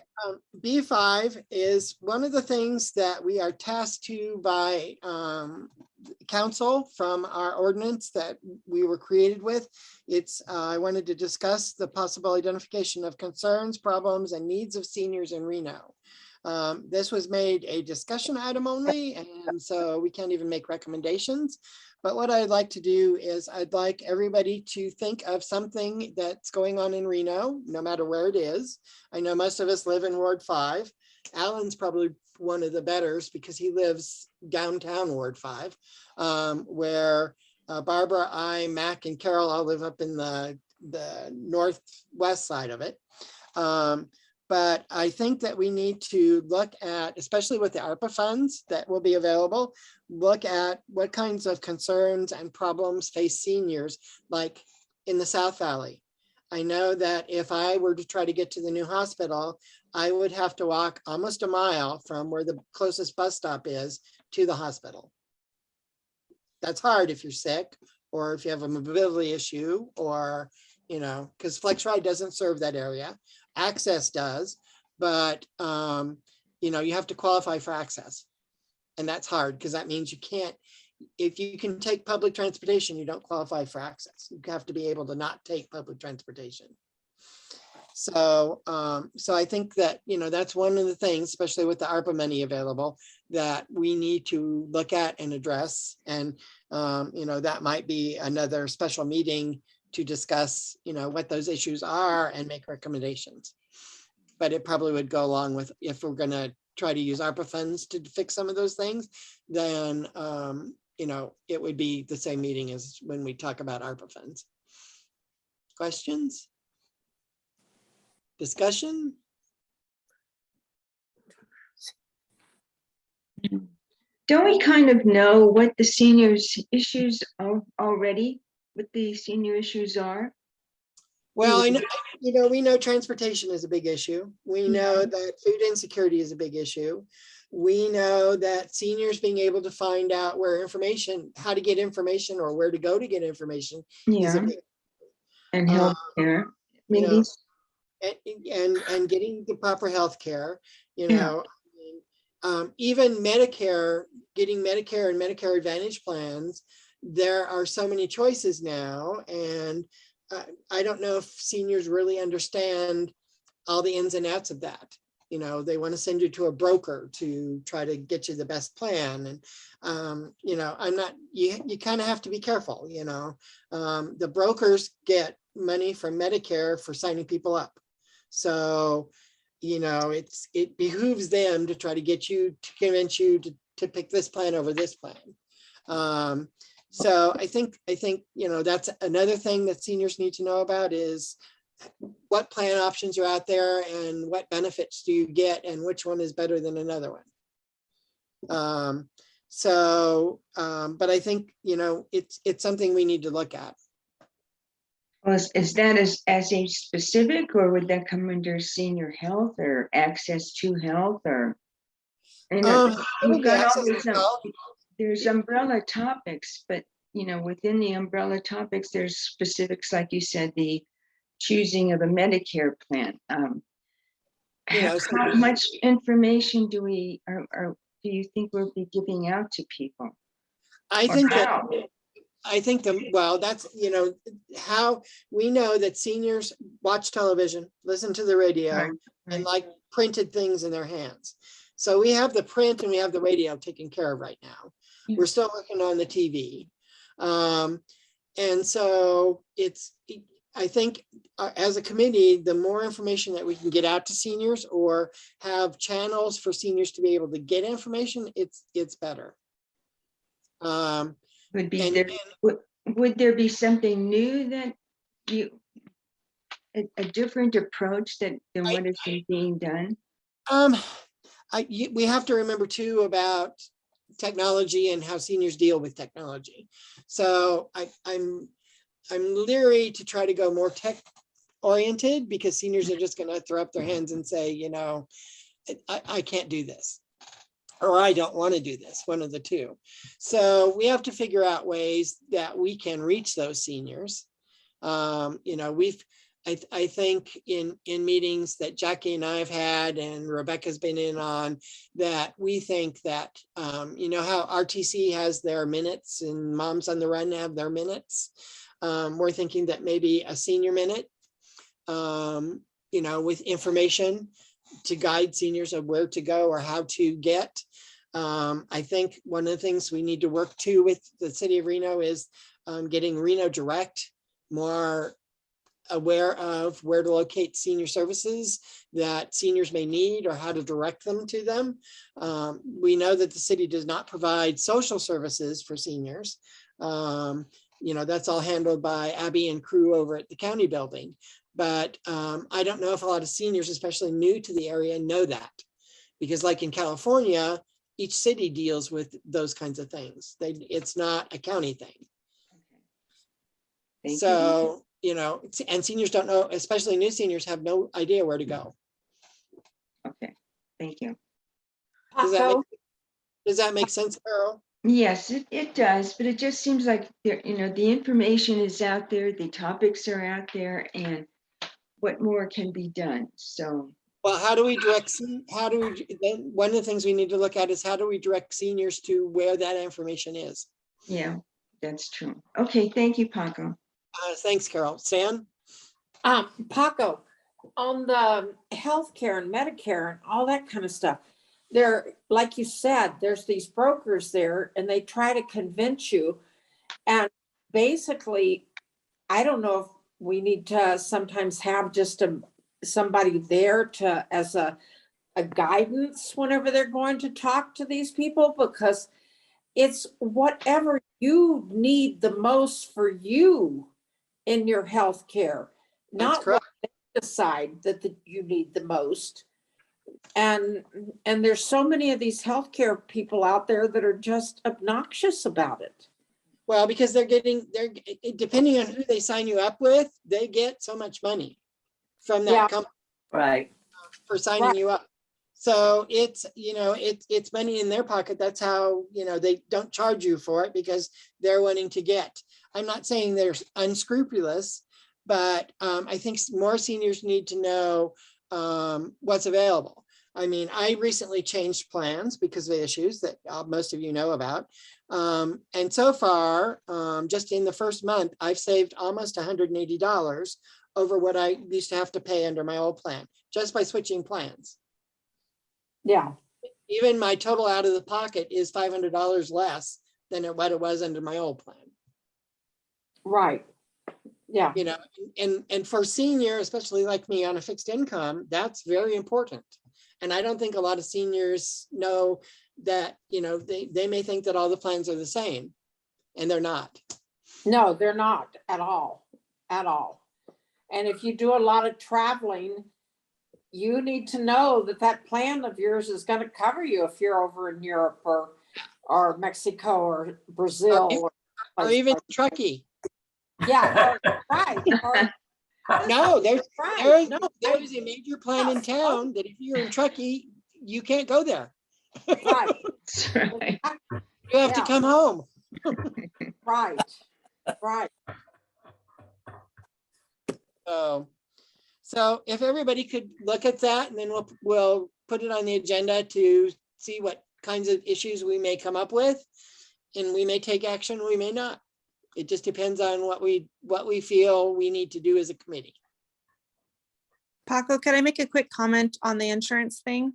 [SPEAKER 1] B5 is one of the things that we are tasked to by council from our ordinance that we were created with. It's I wanted to discuss the possible identification of concerns, problems, and needs of seniors in Reno. This was made a discussion item only, and so we can't even make recommendations. But what I'd like to do is I'd like everybody to think of something that's going on in Reno, no matter where it is. I know most of us live in Ward 5. Alan's probably one of the betters because he lives downtown Ward 5, where Barbara, I, Mac, and Carol all live up in the northwest side of it. But I think that we need to look at, especially with the ARPA funds that will be available, look at what kinds of concerns and problems face seniors, like in the South Valley. I know that if I were to try to get to the new hospital, I would have to walk almost a mile from where the closest bus stop is to the hospital. That's hard if you're sick or if you have a mobility issue, or, you know, because FlexRide doesn't serve that area. Access does, but you know, you have to qualify for access, and that's hard because that means you can't, if you can take public transportation, you don't qualify for access. You have to be able to not take public transportation. So, so I think that, that's one of the things, especially with the ARPA money available, that we need to look at and address. And, that might be another special meeting to discuss, what those issues are and make recommendations. But it probably would go along with, if we're going to try to use ARPA funds to fix some of those things, then, it would be the same meeting as when we talk about ARPA funds. Questions? Discussion?
[SPEAKER 4] Don't we kind of know what the seniors' issues are already? What the senior issues are?
[SPEAKER 1] Well, I know, we know transportation is a big issue. We know that food insecurity is a big issue. We know that seniors being able to find out how to get information or where to go to get information is a big.
[SPEAKER 4] And healthcare, maybe.
[SPEAKER 1] And getting the proper health care, even Medicare, getting Medicare and Medicare Advantage plans, there are so many choices now. And I don't know if seniors really understand all the ins and outs of that. They want to send you to a broker to try to get you the best plan. And, you kind of have to be careful, the brokers get money from Medicare for signing people up. So, it behooves them to try to convince you to pick this plan over this plan. So I think, that's another thing that seniors need to know about is what plan options are out there and what benefits do you get and which one is better than another one. But I think, it's something we need to look at.
[SPEAKER 4] Well, is that as a specific, or would that come under senior health or access to health, or? You've got all these, there's umbrella topics, but within the umbrella topics, there's specifics, like you said, the choosing of a Medicare plan. How much information do you think we'll be giving out to people?
[SPEAKER 1] I think that's, how we know that seniors watch television, listen to the radio, and like printed things in their hands. So we have the print and we have the radio taken care of right now. We're still working on the TV. And so I think as a committee, the more information that we can get out to seniors or have channels for seniors to be able to get information, it's better.
[SPEAKER 4] Would there be something new that a different approach than what is being done?
[SPEAKER 1] We have to remember too about technology and how seniors deal with technology. So I'm leery to try to go more tech oriented, because seniors are just going to throw up their hands and say, I can't do this, or I don't want to do this, one of the two. So we have to figure out ways that we can reach those seniors. I think in meetings that Jackie and I have had and Rebecca's been in on, that we think that, how RTC has their minutes and Moms on the Run have their minutes. We're thinking that maybe a senior minute, with information to guide seniors of where to go or how to get. I think one of the things we need to work to with the city of Reno is getting Reno Direct more aware of where to locate senior services that seniors may need or how to direct them to them. We know that the city does not provide social services for seniors. That's all handled by Abby and crew over at the county building. But I don't know if a lot of seniors, especially new to the area, know that, because like in California, each city deals with those kinds of things. It's not a county thing.
[SPEAKER 4] Thank
[SPEAKER 1] you. And seniors don't know, especially new seniors have no idea where to go.
[SPEAKER 4] Okay, thank you.
[SPEAKER 1] Does that make sense, Carol?
[SPEAKER 4] Yes, it does, but it just seems like the information is out there, the topics are out there, and what more can be done? So,
[SPEAKER 1] well, then one of the things we need to look at is how do we direct seniors to where that information is?
[SPEAKER 4] Yeah, that's true. Okay, thank you, Paco.
[SPEAKER 1] Thanks, Carol. Stan?
[SPEAKER 3] Paco, on the healthcare and Medicare and all that kind of stuff, there, like you said, there's these brokers there and they try to convince you. And basically, I don't know if we need to sometimes have just somebody there to, as a guidance whenever they're going to talk to these people, because it's whatever you need the most for you in your health care, not what they decide that you need the most. And there's so many of these healthcare people out there that are just obnoxious about it.
[SPEAKER 1] Well, because they're depending on who they sign you up with, they get so much money from that company.
[SPEAKER 6] Right.
[SPEAKER 1] For signing you up. So it's, it's money in their pocket. That's how, they don't charge you for it because they're wanting to get. I'm not saying they're unscrupulous, but I think more seniors need to know what's available. I mean, I recently changed plans because of the issues that most of you know about. And so far, just in the first month, I've saved almost $180 over what I used to have to pay under my old plan, just by switching plans.
[SPEAKER 3] Yeah.
[SPEAKER 1] Even my total out of the pocket is $500 less than what it was under my old plan.
[SPEAKER 3] Right. Yeah.
[SPEAKER 1] And for senior, especially like me on a fixed income, that's very important. And I don't think a lot of seniors know that, they may think that all the plans are the same, and they're not.
[SPEAKER 3] No, they're not at all, at all. And if you do a lot of traveling, you need to know that plan of yours is going to cover you if you're over in Europe or Mexico or Brazil.
[SPEAKER 1] Or even Truckee.
[SPEAKER 3] Yeah, right.
[SPEAKER 1] No, there's a major plan in town that if you're in Truckee, you can't go there.
[SPEAKER 3] Right.
[SPEAKER 1] You have to come home.
[SPEAKER 3] Right.
[SPEAKER 1] So if everybody could look at that, and then we'll put it on the agenda to see what kinds of issues we may come up with, and we may take action, we may not. It just depends on what we feel we need to do as a committee.
[SPEAKER 14] Paco, could I make a quick comment on the insurance thing?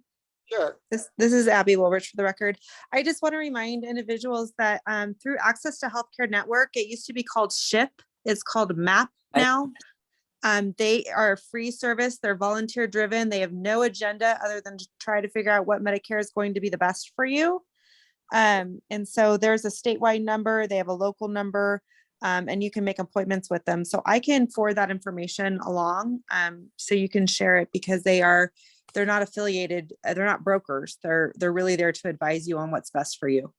[SPEAKER 1] Sure.
[SPEAKER 14] This is Abby Wilbridge for the record. I just want to remind individuals that through Access to Healthcare Network, it used to be called SHIP. It's called MAP now. They are a free service. They're volunteer driven. They have no agenda other than to try to figure out what Medicare is going to be the best for you. And so there's a statewide number. They have a local number. And you can make appointments with them. So I can forward that information along so you can share it, because they're not affiliated. They're not brokers. They're really there to advise you on what's best for you.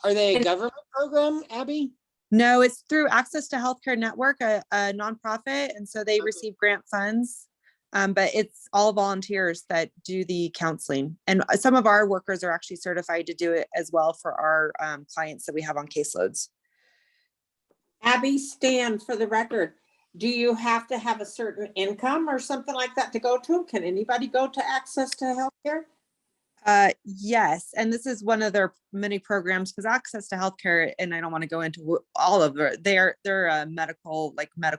[SPEAKER 1] Are they a government program, Abby?
[SPEAKER 14] No, it's through Access to Healthcare Network, a nonprofit. And so they receive grant funds, but it's all volunteers that do the counseling. And some of our workers are actually certified to do it as well for our clients that we have on caseloads.
[SPEAKER 3] Abby, Stan, for the record, do you have to have a certain income or something like that to go to? Can anybody go to Access to Healthcare?
[SPEAKER 14] Yes, and this is one of their many programs, because Access to Healthcare, and I don't want to go into all of it, they're medical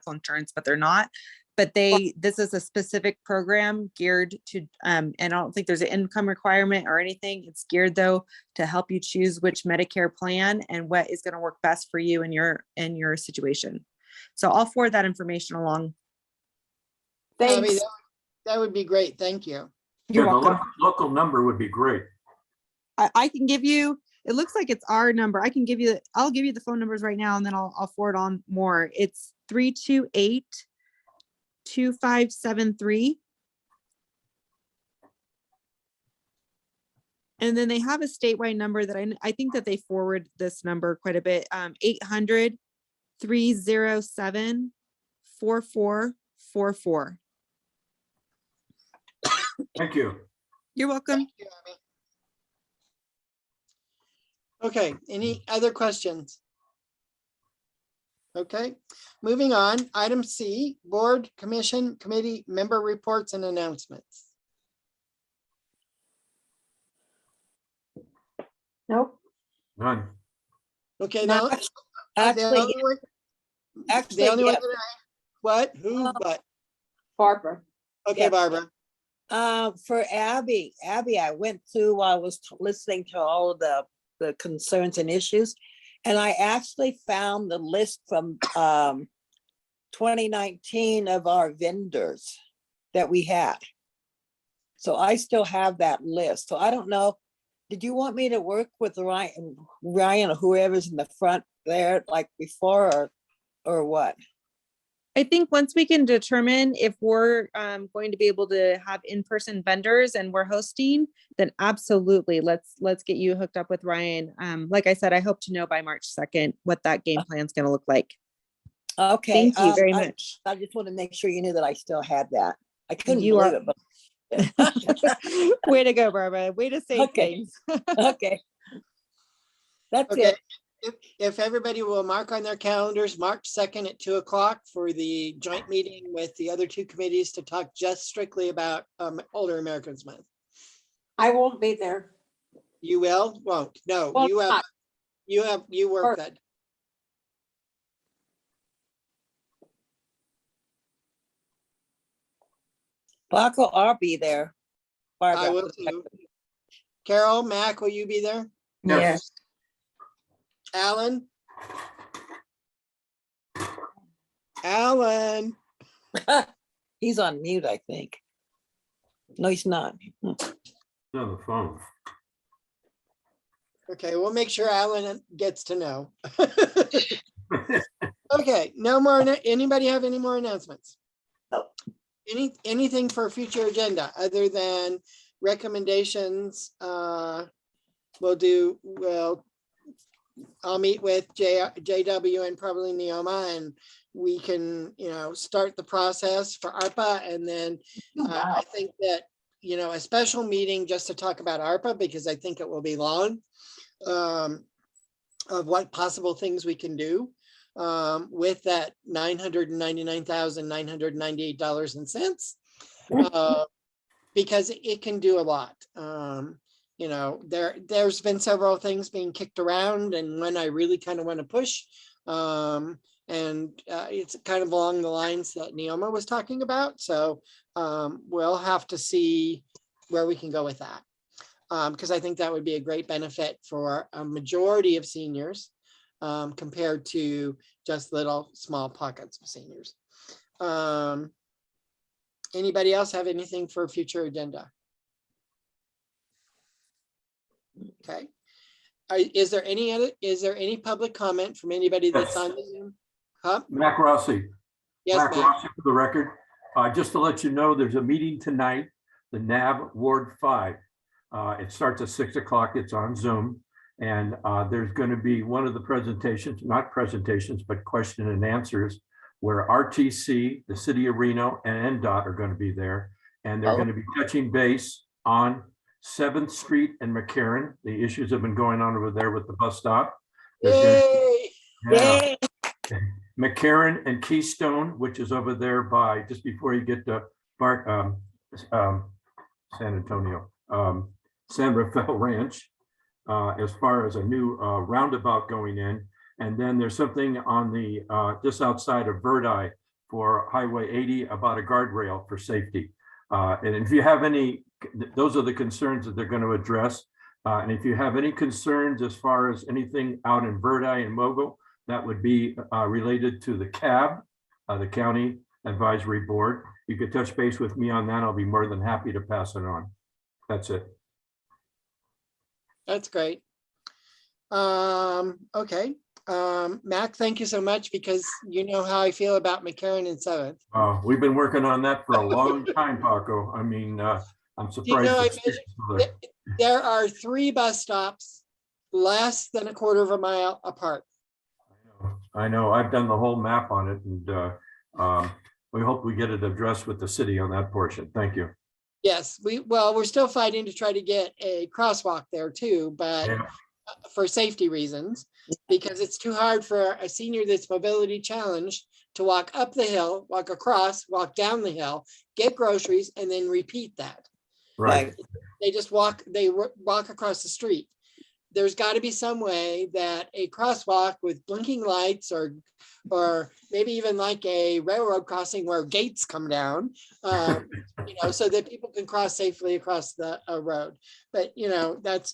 [SPEAKER 14] insurance, but they're not. But this is a specific program geared to, and I don't think there's an income requirement or anything. It's geared though to help you choose which Medicare plan and what is going to work best for you in your situation. So I'll forward that information along.
[SPEAKER 1] Abby, that would be great. Thank you.
[SPEAKER 14] You're welcome.
[SPEAKER 5] The local number would be great.
[SPEAKER 14] I can give you, it looks like it's our number. I'll give you the phone numbers right now, and then I'll forward on more. It's 328-2573. And then they have a statewide number that I think that they forward this number quite a bit. 800-307-4444.
[SPEAKER 5] Thank you.
[SPEAKER 14] You're welcome.
[SPEAKER 1] Thank you, Abby. Okay, any other questions? Okay, moving on. Item C, Board, Commission, Committee Member Reports and Announcements.
[SPEAKER 3] Nope.
[SPEAKER 5] None.
[SPEAKER 1] Okay,
[SPEAKER 9] No,
[SPEAKER 1] the
[SPEAKER 9] actually,
[SPEAKER 1] only one
[SPEAKER 9] yeah.
[SPEAKER 1] that I, what, who, what?
[SPEAKER 3] Barbara.
[SPEAKER 1] Okay,
[SPEAKER 9] Yeah.
[SPEAKER 1] Barbara.
[SPEAKER 9] For Abby, I went through while I was listening to all of the concerns and issues. And I actually found the list from 2019 of our vendors that we had. So I still have that list. So I don't know, did you want me to work with Ryan or whoever's in the front there like before or what?
[SPEAKER 14] I think once we can determine if we're going to be able to have in-person vendors and we're hosting, then absolutely, let's get you hooked up with Ryan. Like I said, I hope to know by March 2nd what that game plan is going to look like.
[SPEAKER 9] Okay.
[SPEAKER 14] Thank you very much.
[SPEAKER 9] I just want to make sure you knew that I still had that. I couldn't
[SPEAKER 14] You
[SPEAKER 9] believe
[SPEAKER 14] are-
[SPEAKER 9] it, but.
[SPEAKER 14] Way to go, Barbara. Way to say
[SPEAKER 9] Okay.
[SPEAKER 14] things.
[SPEAKER 9] Okay. That's
[SPEAKER 1] Okay.
[SPEAKER 9] it.
[SPEAKER 1] If everybody will mark on their calendars, March 2nd at 2 o'clock for the joint meeting with the other two committees to talk just strictly about Older Americans Month.
[SPEAKER 3] I won't be there.
[SPEAKER 1] You will? Won't? No,
[SPEAKER 3] Well,
[SPEAKER 1] you work that.
[SPEAKER 9] Paco, I'll be there. Barbara.
[SPEAKER 1] I will too. Carol, Mac, will you be there?
[SPEAKER 4] Yes.
[SPEAKER 1] Alan? Alan?
[SPEAKER 9] He's on mute, I think. No, he's not.
[SPEAKER 5] On the phone.
[SPEAKER 1] Okay, we'll make sure Alan gets to know. Okay, no more, anybody have any more announcements? Anything for future agenda other than recommendations? I'll meet with JW and probably Neoma, and we can, start the process for ARPA. And then I think that, a special meeting just to talk about ARPA, because I think it will be long, of what possible things we can do with that $999,998.00, because it can do a lot. There's been several things being kicked around, and one I really kind of want to push. It's kind of along the lines that Neoma was talking about. So we'll have to see where we can go with that. Because I think that would be a great benefit for a majority of seniors compared to just little small pockets of seniors. Anybody else have anything for future agenda? Okay. Is there any public comment from anybody that's on the Zoom? Huh?
[SPEAKER 5] Mac Rossi.
[SPEAKER 1] Yes,
[SPEAKER 5] Mac
[SPEAKER 1] Mac.
[SPEAKER 5] Rossi for the record. Just to let you know, there's a meeting tonight, the NAB Ward 5. It starts at 6 o'clock. It's on Zoom. And there's going to be one of the presentations, not presentations, but question and answers, where RTC, the City of Reno, and NDOT are going to be there. And they're going to be touching base on 7th Street and McCarran. The issues have been going on over there with the bus stop.
[SPEAKER 1] Yay!
[SPEAKER 5] Yeah. McCarran and Keystone, which is over there by just before you get to San Antonio, San Rafael Ranch, as far as a new roundabout going in. And then there's something on the just outside of Verdi for Highway 80 about a guardrail for safety. And if you have any, those are the concerns that they're going to address. And if you have any concerns as far as anything out in Verdi and Mogul, that would be related to the CAB, the County Advisory Board. You could touch base with me on that. I'll be more than happy to pass it on. That's it.
[SPEAKER 1] That's great. Okay. Mac, thank you so much, because you know how I feel about McCarran and 7th.
[SPEAKER 5] We've been working on that for a long time, Paco. I mean, I'm surprised.
[SPEAKER 1] There are 3 bus stops less than a quarter of a mile apart.
[SPEAKER 5] I know. I've done the whole map on it, and we hope we get it addressed with the city on that portion. Thank you.
[SPEAKER 1] Yes, we're still fighting to try to get a crosswalk there too, but for safety reasons, because it's too hard for a senior that's mobility challenged to walk up the hill, walk across, walk down the hill, get groceries, and then repeat that.
[SPEAKER 5] Right.
[SPEAKER 1] They just walk across the street. there's got to be some way that a crosswalk with blinking lights or maybe even like a railroad crossing where gates come down, so that people can cross safely across the road. But,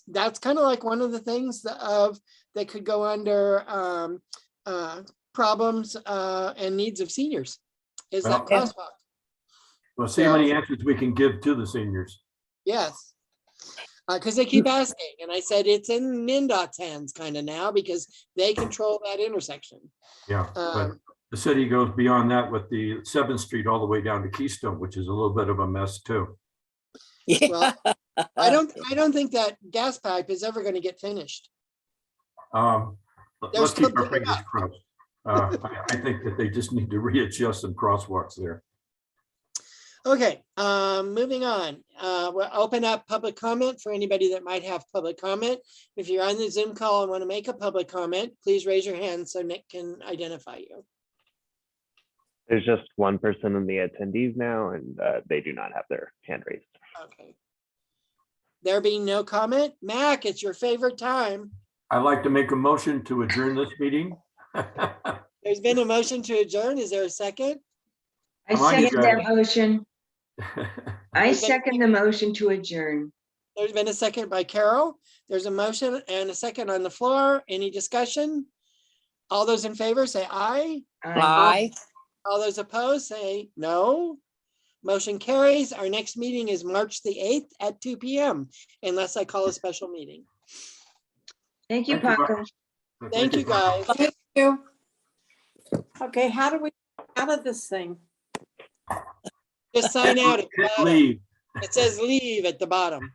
[SPEAKER 1] that's kind of like one of the things that could go under problems and needs of seniors is that crosswalk.
[SPEAKER 5] We'll see how many answers we can give to the seniors.
[SPEAKER 1] Yes. Because they keep asking, and I said it's in MnDOT's hands kind of now because they control that intersection.
[SPEAKER 5] Yeah, but the city goes beyond that with the 7th Street all the way down to Keystone, which is a little bit of a mess too.
[SPEAKER 9] Yeah.
[SPEAKER 1] Well, I don't think that gas pipe is ever going to get finished.
[SPEAKER 5] Let's keep our fingers crossed. I think that they just need to readjust some crosswalks there.
[SPEAKER 1] Okay, moving on. We'll open up public comment for anybody that might have public comment. If you're on the Zoom call and want to make a public comment, please raise your hand so Nick can identify you.
[SPEAKER 2] There's just one person in the attendees now, and they do not have their hand raised.
[SPEAKER 1] Okay. There being no comment, Mac, it's your favorite time.
[SPEAKER 5] I'd like to make a motion to adjourn this meeting.
[SPEAKER 1] There's been a motion to adjourn. Is there a second?
[SPEAKER 4] I second that motion. I second the motion to adjourn.
[SPEAKER 1] There's been a second by Carol. There's a motion and a second on the floor. Any discussion? All those in favor say aye.
[SPEAKER 9] Aye.
[SPEAKER 1] All those opposed say no. Motion carries. Our next meeting is March the 8th at 2 p.m. unless I call a special meeting.
[SPEAKER 4] Thank you, Paco.
[SPEAKER 1] Thank you, guys.
[SPEAKER 3] Thank you. Okay, how do we get out of this thing?
[SPEAKER 1] Just sign out. At the bottom.
[SPEAKER 5] Leave.
[SPEAKER 1] It says leave at the bottom.